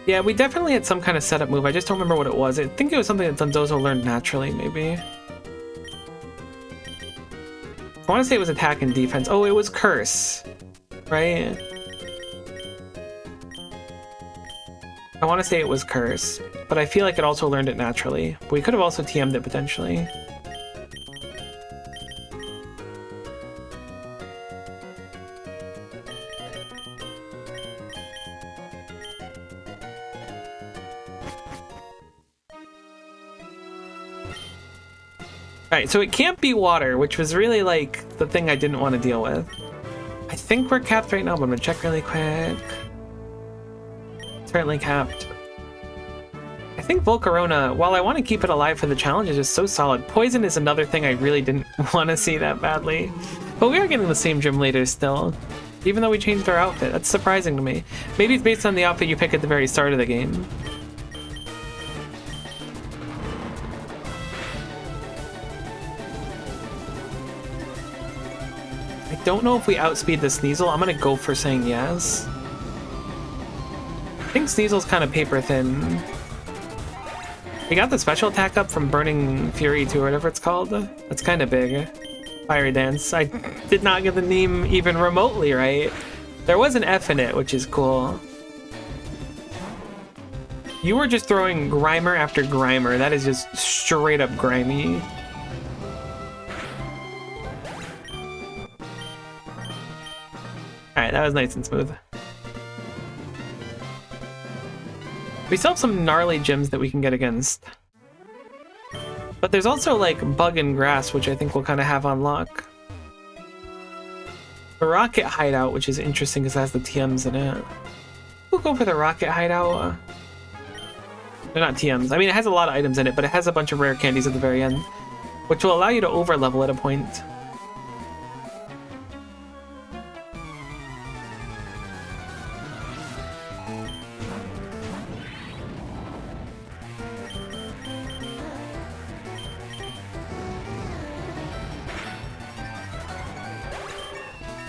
Yeah, we definitely had some kind of setup move. I just don't remember what it was. I think it was something that Dondozo learned naturally, maybe. I want to say it was attack and defense. Oh, it was Curse, right? I want to say it was Curse, but I feel like it also learned it naturally. But we could have also TM'd it potentially. Alright, so it can't be water, which was really like the thing I didn't want to deal with. I think we're capped right now, but I'm gonna check really quick. Certainly capped. I think Volcarona, while I want to keep it alive for the challenge, is just so solid. Poison is another thing I really didn't want to see that badly. But we are getting the same gym leaders still, even though we changed our outfit. That's surprising to me. Maybe it's based on the outfit you pick at the very start of the game. I don't know if we outspeed the Sneasel. I'm gonna go for saying yes. I think Sneasel's kind of paper thin. We got the special attack up from Burning Fury 2 or whatever it's called. That's kind of big. Fiery Dance. I did not get the name even remotely right. There was an F in it, which is cool. You were just throwing Grimer after Grimer. That is just straight up grimy. Alright, that was nice and smooth. We still have some gnarly gyms that we can get against. But there's also like Bug and Grass, which I think we'll kind of have on lock. The Rocket Hideout, which is interesting because it has the TMs in it. We'll go for the Rocket Hideout. They're not TMs. I mean, it has a lot of items in it, but it has a bunch of rare candies at the very end, which will allow you to over level at a point.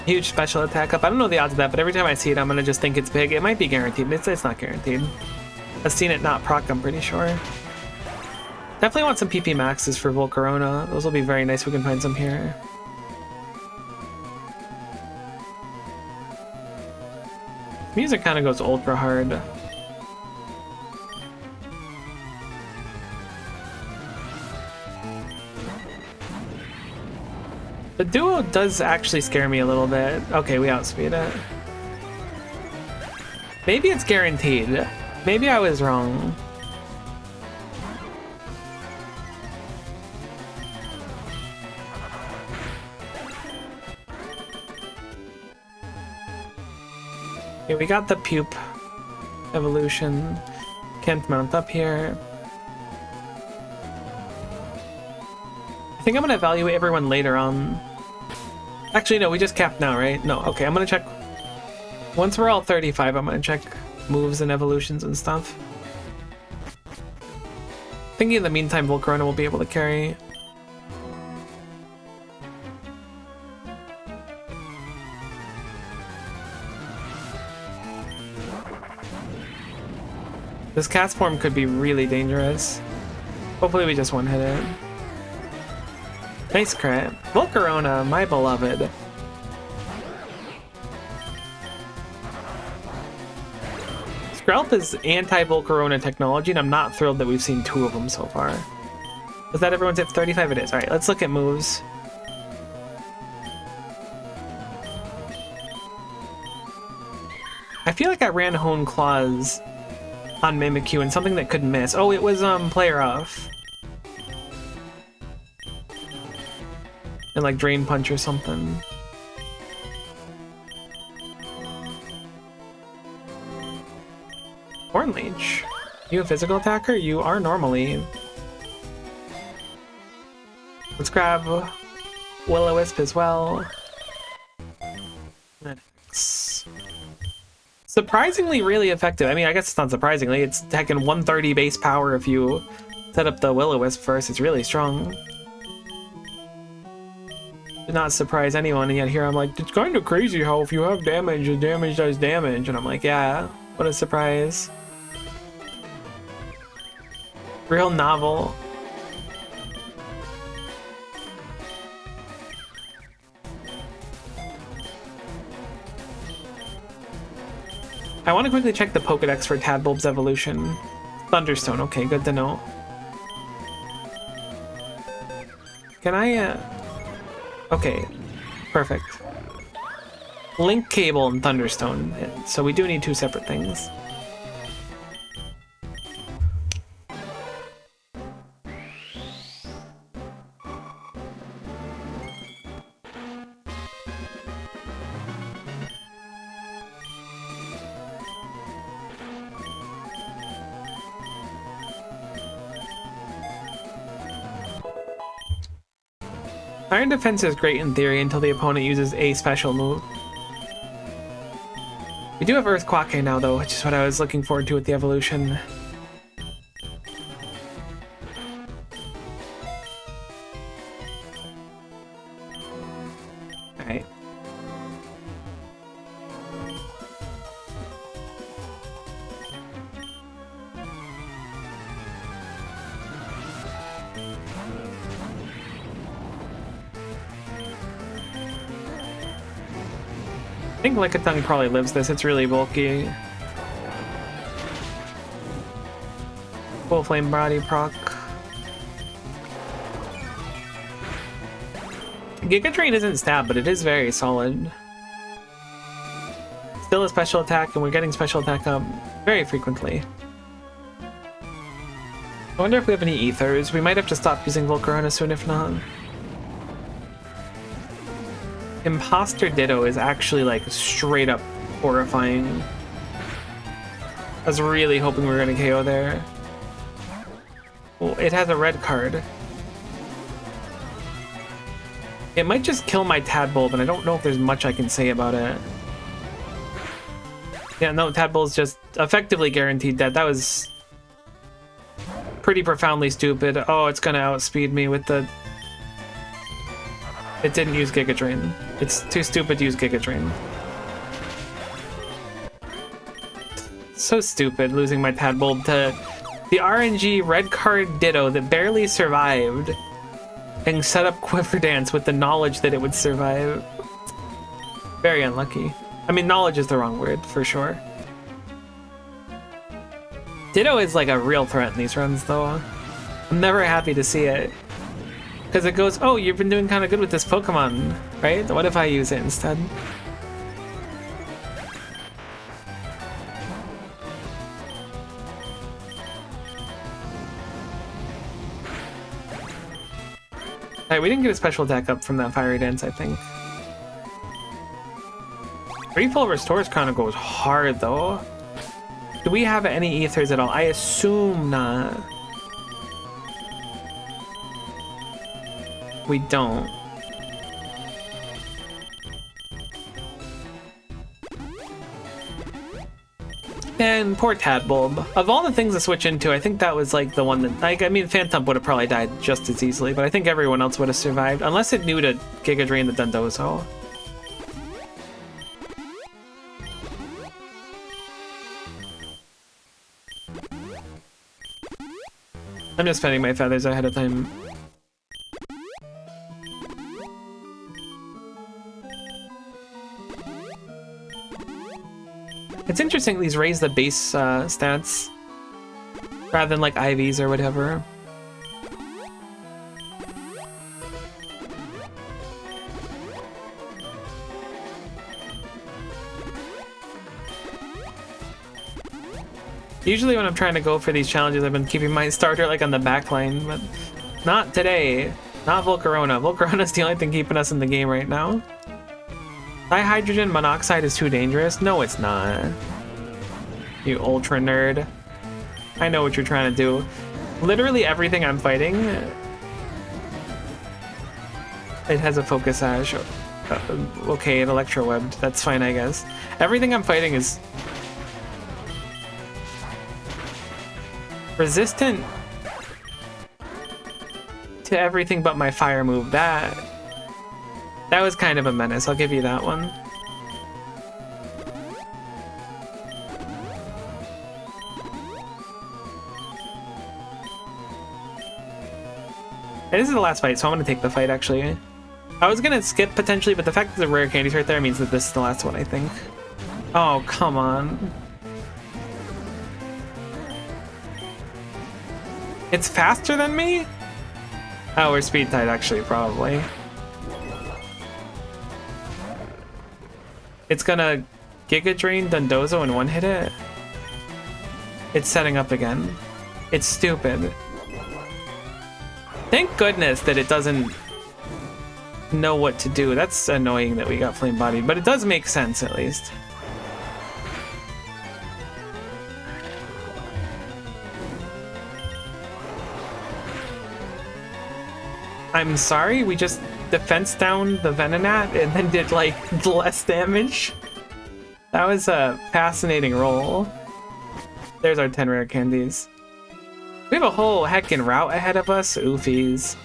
Huge special attack up. I don't know the odds of that, but every time I see it, I'm gonna just think it's big. It might be guaranteed. It's not guaranteed. I've seen it not proc, I'm pretty sure. Definitely want some PP maxes for Volcarona. Those will be very nice. We can find some here. Music kind of goes ultra hard. The duo does actually scare me a little bit. Okay, we outspeed it. Maybe it's guaranteed. Maybe I was wrong. Okay, we got the Pupe evolution. Can't mount up here. I think I'm gonna evaluate everyone later on. Actually, no, we just capped now, right? No, okay, I'm gonna check. Once we're all 35, I'm gonna check moves and evolutions and stuff. Thinking in the meantime, Volcarona will be able to carry. This cast form could be really dangerous. Hopefully we just one-hit it. Nice crit. Volcarona, my beloved. Skrelp is anti-Volcarona technology, and I'm not thrilled that we've seen 2 of them so far. Is that everyone's at 35? It is. Alright, let's look at moves. I feel like I ran Hone Claws on Mimikyu and something that could miss. Oh, it was Player Off. And like Drain Punch or something. Hornleech. You a physical attacker? You are normally. Let's grab Will-O-Wisp as well. That's surprisingly really effective. I mean, I guess it's not surprisingly. It's heckin' 130 base power if you set up the Will-O-Wisp first. It's really strong. Did not surprise anyone, and yet here I'm like, it's kind of crazy how if you have damage, the damage does damage. And I'm like, yeah, what a surprise. Real novel. I want to quickly check the Pokedex for Tadbulb's evolution. Thunderstone, okay, good to know. Can I, okay, perfect. Link Cable and Thunderstone, so we do need 2 separate things. Iron Defense is great in theory until the opponent uses a special move. We do have Earth Quake now though, which is what I was looking forward to with the evolution. Alright. I think Lickitung probably lives this, it's really bulky. Full Flame Body proc. Giga Drain isn't stab, but it is very solid. Still a special attack, and we're getting special attack up very frequently. I wonder if we have any ethers. We might have to stop using Volcarona soon if not. Imposter Ditto is actually like straight up horrifying. I was really hoping we were gonna KO there. Well, it has a red card. It might just kill my Tadbulb, and I don't know if there's much I can say about it. Yeah, no, Tadbulb's just effectively guaranteed dead. That was pretty profoundly stupid. Oh, it's gonna outspeed me with the... It didn't use Giga Drain. It's too stupid to use Giga Drain. So stupid losing my Tadbulb to the RNG red card Ditto that barely survived and set up Quiver Dance with the knowledge that it would survive. Very unlucky. I mean, knowledge is the wrong word, for sure. Ditto is like a real threat in these runs, though. I'm never happy to see it. Because it goes, oh, you've been doing kind of good with this Pokemon, right? What if I use it instead? Alright, we didn't get a special attack up from that Fiery Dance, I think. Refill Restores kind of goes hard, though. Do we have any ethers at all? I assume not. We don't. And poor Tadbulb. Of all the things to switch into, I think that was like the one that, like, I mean, Phantump would have probably died just as easily, but I think everyone else would have survived, unless it knew to Giga Drain the Dondozo. I'm just spending my feathers ahead of time. It's interesting these raise the base stats rather than like IVs or whatever. Usually when I'm trying to go for these challenges, I've been keeping my starter like on the back line, but not today. Not Volcarona. Volcarona's the only thing keeping us in the game right now. Dihydrogen monoxide is too dangerous? No, it's not. You ultra nerd. I know what you're trying to do. Literally everything I'm fighting, it has a focus sash. Okay, an electro webbed. That's fine, I guess. Everything I'm fighting is resistant to everything but my fire move. That was kind of a menace, I'll give you that one. And this is the last fight, so I'm gonna take the fight actually. I was gonna skip potentially, but the fact that the rare candy's right there means that this is the last one, I think. Oh, come on. It's faster than me? Oh, we're speed tied actually, probably. It's gonna Giga Drain Dondozo and one hit it. It's setting up again. It's stupid. Thank goodness that it doesn't know what to do. That's annoying that we got flame bodied, but it does make sense at least. I'm sorry, we just defense down the Venonat and then did like less damage. That was a fascinating roll. There's our 10 rare candies. We have a whole heckin' route ahead of us. Oofies.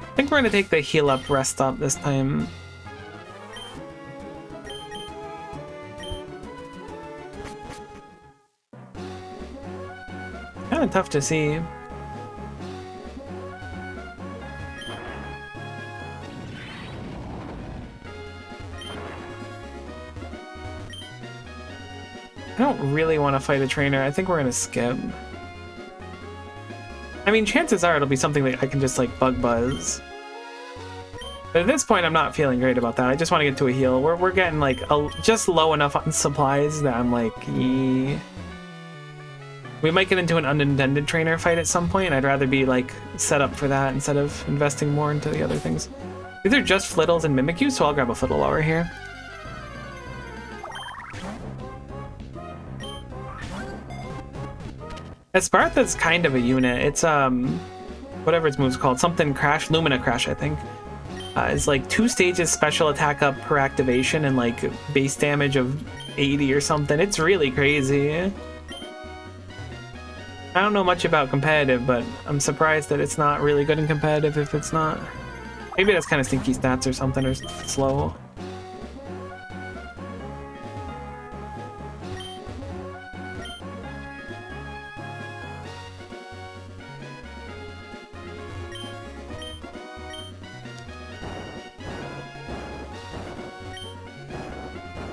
I think we're gonna take the heal up rest stop this time. Kinda tough to see. I don't really want to fight a trainer. I think we're gonna skip. I mean, chances are it'll be something that I can just like bug buzz. But at this point, I'm not feeling great about that. I just want to get to a heal. We're getting like just low enough on supplies that I'm like, we might get into an unintended trainer fight at some point. I'd rather be like set up for that instead of investing more into the other things. These are just Flittles and Mimikyu, so I'll grab a Flittle while we're here. Espartha's kind of a unit. It's whatever its move's called, something crash, Lumina Crash, I think. It's like 2 stages special attack up per activation and like base damage of 80 or something. It's really crazy. I don't know much about competitive, but I'm surprised that it's not really good in competitive if it's not. Maybe that's kind of stinky stats or something, or slow.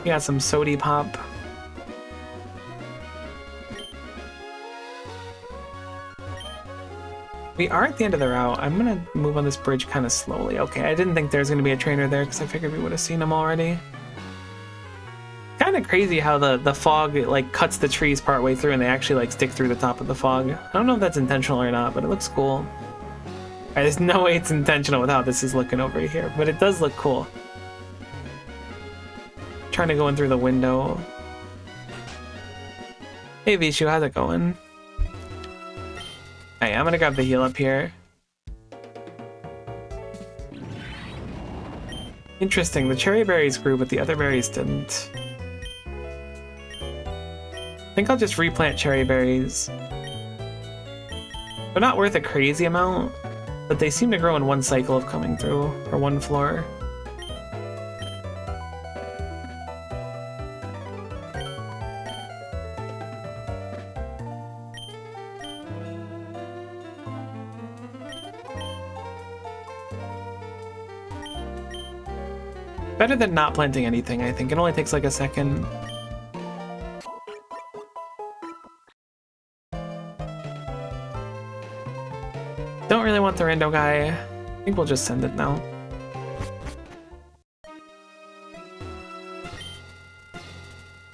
We got some Sody Pop. We are at the end of the route. I'm gonna move on this bridge kind of slowly. Okay, I didn't think there was gonna be a trainer there because I figured we would have seen him already. Kind of crazy how the fog like cuts the trees partway through and they actually like stick through the top of the fog. I don't know if that's intentional or not, but it looks cool. There's no way it's intentional with how this is looking over here, but it does look cool. Trying to go in through the window. Hey Vishu, how's it going? Hey, I'm gonna grab the heal up here. Interesting, the cherry berries grew, but the other berries didn't. I think I'll just replant cherry berries. They're not worth a crazy amount, but they seem to grow in one cycle of coming through, or one floor. Better than not planting anything, I think. It only takes like a second. Don't really want the rando guy. I think we'll just send it now.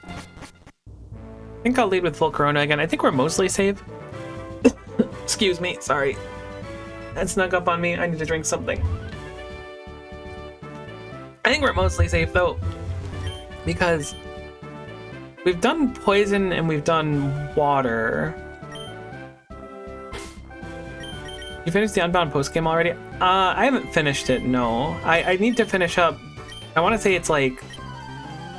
I think I'll lead with full Corona again. I think we're mostly safe. Excuse me, sorry. That snuck up on me. I need to drink something. I think we're mostly safe though, because we've done poison and we've done water. You finished the Unbound postgame already? I haven't finished it, no. I need to finish up. I want to say it's like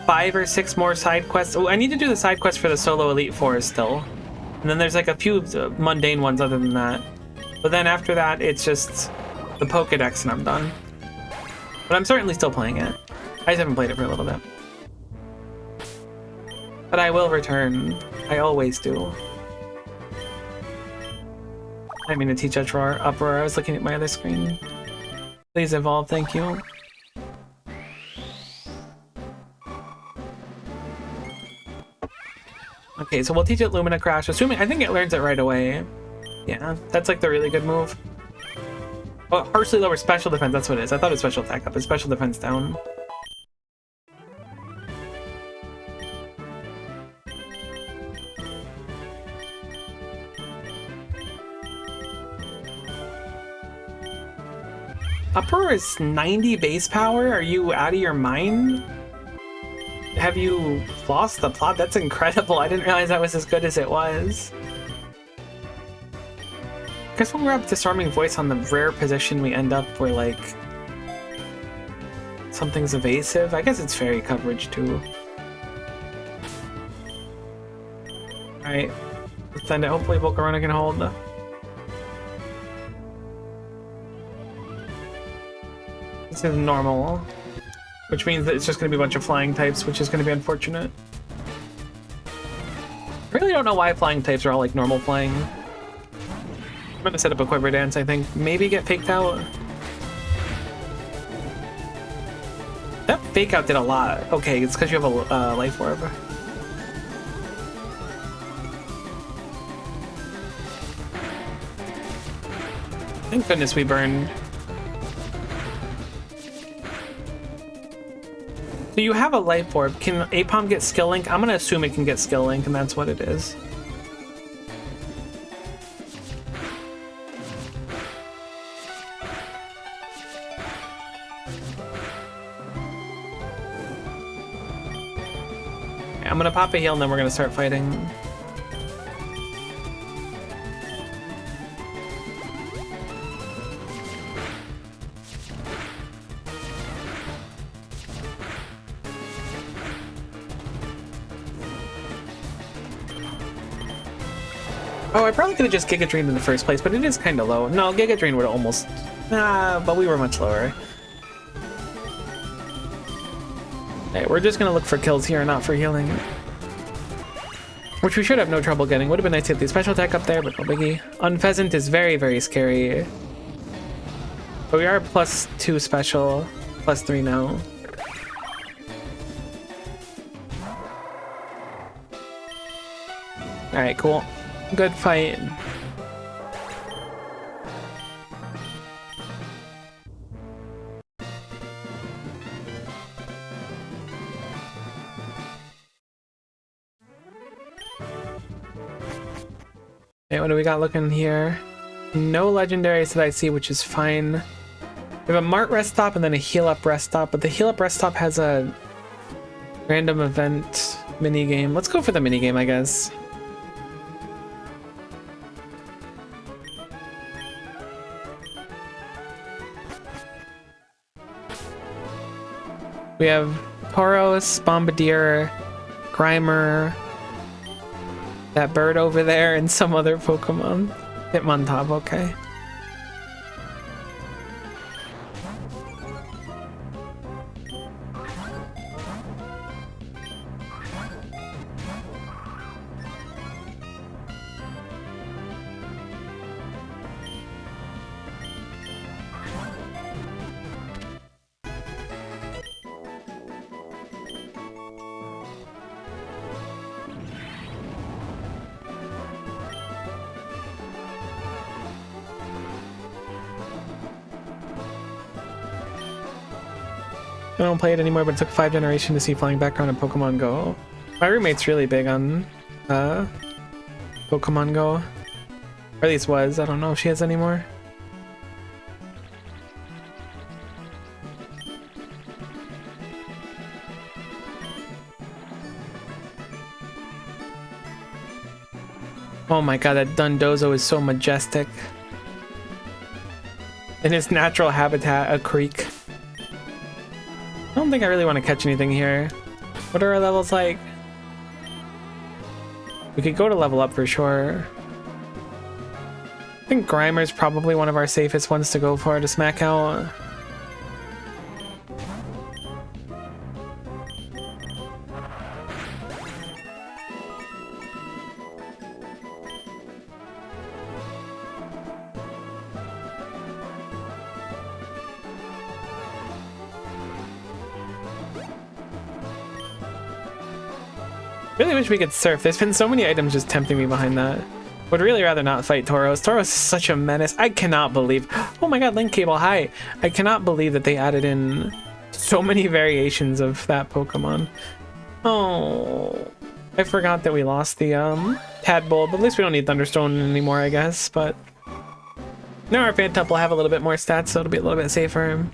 5 or 6 more side quests. Oh, I need to do the side quest for the solo Elite Four still. And then there's like a few mundane ones other than that. But then after that, it's just the Pokedex and I'm done. But I'm certainly still playing it. I just haven't played it for a little bit. But I will return. I always do. I didn't mean to teach Uproar. I was looking at my other screen. Please evolve, thank you. Okay, so we'll teach it Lumina Crash, assuming I think it learns it right away. Yeah, that's like the really good move. Oh, harshly lower special defense, that's what it is. I thought it was special attack up, but special defense down. Uproar is 90 base power? Are you out of your mind? Have you lost the plot? That's incredible. I didn't realize that was as good as it was. I guess when we're up Disarming Voice on the rare position we end up where like something's evasive. I guess it's fairy coverage too. Alright. Let's send it. Hopefully Volcarona can hold. This is normal. Which means that it's just going to be a bunch of flying types, which is going to be unfortunate. I really don't know why flying types are all like normal flying. I'm going to set up a Quiver Dance, I think. Maybe get faked out. That fake out did a lot. Okay, it's because you have a life orb. Thank goodness we burned. So you have a life orb. Can Aipom get skill link? I'm gonna assume it can get skill link, and that's what it is. Okay, I'm gonna pop a heal, and then we're gonna start fighting. Oh, I probably could have just Giga Drained in the first place, but it is kind of low. No, Giga Drain would almost... but we were much lower. Okay, we're just gonna look for kills here, not for healing. Which we should have no trouble getting. Would have been nice to get the special attack up there, but no biggie. Unpheasant is very, very scary. But we are +2 special, +3 now. Alright, cool. Good fight. Okay, what do we got looking here? No legendaries that I see, which is fine. We have a Mart rest stop and then a heal up rest stop, but the heal up rest stop has a random event minigame. Let's go for the minigame, I guess. We have Tauros, Bombadier, Grimer, that bird over there, and some other Pokemon. Hitmontop, okay. I don't play it anymore, but it took 5 generations to see flying background in Pokemon Go. My roommate's really big on Pokemon Go. Or at least was. I don't know if she is anymore. Oh my god, that Dundozo is so majestic. In its natural habitat, a creek. I don't think I really want to catch anything here. What are our levels like? We could go to level up for sure. I think Grimer's probably one of our safest ones to go for to smack out. Really wish we could surf. There's been so many items just tempting me behind that. Would really rather not fight Tauros. Tauros is such a menace. I cannot believe. Oh my god, Link Cable, hi. I cannot believe that they added in so many variations of that Pokemon. Oh, I forgot that we lost the Tadpole, but at least we don't need Thunderstone anymore, I guess. But now our Phantup will have a little bit more stats, so it'll be a little bit safer.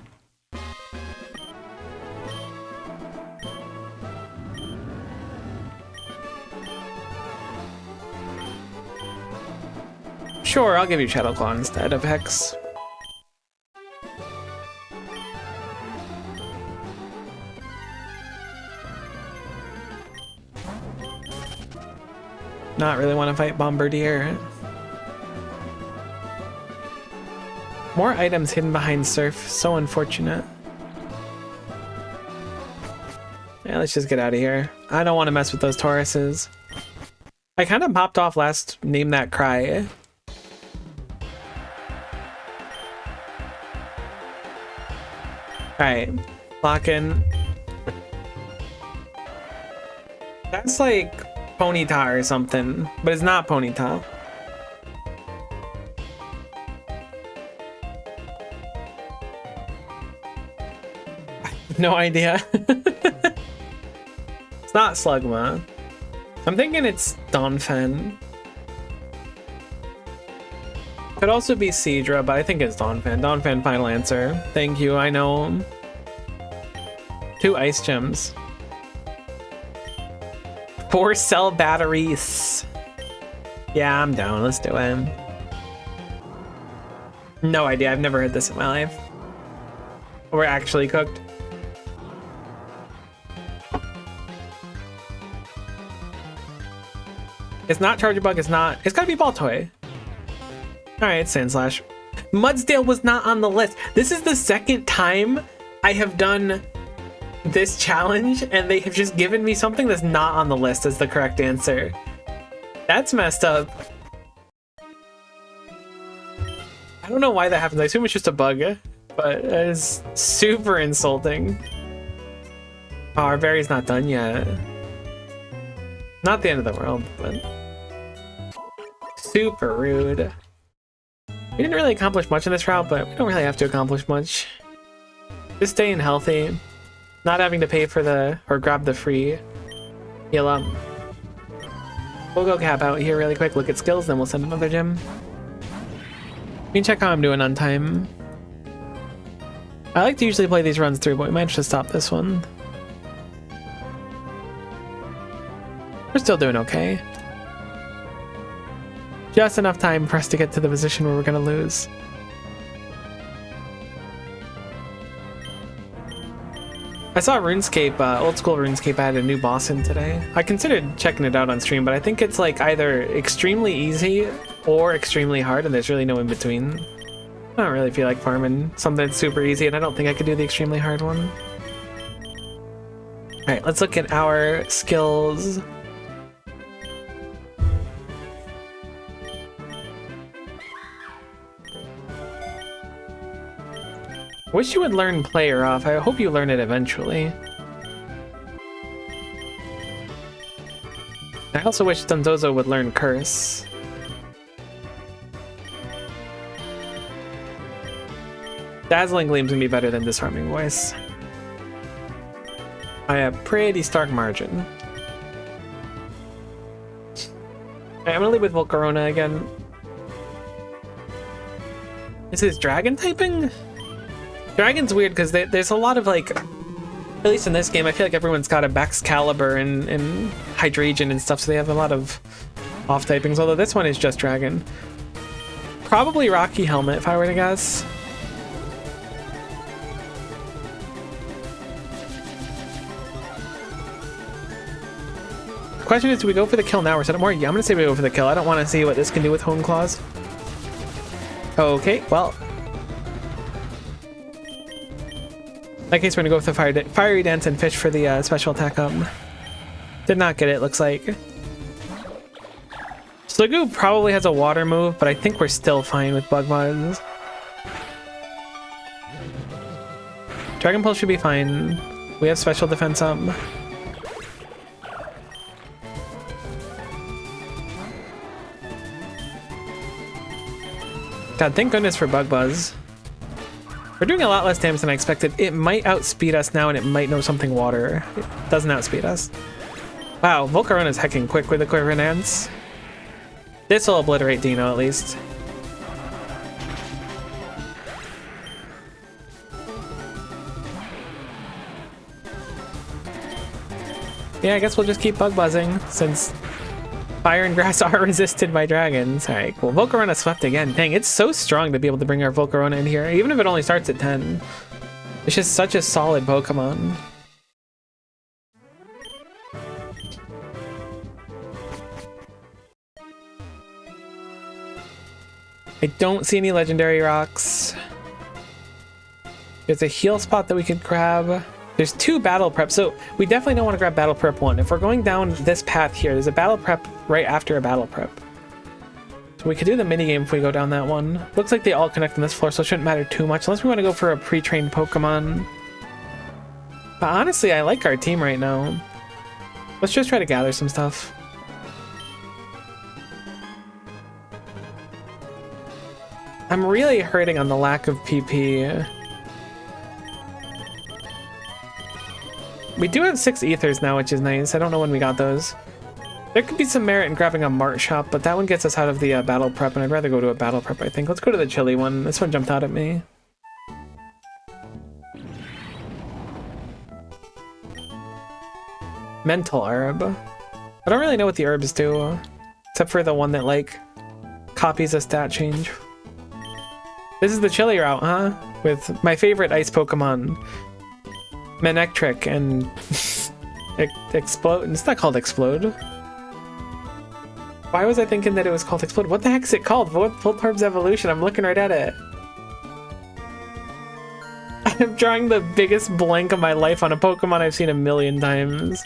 Sure, I'll give you Shadow Claw instead of Hex. Not really want to fight Bombardier. More items hidden behind Surf. So unfortunate. Yeah, let's just get out of here. I don't want to mess with those Tauruses. I kind of popped off last Name That Cry. Alright, lock in. That's like Ponyta or something, but it's not Ponyta. No idea. It's not Slugma. I'm thinking it's Donphan. Could also be Seadra, but I think it's Donphan. Donphan, final answer. Thank you, I know. 2 ice gems. 4 cell batteries. Yeah, I'm down. Let's do it. No idea. I've never heard this in my life. We're actually cooked. It's not Charjabug. It's not. It's gotta be Baltoy. Alright, Sandslash. Mudsdale was not on the list. This is the second time I have done this challenge and they have just given me something that's not on the list as the correct answer. That's messed up. I don't know why that happens. I assume it's just a bug, but it is super insulting. Oh, our berry's not done yet. Not the end of the world, but super rude. We didn't really accomplish much in this route, but we don't really have to accomplish much. Just staying healthy, not having to pay for the, or grab the free heal up. We'll go cap out here really quick, look at skills, then we'll send another gym. We can check how I'm doing on time. I like to usually play these runs through, but we might just stop this one. We're still doing okay. Just enough time for us to get to the position where we're gonna lose. I saw RuneScape, old school RuneScape had a new boss in today. I considered checking it out on stream, but I think it's like either extremely easy or extremely hard, and there's really no in between. I don't really feel like farming something that's super easy, and I don't think I could do the extremely hard one. Alright, let's look at our skills. Wish you would learn Player Off. I hope you learn it eventually. I also wish Dunzozo would learn Curse. Dazzling Gleam's gonna be better than Disarming Voice. by a pretty stark margin. Alright, I'm gonna leave with Volcarona again. Is this dragon typing? Dragon's weird because there's a lot of like, at least in this game, I feel like everyone's got a Baxcalibur and Hydreigon and stuff, so they have a lot of off typings, although this one is just dragon. Probably Rocky Helmet if I were to guess. The question is, do we go for the kill now or set it more? Yeah, I'm gonna say we go for the kill. I don't want to see what this can do with Hone Claws. Okay, well. In that case, we're gonna go with the Fiery Dance and fish for the special attack up. Did not get it, looks like. Sliggoo probably has a water move, but I think we're still fine with Bug Buzz. Dragon Pulse should be fine. We have special defense up. God, thank goodness for Bug Buzz. We're doing a lot less damage than I expected. It might outspeed us now, and it might know something water. It doesn't outspeed us. Wow, Volcarona is hecking quick with the Quiver Dance. This will obliterate Dino at least. Yeah, I guess we'll just keep Bug Buzzing since Fire and Grass are resisted by dragons. Alright, cool. Volcarona swept again. Dang, it's so strong to be able to bring our Volcarona in here, even if it only starts at 10. It's just such a solid Pokemon. I don't see any legendary rocks. There's a heal spot that we could grab. There's 2 battle preps, so we definitely don't want to grab battle prep 1. If we're going down this path here, there's a battle prep right after a battle prep. So we could do the minigame if we go down that one. Looks like they all connect on this floor, so it shouldn't matter too much, unless we want to go for a pre-trained Pokemon. But honestly, I like our team right now. Let's just try to gather some stuff. I'm really hurting on the lack of PP. We do have 6 ethers now, which is nice. I don't know when we got those. There could be some merit in grabbing a Mart Shop, but that one gets us out of the battle prep, and I'd rather go to a battle prep, I think. Let's go to the chili one. This one jumped out at me. Mental Herb. I don't really know what the herbs do, except for the one that, like, copies a stat change. This is the chili route, huh? With my favorite ice Pokemon, Manectric and Explode. It's not called Explode. Why was I thinking that it was called Explode? What the heck is it called? Voltarb's Evolution. I'm looking right at it. I'm drawing the biggest blank of my life on a Pokemon I've seen a million times.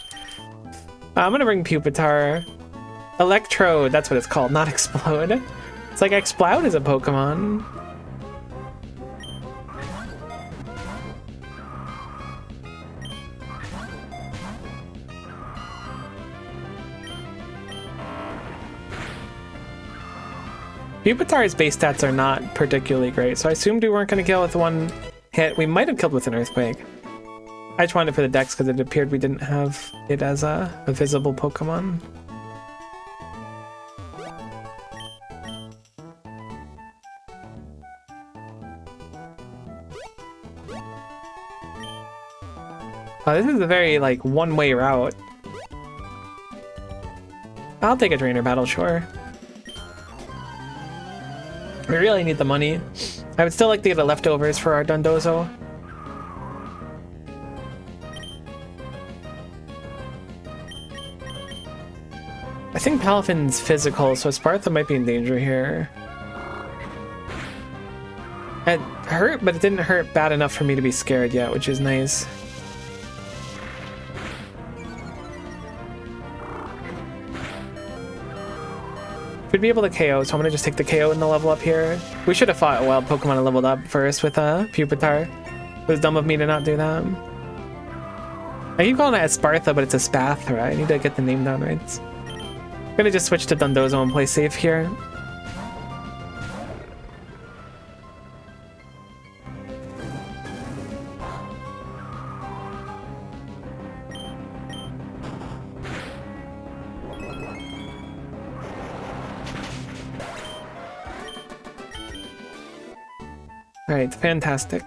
I'm gonna bring Pupitar. Electrode, that's what it's called, not Explode. It's like Exploud is a Pokemon. Pupitar's base stats are not particularly great, so I assumed we weren't going to kill with one hit. We might have killed with an Earthquake. I just wanted it for the dex because it appeared we didn't have it as a visible Pokemon. This is a very, like, one-way route. I'll take a trainer battle, sure. We really need the money. I would still like to get the leftovers for our Dondozo. I think Palafin's physical, so Spartha might be in danger here. It hurt, but it didn't hurt bad enough for me to be scared yet, which is nice. Should be able to KO, so I'm gonna just take the KO and the level up here. We should have fought a wild Pokemon and leveled up first with Pupitar. It was dumb of me to not do that. I keep calling it Espartha, but it's a Spathra. I need to get the name down right. I'm gonna just switch to Dondozo and play safe here. Alright, fantastic.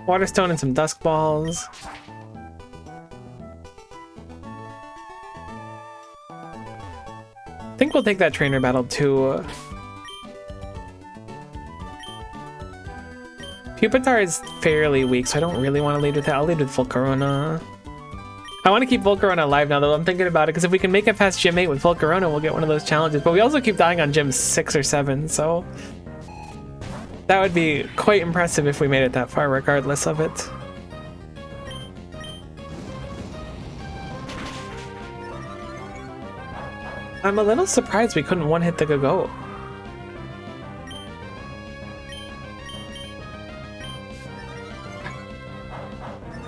Waterstone and some dusk balls. I think we'll take that trainer battle too. Pupitar is fairly weak, so I don't really want to lead with it. I'll lead with Volcarona. I want to keep Volcarona alive now, though. I'm thinking about it, because if we can make it past Gym 8 with Volcarona, we'll get one of those challenges. But we also keep dying on Gym 6 or 7, so that would be quite impressive if we made it that far, regardless of it. I'm a little surprised we couldn't one-hit the Go-Go.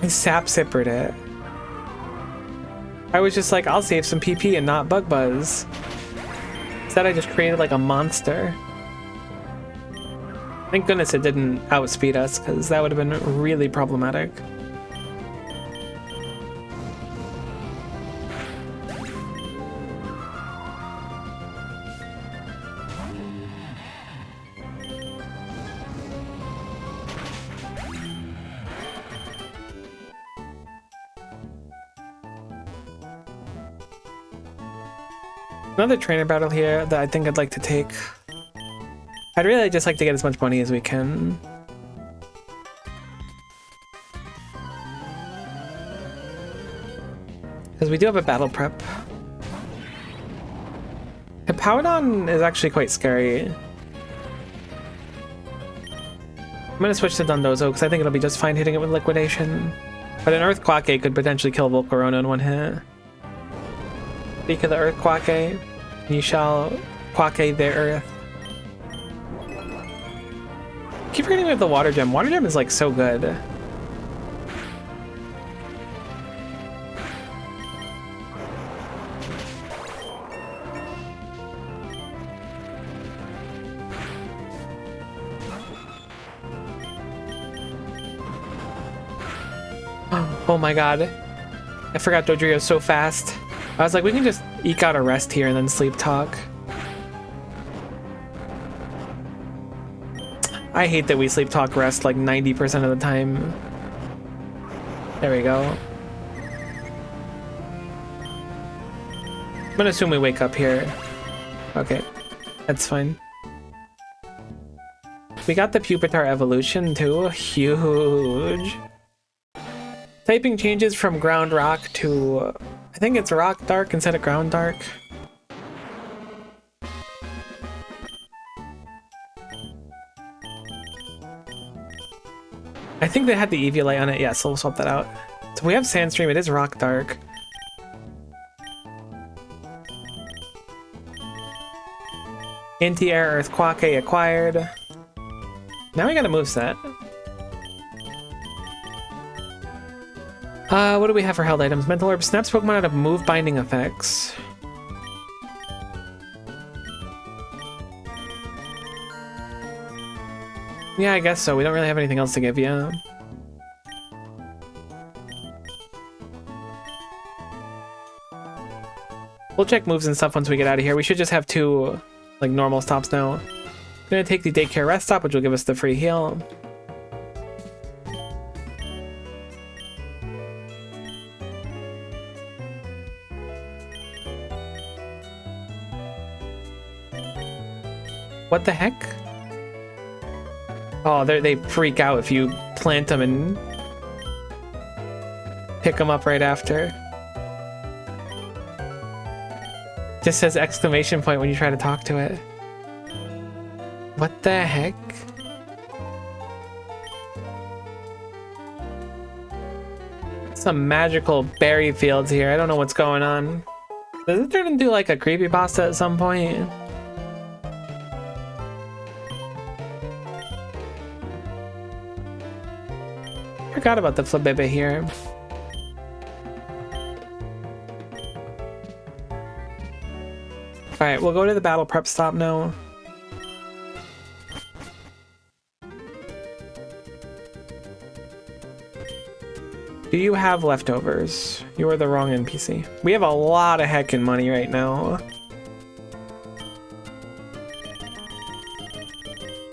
I sap sippered it. I was just like, I'll save some PP and not Bug Buzz. Instead, I just created like a monster. Thank goodness it didn't outspeed us, because that would have been really problematic. Another trainer battle here that I think I'd like to take. I'd really just like to get as much money as we can. Because we do have a battle prep. Hippowdon is actually quite scary. I'm gonna switch to Dondozo because I think it'll be just fine hitting it with Liquidation. But an Earth Quaque could potentially kill Volcarona in one hit. Speak of the Earth Quaque, you shall Quaque the Earth. Keep forgetting we have the Water Gem. Water Gem is like so good. Oh my god. I forgot Dodrio's so fast. I was like, we can just eke out a rest here and then sleep talk. I hate that we sleep talk rest like 90% of the time. There we go. I'm gonna assume we wake up here. Okay, that's fine. We got the Pupitar evolution too. Huge. Typing changes from ground rock to, I think it's rock dark instead of ground dark. I think they had the Eviolite on it, yeah, so we'll swap that out. So we have Sandstream, it is rock dark. Anti-air Earth Quaque acquired. Now we got a moveset. What do we have for held items? Mental Orb snaps Pokemon out of move binding effects. Yeah, I guess so. We don't really have anything else to give you. We'll check moves and stuff once we get out of here. We should just have two, like, normal stops now. I'm gonna take the Daycare Rest Stop, which will give us the free heal. What the heck? Oh, they freak out if you plant them and pick them up right after. Just says exclamation point when you try to talk to it. What the heck? Some magical berry fields here. I don't know what's going on. Does it turn into like a creepypasta at some point? Forgot about the Flabébé here. Alright, we'll go to the battle prep stop now. Do you have leftovers? You are the wrong NPC. We have a lot of heckin' money right now.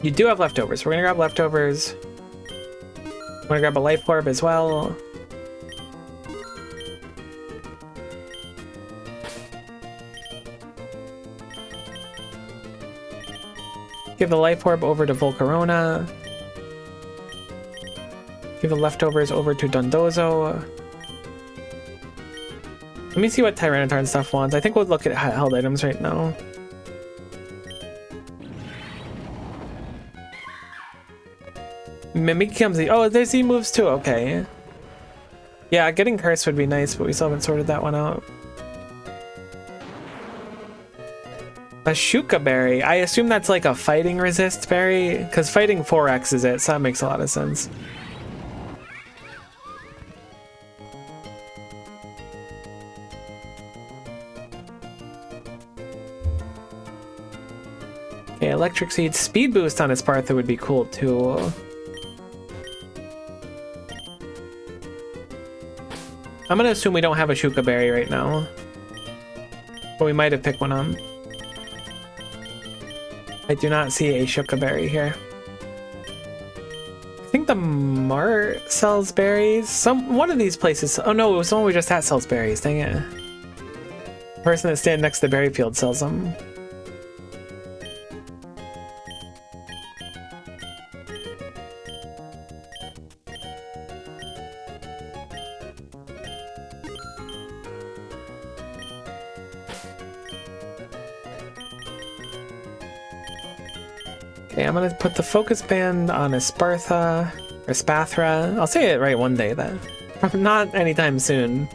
You do have leftovers. We're gonna grab leftovers. I'm gonna grab a life orb as well. Give the life orb over to Volcarona. Give the leftovers over to Dondozo. Let me see what Tyranitar and stuff wants. I think we'll look at held items right now. Mimikyu comes. Oh, there's Z moves too. Okay. Yeah, getting Curse would be nice, but we still haven't sorted that one out. A Shuka Berry. I assume that's like a fighting resist berry, because fighting 4x is it, so that makes a lot of sense. Okay, Electric Seed. Speed boost on Espartha would be cool too. I'm gonna assume we don't have a Shuka Berry right now, but we might have picked one up. I do not see a Shuka Berry here. I think the Mart sells berries. One of these places. Oh no, it was the one we just at sells berries. Dang it. The person that stands next to the berry field sells them. Okay, I'm gonna put the focus band on Espartha, or Spathra. I'll say it right one day then. Not anytime soon.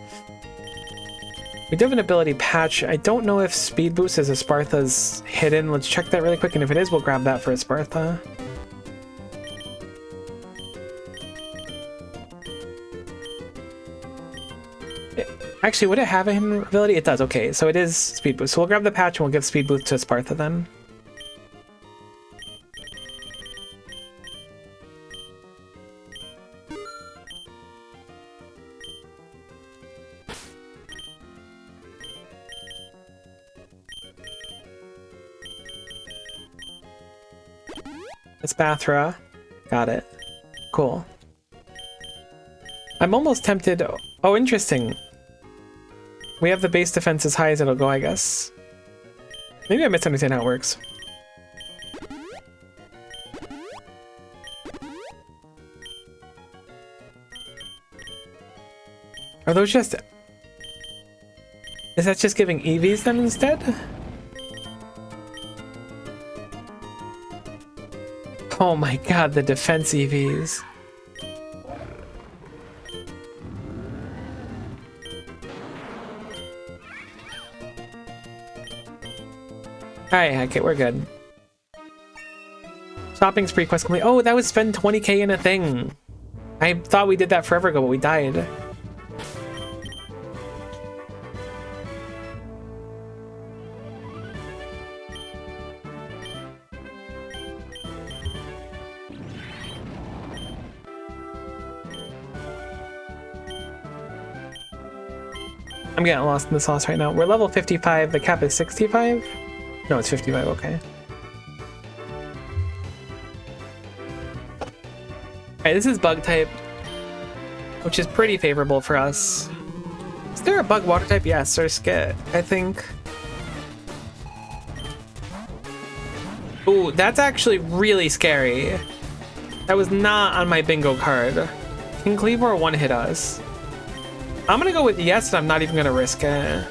We do have an ability patch. I don't know if Speed Boost is Espartha's hidden. Let's check that really quick, and if it is, we'll grab that for Espartha. Actually, would it have a hidden ability? It does, okay. So it is Speed Boost. So we'll grab the patch and we'll give Speed Boost to Espartha then. It's Bathra. Got it. Cool. I'm almost tempted. Oh, interesting. We have the base defense as high as it'll go, I guess. Maybe I misunderstand how it works. Are those just... Is that just giving EVs then instead? Oh my god, the defense EVs. Alright, heck it, we're good. Shopping spree quest complete. Oh, that was spend 20k in a thing. I thought we did that forever ago, but we died. I'm getting lost in the sauce right now. We're level 55, the cap is 65? No, it's 55, okay. Alright, this is bug type, which is pretty favorable for us. Is there a bug water type? Yeah, Surskit, I think. Ooh, that's actually really scary. That was not on my bingo card. Can Cleavor one-hit us? I'm gonna go with yes, and I'm not even gonna risk it.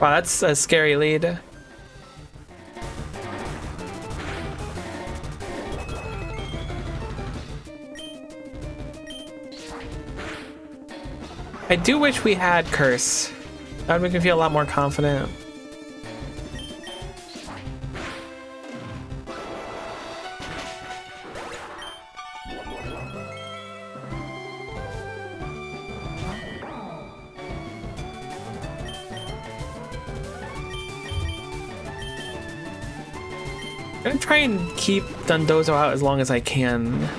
Wow, that's a scary lead. I do wish we had Curse. That would make me feel a lot more confident. I'm gonna try and keep Dondozo out as long as I can.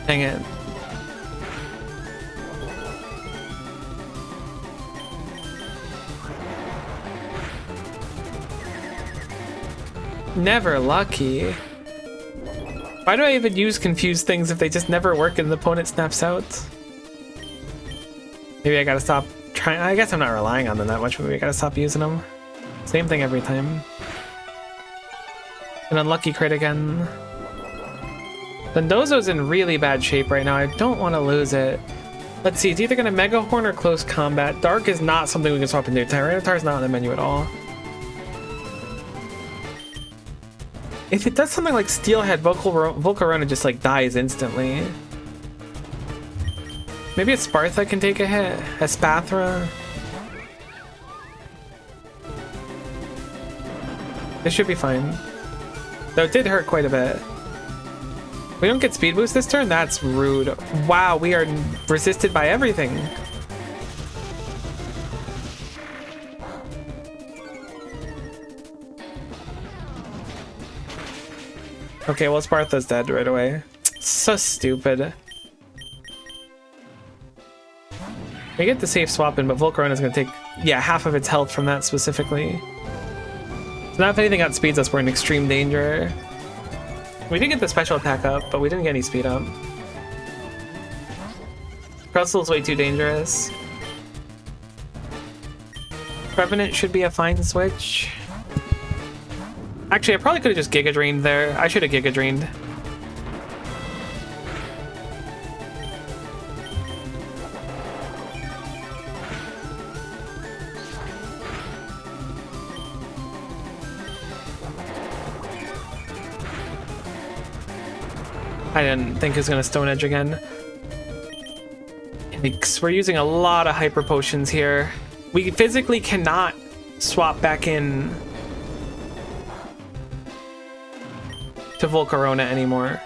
Dang it. Never lucky. Why do I even use confused things if they just never work and the opponent snaps out? Maybe I gotta stop trying. I guess I'm not relying on them that much. Maybe I gotta stop using them. Same thing every time. An unlucky crit again. Dondozo's in really bad shape right now. I don't want to lose it. Let's see. It's either gonna Mega Horn or Close Combat. Dark is not something we can swap into. Tyranitar's not on the menu at all. If it does something like Steelhead, Volcarona just like dies instantly. Maybe a Spartha can take a hit. Espathra. This should be fine. Though it did hurt quite a bit. We don't get speed boost this turn? That's rude. Wow, we are resisted by everything. Okay, well, Spartha's dead right away. So stupid. We get the safe swap in, but Volcarona's gonna take, yeah, half of its health from that specifically. So now if anything outspeeds us, we're in extreme danger. We did get the special attack up, but we didn't get any speed up. Crustl's way too dangerous. Revenant should be a fine switch. Actually, I probably could have just Giga Drained there. I should have Giga Drained. I didn't think he was going to Stone Edge again. Yikes, we're using a lot of Hyper Potions here. We physically cannot swap back in to Volcarona anymore.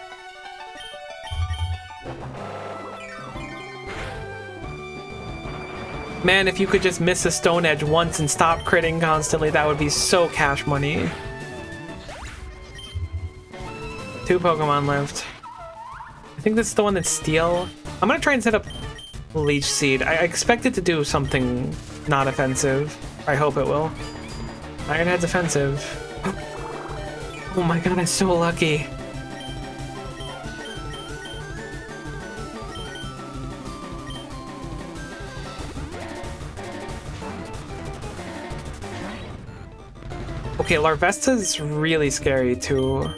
Man, if you could just miss a Stone Edge once and stop critting constantly, that would be so cash money. 2 Pokemon left. I think this is the one that's Steel. I'm gonna try and set up Leech Seed. I expect it to do something not offensive. I hope it will. Ironhead's offensive. Oh my god, I'm so lucky. Okay, Larvesta's really scary too.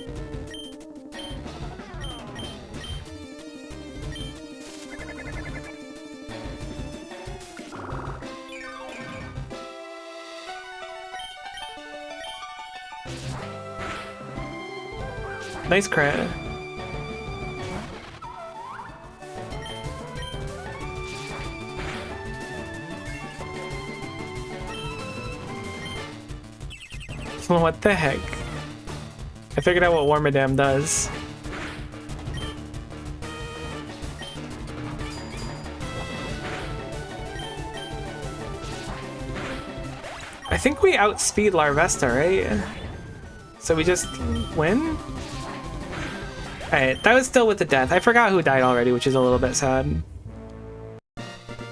Nice crit. What the heck? I figured out what Wormadam does. I think we outspeed Larvesta, right? So we just win? Alright, that was still with the death. I forgot who died already, which is a little bit sad.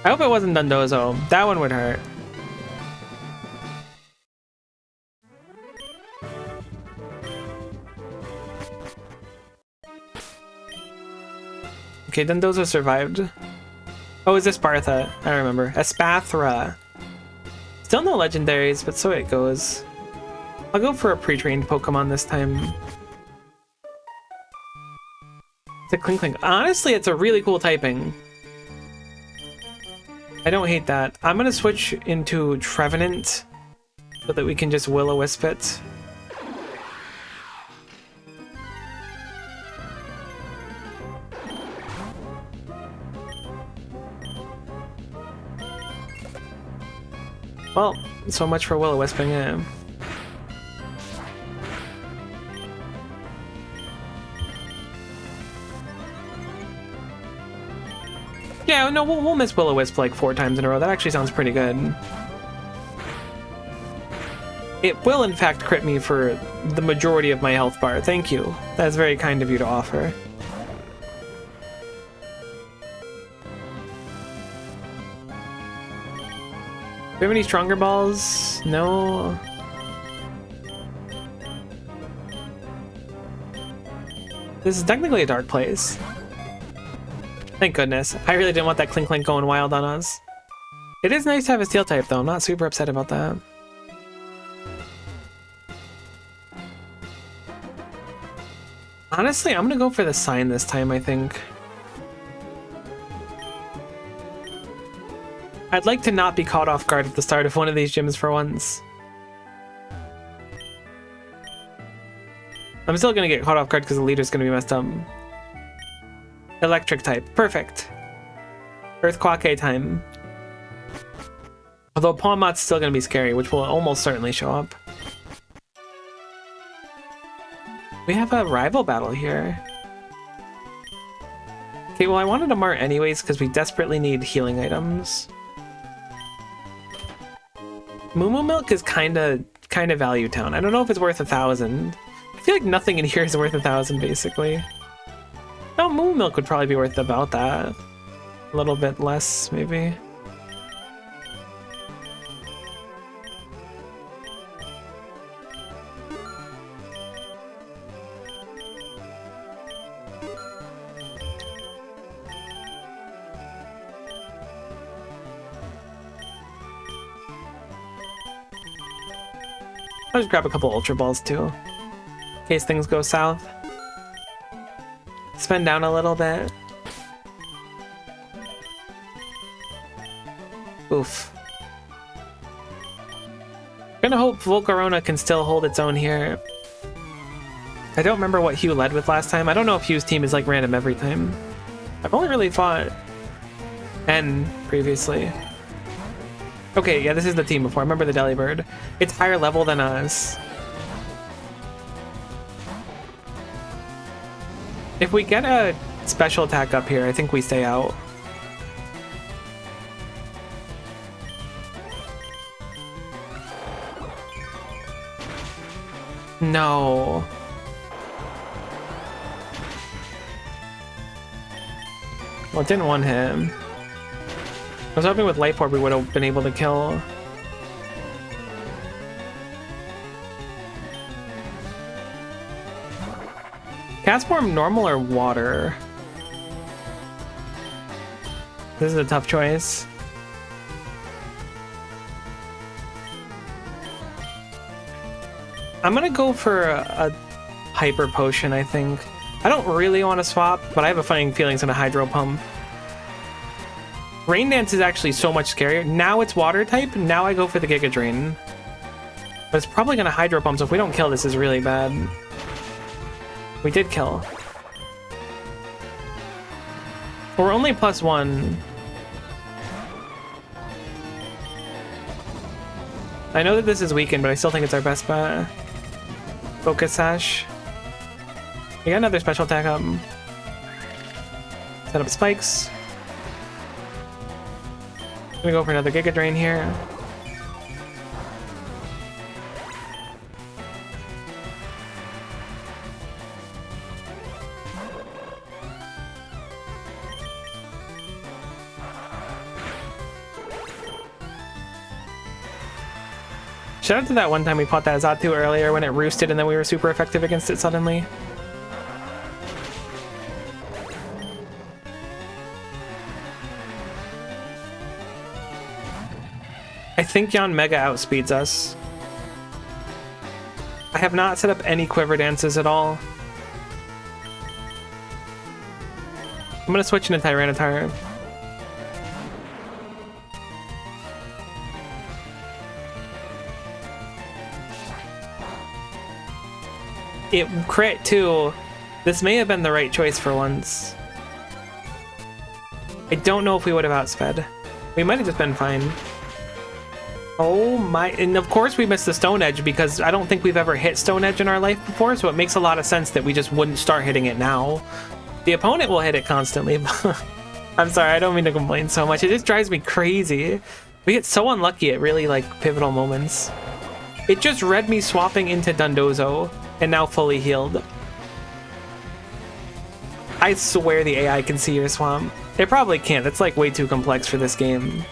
I hope it wasn't Dondozo. That one would hurt. Okay, Dondozo survived. Oh, is this Spartha? I remember. Espathra. Still no legendaries, but so it goes. I'll go for a pre-trained Pokemon this time. It's a Klinkling. Honestly, it's a really cool typing. I don't hate that. I'm gonna switch into Trevenant so that we can just Will-O-Wisp it. Well, so much for Will-O-Wisping him. Yeah, no, we'll miss Will-O-Wisp like 4 times in a row. That actually sounds pretty good. It will, in fact, crit me for the majority of my health bar. Thank you. That's very kind of you to offer. we have any stronger balls? No. This is technically a dark place. Thank goodness. I really didn't want that Clink Clink going wild on us. It is nice to have a steel type though. I'm not super upset about that. Honestly, I'm gonna go for the sign this time, I think. I'd like to not be caught off guard at the start of one of these gyms for once. I'm still gonna get caught off guard because the leader's gonna be messed up. Electric type, perfect. Earthquake time. Although Pawmot's still gonna be scary, which will almost certainly show up. We have a rival battle here. Okay, well I wanted a Mart anyways because we desperately need healing items. Moo Moo Milk is kind of value town. I don't know if it's worth 1,000. I feel like nothing in here is worth 1,000 basically. No, Moo Moo Milk would probably be worth about that. A little bit less, maybe. I'll just grab a couple Ultra Balls too, in case things go south. Spend down a little bit. Oof. Gonna hope Volcarona can still hold its own here. I don't remember what Hugh led with last time. I don't know if Hugh's team is like random every time. I've only really fought N previously. Okay, yeah, this is the team before. I remember the Delibird. It's higher level than us. If we get a special attack up here, I think we stay out. No. Well, it didn't one hit. I was hoping with Life Orb we would have been able to kill. Castform normal or water? This is a tough choice. I'm gonna go for a Hyper Potion, I think. I don't really want to swap, but I have a funny feeling it's gonna Hydro Pump. Rain Dance is actually so much scarier. Now it's water type, now I go for the Giga Drain. But it's probably gonna Hydro Pump, so if we don't kill, this is really bad. We did kill. We're only +1. I know that this is weakened, but I still think it's our best bet. Focus Sash. We got another special attack up. Set up spikes. I'm gonna go for another Giga Drain here. Shout out to that one time we fought that Xatu earlier when it roosted and then we were super effective against it suddenly. I think Yanmega outspeeds us. I have not set up any Quiver Dances at all. I'm gonna switch into Tyranitar. It crit too. This may have been the right choice for once. I don't know if we would have outsped. We might have just been fine. Oh my, and of course we missed the Stone Edge because I don't think we've ever hit Stone Edge in our life before, so it makes a lot of sense that we just wouldn't start hitting it now. The opponent will hit it constantly. I'm sorry, I don't mean to complain so much. It just drives me crazy. We get so unlucky at really like pivotal moments. It just read me swapping into Dundozo and now fully healed. I swear the AI can see your swamp. It probably can't. It's like way too complex for this game.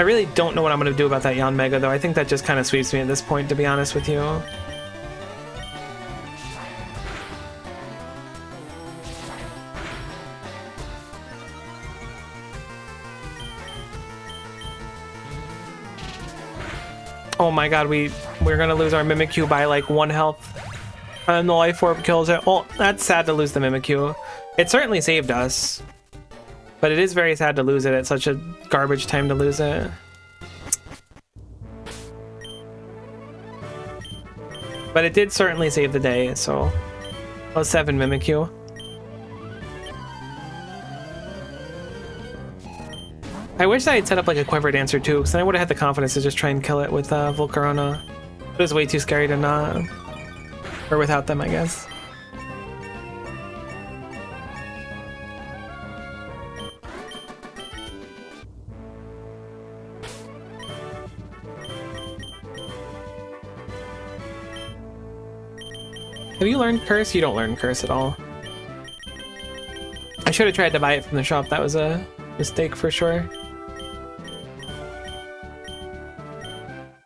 I really don't know what I'm going to do about that Yanmega, though. I think that just kind of sweeps me at this point, to be honest with you. Oh my god, we're gonna lose our Mimikyu by like 1 health. And the Life Orb kills it. Well, that's sad to lose the Mimikyu. It certainly saved us. But it is very sad to lose it at such a garbage time to lose it. But it did certainly save the day, so... Oh, 7 Mimikyu. I wish I had set up like a Quiver Dancer too, because then I would have had the confidence to just try and kill it with Volcarona. It was way too scary to not. Or without them, I guess. Have you learned Curse? You don't learn Curse at all. I should have tried to buy it from the shop. That was a mistake for sure.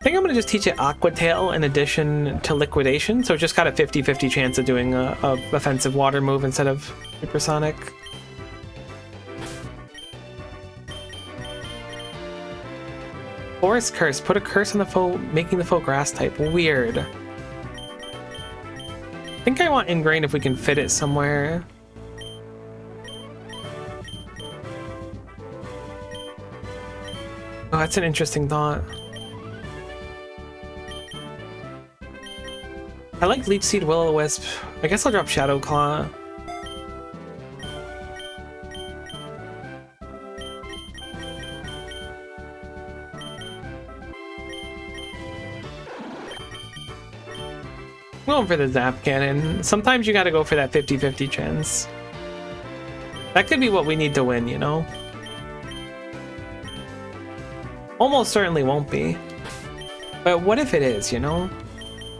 I think I'm going to just teach it Aqua Tail in addition to Liquidation, so it just got a 50-50 chance of doing a offensive water move instead of Supersonic. Forest Curse. Put a curse on the foe, making the foe grass type. Weird. I think I want Ingrain if we can fit it somewhere. Oh, that's an interesting thought. I like Leech Seed, Will-O-Wisp. I guess I'll drop Shadow Claw. I'm going for the Zap Cannon. Sometimes you gotta go for that 50-50 chance. That could be what we need to win, you know? Almost certainly won't be. But what if it is, you know?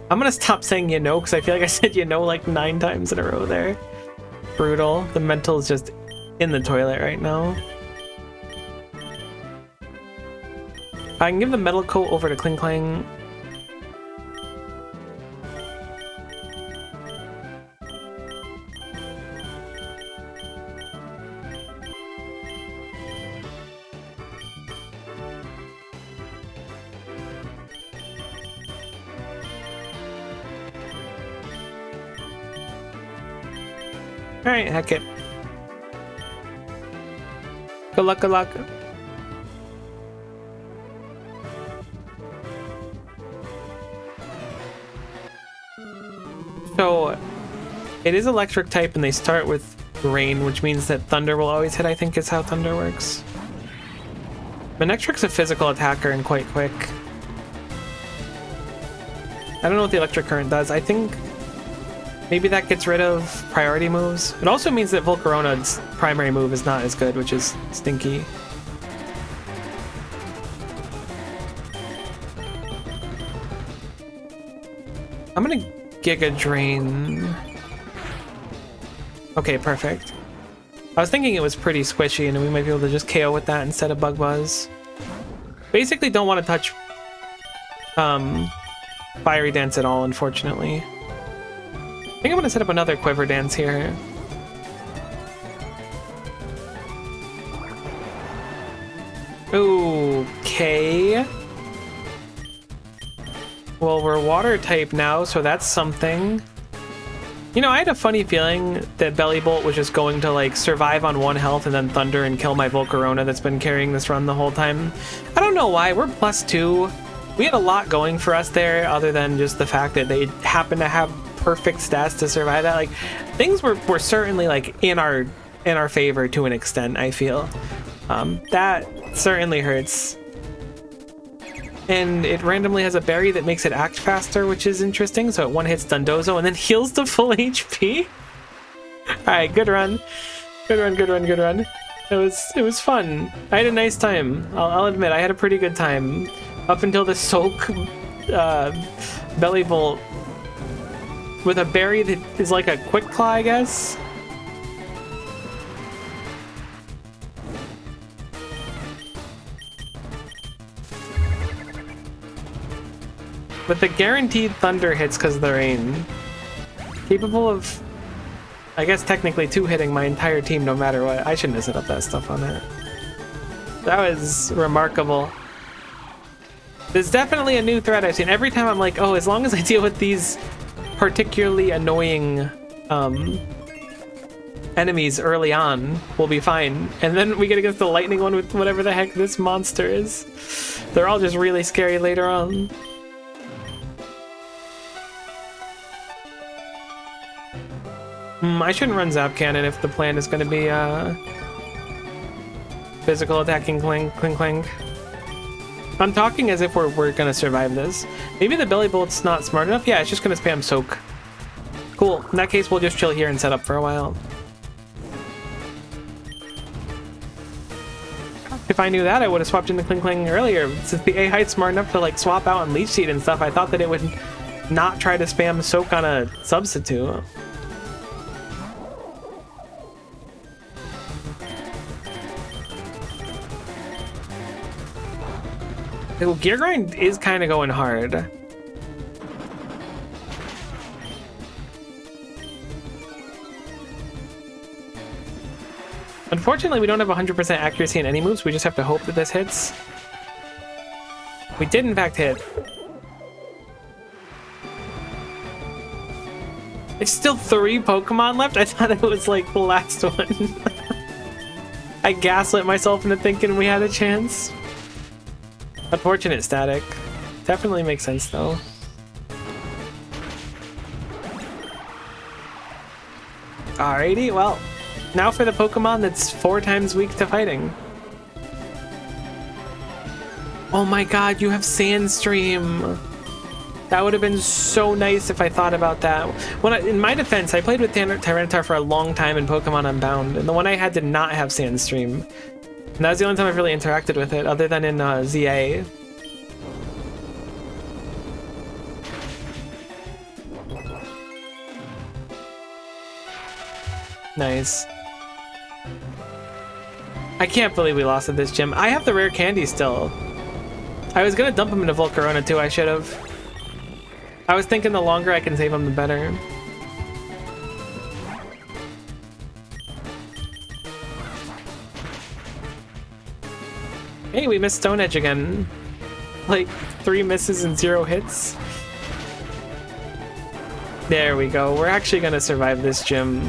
I'm gonna stop saying you know, because I feel like I said you know like 9 times in a row there. Brutal. The mental is just in the toilet right now. I can give the Metal Coat over to Klinklang. Alright, heck it. Good luck, good luck. So, it is electric type and they start with rain, which means that thunder will always hit, I think is how thunder works. Manectric's a physical attacker and quite quick. I don't know what the electric current does. I think maybe that gets rid of priority moves. It also means that Volcarona's primary move is not as good, which is stinky. I'm gonna Giga Drain. Okay, perfect. I was thinking it was pretty squishy and we might be able to just KO with that instead of Bug Buzz. Basically don't want to touch Fiery Dance at all, unfortunately. I think I'm gonna set up another Quiver Dance here. Okay. Well, we're water type now, so that's something. You know, I had a funny feeling that Bellibolt was just going to like survive on 1 health and then thunder and kill my Volcarona that's been carrying this run the whole time. I don't know why. We're +2. We had a lot going for us there other than just the fact that they happen to have perfect stats to survive that. Like, things were certainly like in our favor to an extent, I feel. That certainly hurts. And it randomly has a berry that makes it act faster, which is interesting. So it 1-hits Dundozo and then heals to full HP. Alright, good run. Good run, good run, good run. It was fun. I had a nice time. I'll admit, I had a pretty good time. Up until the Soak Bellibolt with a berry that is like a Quick Claw, I guess. With the guaranteed thunder hits because of the rain. Capable of, I guess technically two-hitting my entire team no matter what. I shouldn't have set up that stuff on it. That was remarkable. There's definitely a new threat I've seen. Every time I'm like, oh, as long as I deal with these particularly annoying enemies early on, we'll be fine. And then we get against the lightning one with whatever the heck this monster is. They're all just really scary later on. I shouldn't run Zap Cannon if the plan is going to be physical attacking cling. I'm talking as if we're going to survive this. Maybe the Belly Bolt's not smart enough? Yeah, it's just going to spam Soak. Cool. In that case, we'll just chill here and set up for a while. If I knew that, I would have swapped into Kling earlier. Since the A height's smart enough to like swap out and Leech Seed and stuff, I thought that it would not try to spam Soak on a substitute. The Gear Grind is kind of going hard. Unfortunately, we don't have 100% accuracy in any moves. We just have to hope that this hits. We did, in fact, hit. There's still 3 Pokemon left? I thought it was, like, the last one. I gaslit myself into thinking we had a chance. Unfortunate Static. Definitely makes sense, though. Alrighty, well... Now for the Pokemon that's 4 times weak to fighting. Oh my god, you have Sandstream. That would have been so nice if I thought about that. In my defense, I played with Tyranitar for a long time in Pokemon Unbound, and the one I had did not have Sandstream. And that was the only time I've really interacted with it, other than in ZA. Nice. I can't believe we lost at this gym. I have the rare candy still. I was gonna dump him into Volcarona too, I should have. I was thinking the longer I can save him, the better. Hey, we missed Stone Edge again. Like 3 misses and 0 hits. There we go. We're actually gonna survive this gym.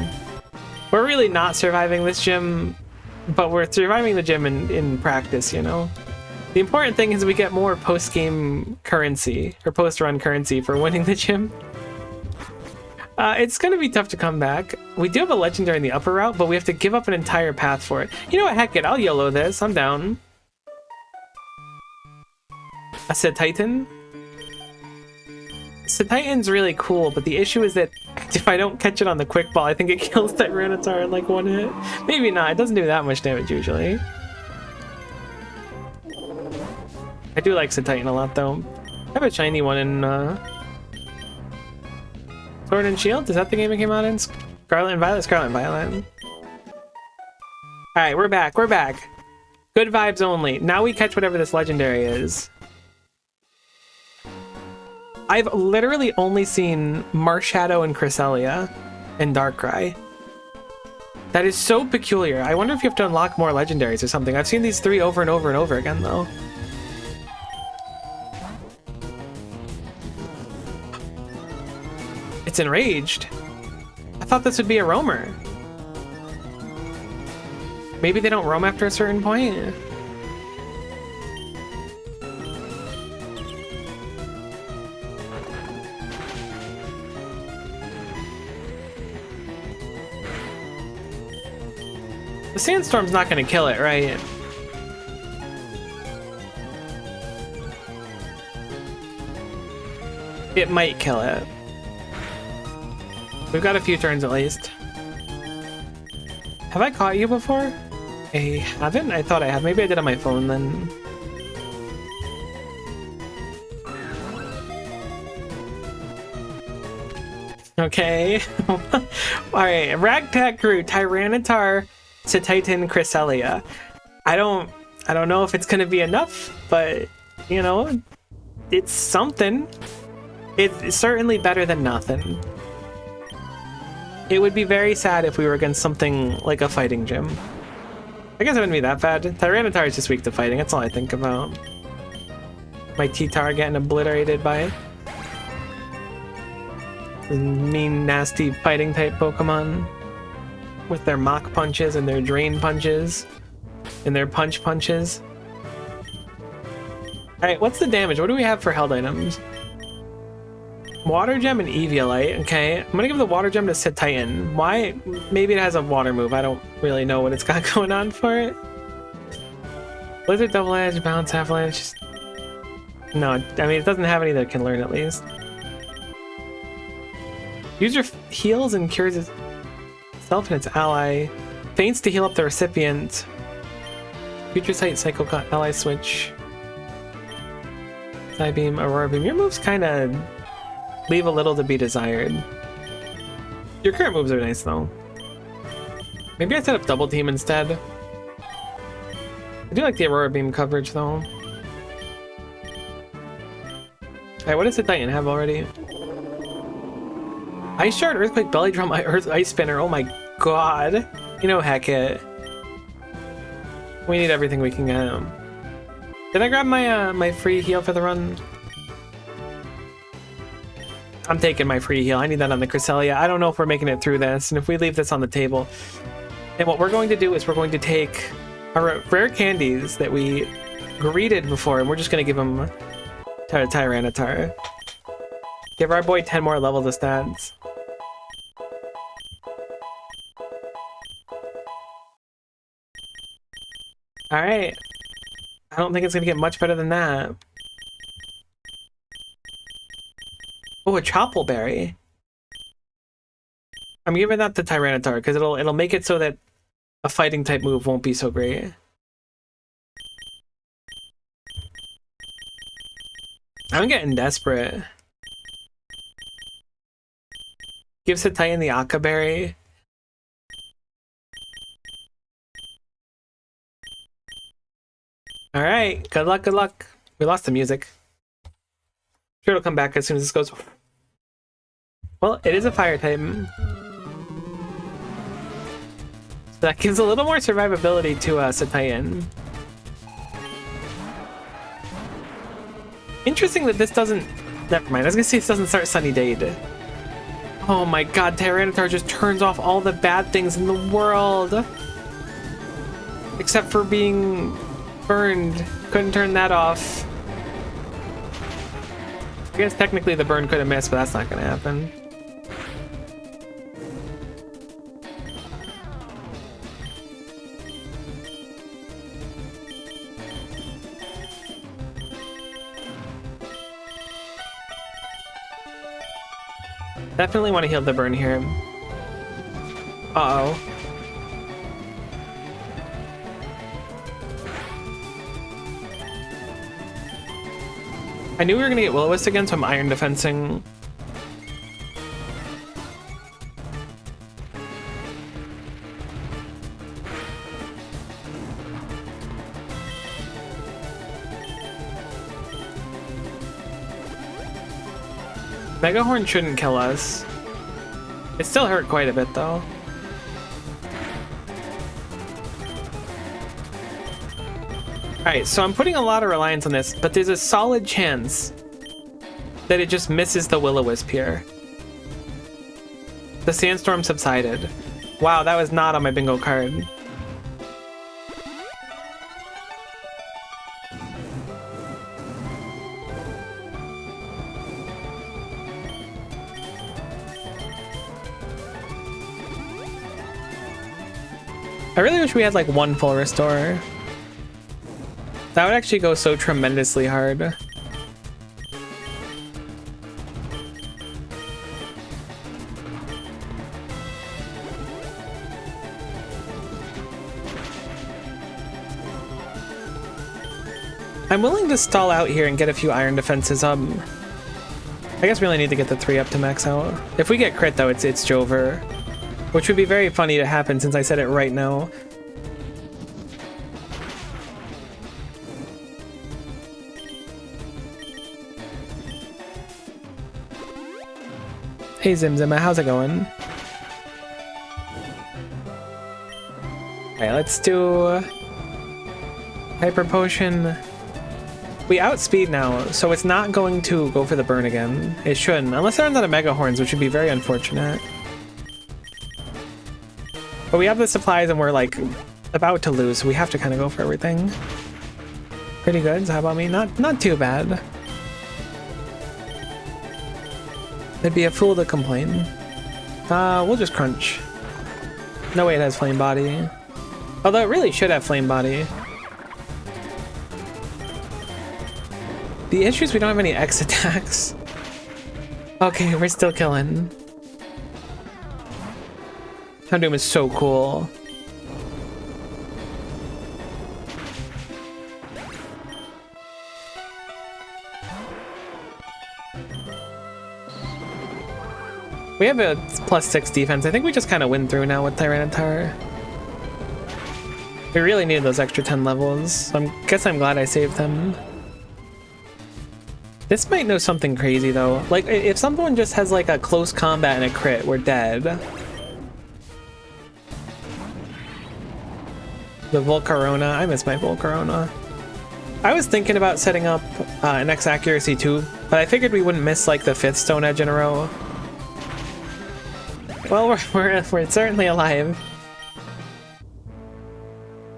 We're really not surviving this gym, but we're surviving the gym in practice, you know? The important thing is we get more post-game currency, or post-run currency for winning the gym. It's going to be tough to come back. We do have a legendary in the upper route, but we have to give up an entire path for it. You know what, heck it, I'll YOLO this. I'm down. A Cetitan? Cetitan's really cool, but the issue is that if I don't catch it on the quick ball, I think it kills Tyranitar in like 1 hit. Maybe not, it doesn't do that much damage usually. I do like Cetitan a lot though. I have a shiny one in Sword and Shield? Is that the game it came out in? Scarlet and Violet? Scarlet and Violet. Alright, we're back, we're back. Good vibes only. Now we catch whatever this legendary is. I've literally only seen Marshadow and Cresselia and Darkrai. That is so peculiar. I wonder if you have to unlock more legendaries or something. I've seen these 3 over and over and over again, though. It's enraged. I thought this would be a roamer. Maybe they don't roam after a certain point? The Sandstorm's not going to kill it, right? It might kill it. We've got a few turns at least. Have I caught you before? I haven't? I thought I had. Maybe I did on my phone then. Okay. Alright, Ragtag Crew, Tyranitar, Cetitan, Cresselia. I don't know if it's gonna be enough, but you know, it's something. It's certainly better than nothing. It would be very sad if we were against something like a fighting gym. I guess it wouldn't be that bad. Tyranitar is just weak to fighting, that's all I think about. My T-Tar getting obliterated by mean, nasty fighting type Pokemon with their Mach punches and their Drain punches and their Punch punches. Alright, what's the damage? What do we have for held items? Water Gem and Eviolite. Okay, I'm gonna give the Water Gem to Cetitan. Why? Maybe it has a water move. I don't really know what it's got going on for it. Blizzard, Double Edge, Bounce, Avalanche. No, I mean, it doesn't have any that can learn at least. User heals and cures itself and its ally. Faints to heal up the recipient. Future Sight, Psycho Cut, Ally Switch. Psybeam, Aurora Beam. Your moves kind of leave a little to be desired. Your current moves are nice though. Maybe I set up Double Team instead. I do like the Aurora Beam coverage though. Alright, what does the Titan have already? Ice Shard, Earthquake, Belly Drum, Ice Spinner. Oh my god. You know, heck it. We need everything we can get. Did I grab my my free heal for the run? I'm taking my free heal. I need that on the Cresselia. I don't know if we're making it through this, and if we leave this on the table. And what we're going to do is we're going to take our rare candies that we greeted before, and we're just going to give them to Tyranitar. Give our boy 10 more levels of stats. Alright. I don't think it's going to get much better than that. Oh, a Chople Berry. I'm giving that to Tyranitar because it'll make it so that a fighting type move won't be so great. I'm getting desperate. Gives the Titan the Akka Berry. Alright, good luck, good luck. We lost the music. Sure, it'll come back as soon as this goes. Well, it is a fire type. So that gives a little more survivability to Cetitan. Interesting that this doesn't... Never mind, I was gonna say this doesn't start Sunny Dade. Oh my god, Tyranitar just turns off all the bad things in the world. Except for being burned. Couldn't turn that off. I guess technically the burn could have missed, but that's not gonna happen. Definitely want to heal the burn here. Uh-oh. I knew we were gonna get Will-O-Wisp again, so I'm Iron Defensing. Mega Horn shouldn't kill us. It still hurt quite a bit though. Alright, so I'm putting a lot of reliance on this, but there's a solid chance that it just misses the Will-O-Wisp here. The Sandstorm subsided. Wow, that was not on my bingo card. I really wish we had like one full restore. That would actually go so tremendously hard. I'm willing to stall out here and get a few iron defenses up. I guess we only need to get the 3 up to max out. If we get crit though, it's Jover. Which would be very funny to happen since I said it right now. Hey Zimzima, how's it going? Alright, let's do Hyper Potion. We outspeed now, so it's not going to go for the burn again. It shouldn't, unless it runs out of Mega Horns, which would be very unfortunate. But we have the supplies and we're like about to lose, so we have to kind of go for everything. Pretty good, so how about me? Not too bad. It'd be a fool to complain. We'll just crunch. No way it has Flame Body. Although it really should have Flame Body. The issue is we don't have any X attacks. Okay, we're still killing. Houndoom is so cool. We have a +6 defense. I think we just kind of win through now with Tyranitar. We really needed those extra 10 levels. I guess I'm glad I saved them. This might know something crazy though. Like if someone just has like a close combat and a crit, we're dead. The Volcarona. I miss my Volcarona. I was thinking about setting up an X accuracy too, but I figured we wouldn't miss like the 5th Stone Edge in a row. Well, we're certainly alive.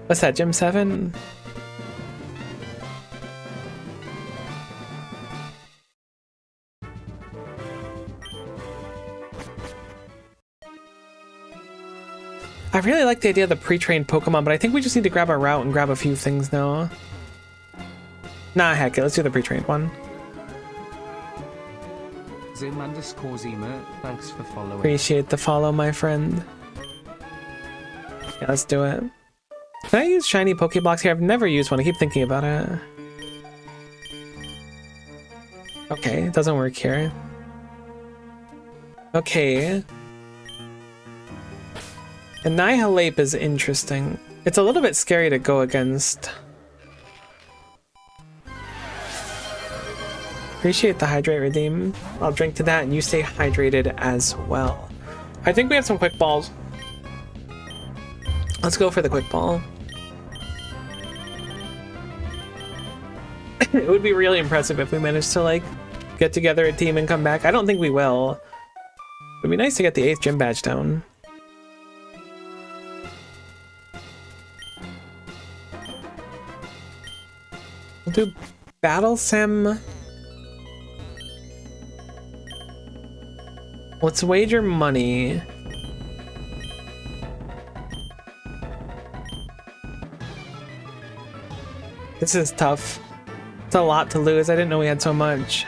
What's that, Gym 7? I really like the idea of the pre-trained Pokemon, but I think we just need to grab our route and grab a few things now. Nah, heck it, let's do the pre-trained one. Zim_Zima, thanks for following. Appreciate the follow, my friend. Yeah, let's do it. Can I use shiny Pokeblocks here? I've never used one. I keep thinking about it. Okay, it doesn't work here. Okay. Annihilate is interesting. It's a little bit scary to go against. Appreciate the hydrate redeem. I'll drink to that and you stay hydrated as well. I think we have some quick balls. Let's go for the quick ball. It would be really impressive if we managed to like get together a team and come back. I don't think we will. It'd be nice to get the 8th gym badge down. We'll do Battle Sim. Let's wager money. This is tough. It's a lot to lose. I didn't know we had so much.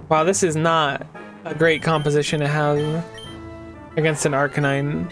Wow, this is not a great composition to have against an Arcanine.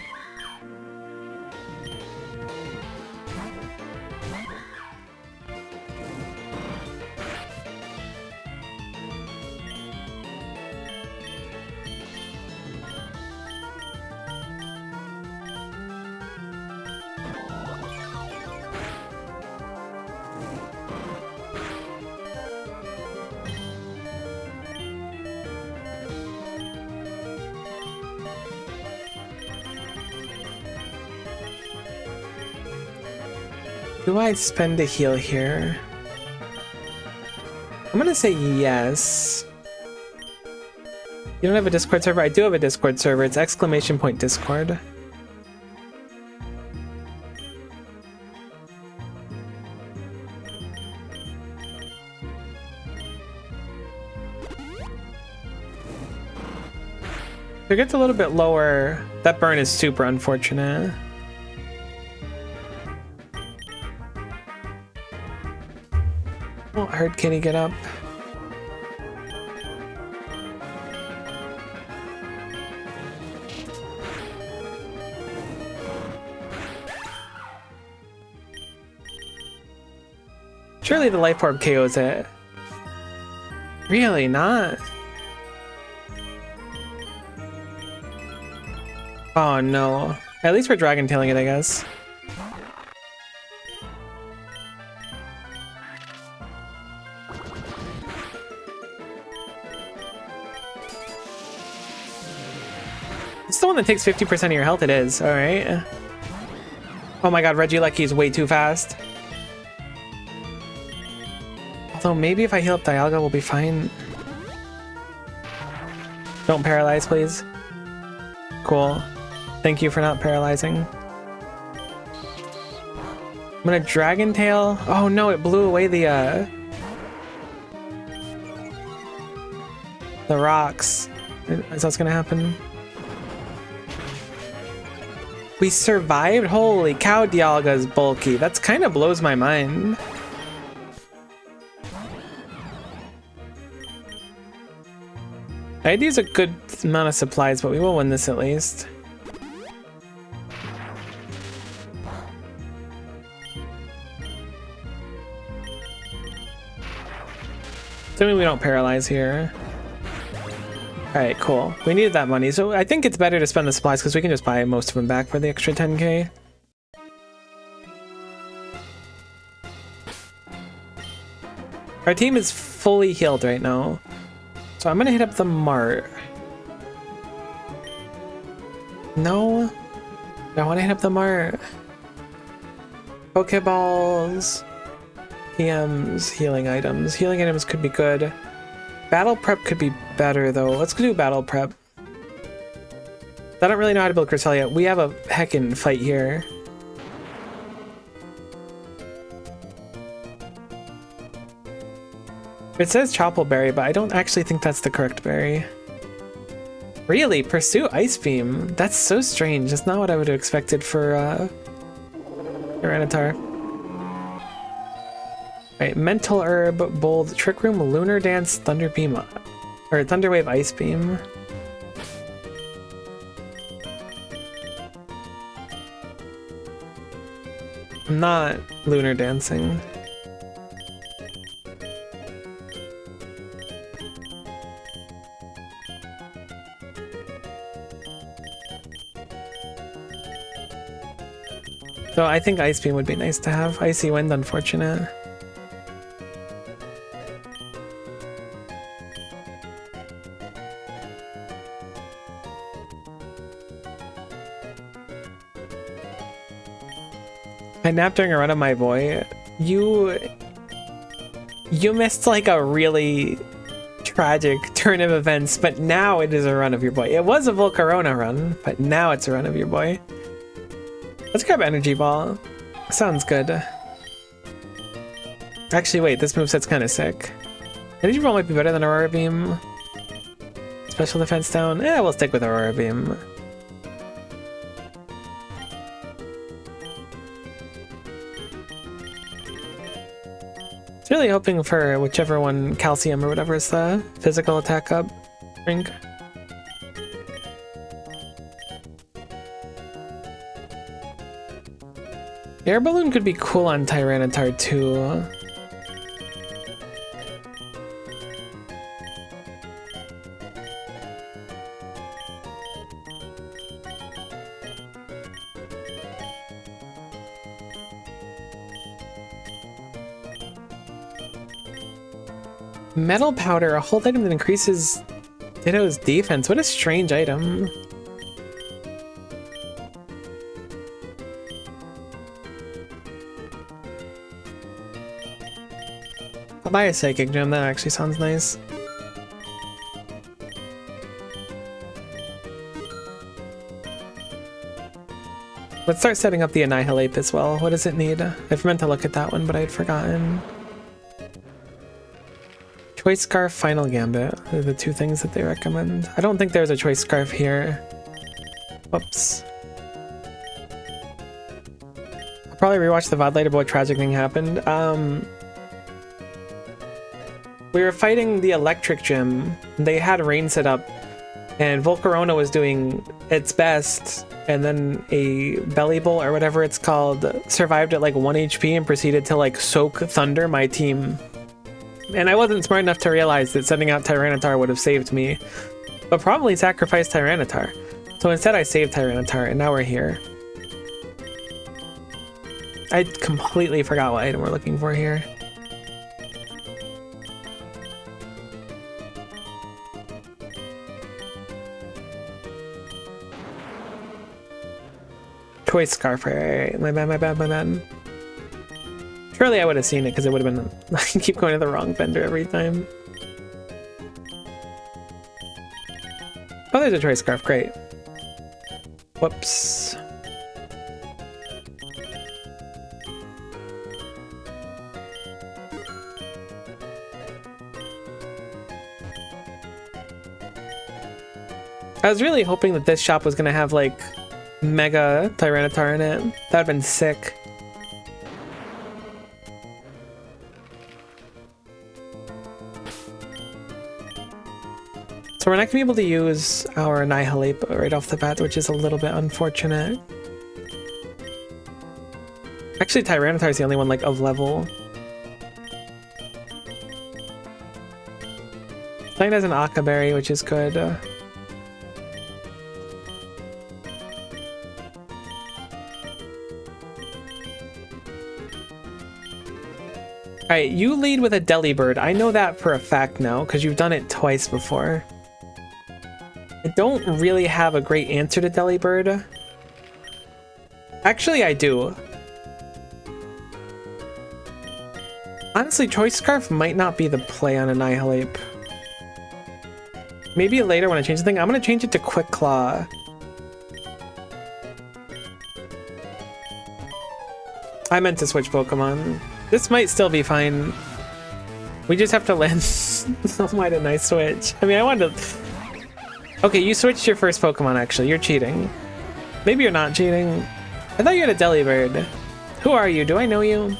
Do I spend a heal here? I'm gonna say yes. You don't have a Discord server? I do have a Discord server. It's !Discord. If it gets a little bit lower, that burn is super unfortunate. Oh, I heard Kitty get up. Surely the Life Orb KOs it. Really not? Oh no. At least we're Dragon Tailing it, I guess. that takes 50% of your health, it is. All right. Oh my god, Regieleki is way too fast. Although maybe if I heal up Dialga, we'll be fine. Don't paralyze, please. Cool. Thank you for not paralyzing. I'm gonna Dragon Tail. Oh no, it blew away the rocks. Is that what's gonna happen? We survived? Holy cow, Dialga is bulky. That's kind of blows my mind. I'd use a good amount of supplies, but we will win this at least. Assuming we don't paralyze here. Alright, cool. We needed that money, so I think it's better to spend the supplies because we can just buy most of them back for the extra 10k. Our team is fully healed right now. So I'm gonna hit up the mart. No. I wanna hit up the mart. Pokeballs. PMs, healing items. Healing items could be good. Battle prep could be better though. Let's go do battle prep. I don't really know how to build Cresselia. We have a heckin' fight here. It says Choppleberry, but I don't actually think that's the correct berry. Really? Pursue Ice Beam? That's so strange. That's not what I would have expected for Tyranitar. Alright, Mental Herb, Bold, Trick Room, Lunar Dance, Thunder Beam, or Thunder Wave, Ice Beam. I'm not Lunar Dancing. So I think Ice Beam would be nice to have. Icy Wind, unfortunate. I napped during a run of my boy. You missed like a really tragic turn of events, but now it is a run of your boy. It was a Volcarona run, but now it's a run of your boy. Let's grab Energy Ball. Sounds good. Actually, wait, this moveset's kind of sick. Energy Ball might be better than Aurora Beam. Special defense down. Eh, we'll stick with Aurora Beam. Really hoping for whichever one, Calcium or whatever, is the physical attack up drink. Air Balloon could be cool on Tyranitar too. Metal Powder, a hold item that increases Ditto's defense. What a strange item. I'll buy a Psychic Gem, that actually sounds nice. Let's start setting up the Annihilate as well. What does it need? I've meant to look at that one, but I'd forgotten. Choice Scarf, Final Gambit are the two things that they recommend. I don't think there's a Choice Scarf here. Whoops. I'll probably rewatch the VOD later, but what tragic thing happened. We were fighting the Electric Gym. They had rain set up, and Volcarona was doing its best, and then a Belly Bolt or whatever it's called survived at like 1 HP and proceeded to like soak Thunder my team. And I wasn't smart enough to realize that sending out Tyranitar would have saved me, but probably sacrificed Tyranitar. So instead I saved Tyranitar, and now we're here. I completely forgot what item we're looking for here. Choice Scarf. Right. My bad. Surely I would have seen it because it would have been. I keep going to the wrong vendor every time. Oh, there's a Choice Scarf. Great. Whoops. I was really hoping that this shop was gonna have like Mega Tyranitar in it. That'd been sick. So we're not gonna be able to use our Annihilate right off the bat, which is a little bit unfortunate. Actually, Tyranitar is the only one like of level. Playing as an Akaberry, which is good. Alright, you lead with a Delibird. I know that for a fact now, because you've done it twice before. I don't really have a great answer to Delibird. Actually, I do. Honestly, Choice Scarf might not be the play on Annihilate. Maybe later when I change the thing. I'm going to change it to Quick Claw. I meant to switch Pokemon. This might still be fine. We just have to land. Why didn't I switch? I mean, I wanted to... Okay, you switched your first Pokemon, actually. You're cheating. Maybe you're not cheating. I thought you had a Delibird. Who are you? Do I know you?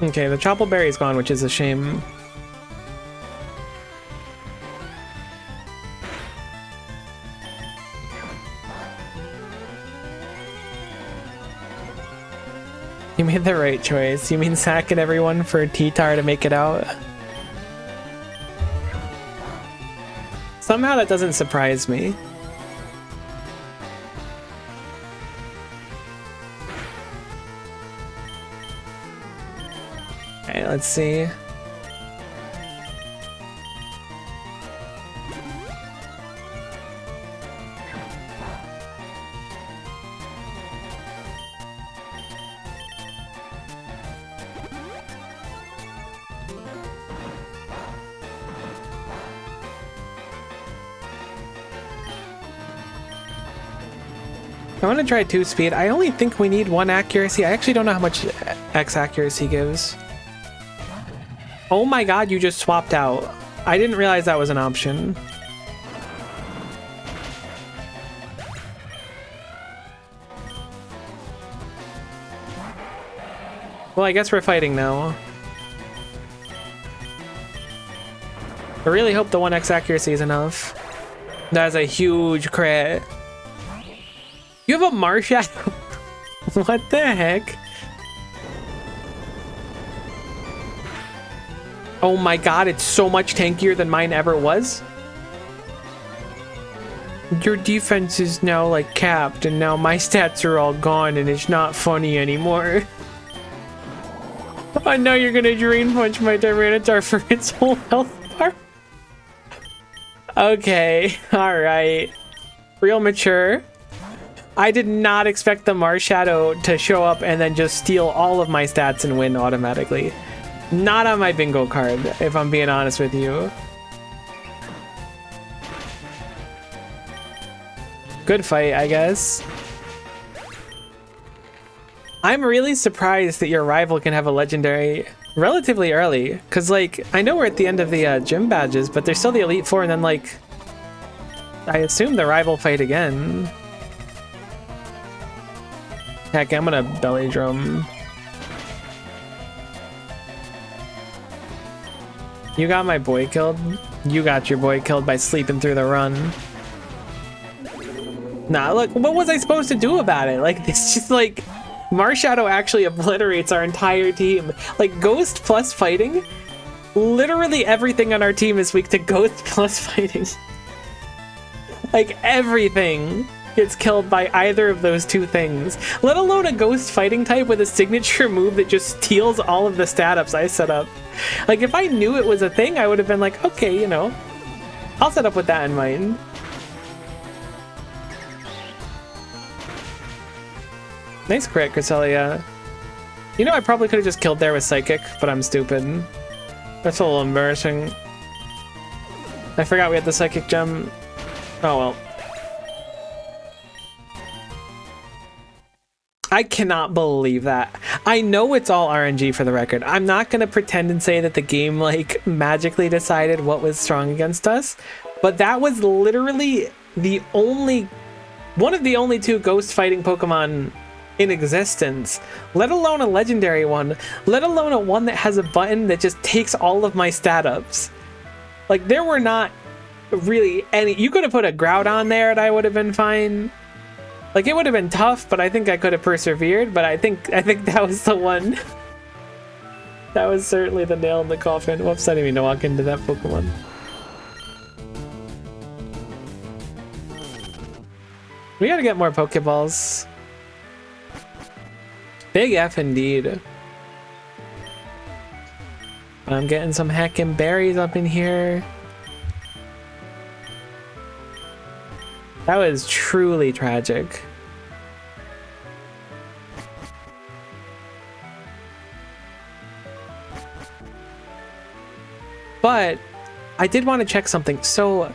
Okay, the Chople Berry's gone, which is a shame. You made the right choice. You mean sacking everyone for T-Tar to make it out? Somehow that doesn't surprise me. Okay, let's see. I want to try 2 speed. I only think we need 1 accuracy. I actually don't know how much X accuracy gives. Oh my god, you just swapped out. I didn't realize that was an option. Well, I guess we're fighting now. I really hope the 1x accuracy is enough. That's a huge crit. You have a Marshadow? What the heck? Oh my god, it's so much tankier than mine ever was. Your defense is now like capped, and now my stats are all gone, and it's not funny anymore. I know you're gonna Drain Punch my Tyranitar for its whole health bar. Okay, alright. Real mature. I did not expect the Marshadow to show up and then just steal all of my stats and win automatically. Not on my bingo card, if I'm being honest with you. Good fight, I guess. I'm really surprised that your rival can have a legendary relatively early. Because, like, I know we're at the end of the gym badges, but there's still the Elite Four, and then, like, I assume the rival fight again. Heck, I'm gonna belly drum. You got my boy killed? You got your boy killed by sleeping through the run. Nah, look, what was I supposed to do about it? Like, it's just like... Marshadow actually obliterates our entire team. Like, Ghost plus fighting? Literally everything on our team is weak to Ghost plus fighting. Like, everything. gets killed by either of those two things, let alone a ghost fighting type with a signature move that just steals all of the stat ups I set up. Like, if I knew it was a thing, I would have been like, okay, you know, I'll set up with that in mind. Nice crit, Cresselia. You know, I probably could have just killed there with Psychic, but I'm stupid. That's a little embarrassing. I forgot we had the Psychic gem. Oh well. I cannot believe that. I know it's all RNG for the record. I'm not going to pretend and say that the game like magically decided what was strong against us, but that was literally one of the only two ghost fighting Pokemon in existence, let alone a legendary one, let alone a one that has a button that just takes all of my stat ups. Like, there were not really any. You could have put a Groudon there and I would have been fine. Like, it would have been tough, but I think I could have persevered. But I think that was the one. That was certainly the nail in the coffin. Whoops, I didn't mean to walk into that Pokemon. We gotta get more Pokeballs. Big F indeed. I'm getting some heckin' berries up in here. That was truly tragic. But I did want to check something. So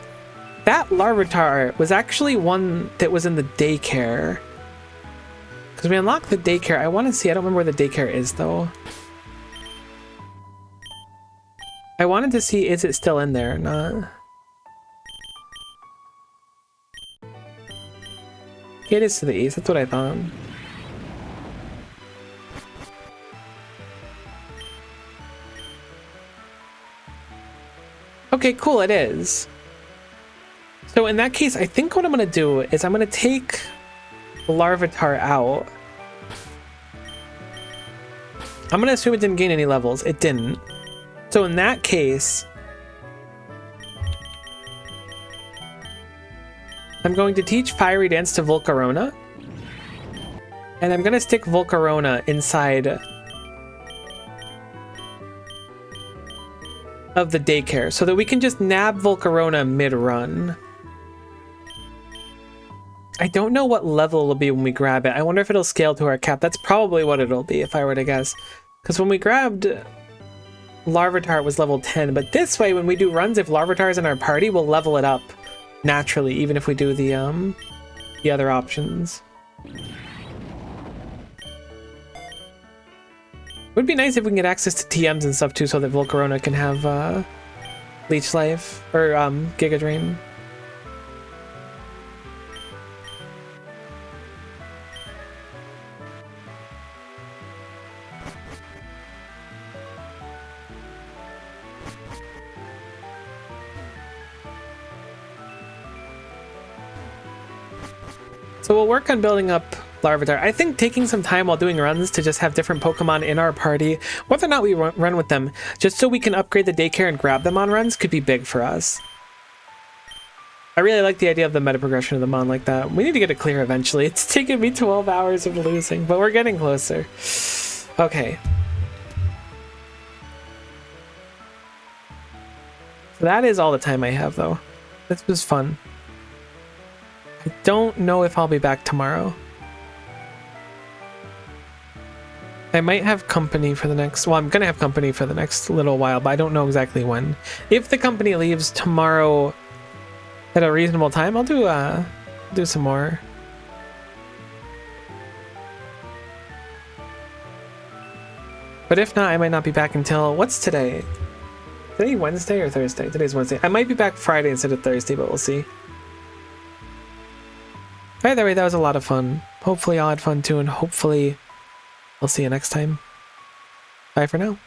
that Larvitar was actually one that was in the daycare. Because we unlocked the daycare. I want to see. I don't remember where the daycare is, though. I wanted to see, is it still in there or not? It is to the east. That's what I thought. Okay, cool. It is. So in that case, I think what I'm going to do is I'm going to take Larvitar out. I'm gonna assume it didn't gain any levels. It didn't. So in that case, I'm going to teach Fiery Dance to Volcarona. And I'm gonna stick Volcarona inside of the daycare so that we can just nab Volcarona mid-run. I don't know what level it'll be when we grab it. I wonder if it'll scale to our cap. That's probably what it'll be, if I were to guess. Because when we grabbed Larvitar, it was level 10. But this way, when we do runs, if Larvitar's in our party, we'll level it up naturally, even if we do the other options. It would be nice if we can get access to TMs and stuff too, so that Volcarona can have Leech Life, or Giga Drain. So we'll work on building up Larvitar. I think taking some time while doing runs to just have different Pokemon in our party, whether or not we run with them, just so we can upgrade the daycare and grab them on runs, could be big for us. I really like the idea of the meta progression of the Mon like that. We need to get it clear eventually. It's taken me 12 hours of losing, but we're getting closer. Okay. So that is all the time I have, though. This was fun. I don't know if I'll be back tomorrow. I might have company for the next... Well, I'm going to have company for the next little while, but I don't know exactly when. If the company leaves tomorrow at a reasonable time, I'll do some more. But if not, I might not be back until... What's today? Today Wednesday or Thursday? Today's Wednesday. I might be back Friday instead of Thursday, but we'll see. Either way, that was a lot of fun. Hopefully y'all had fun too, and hopefully I'll see you next time. Bye for now.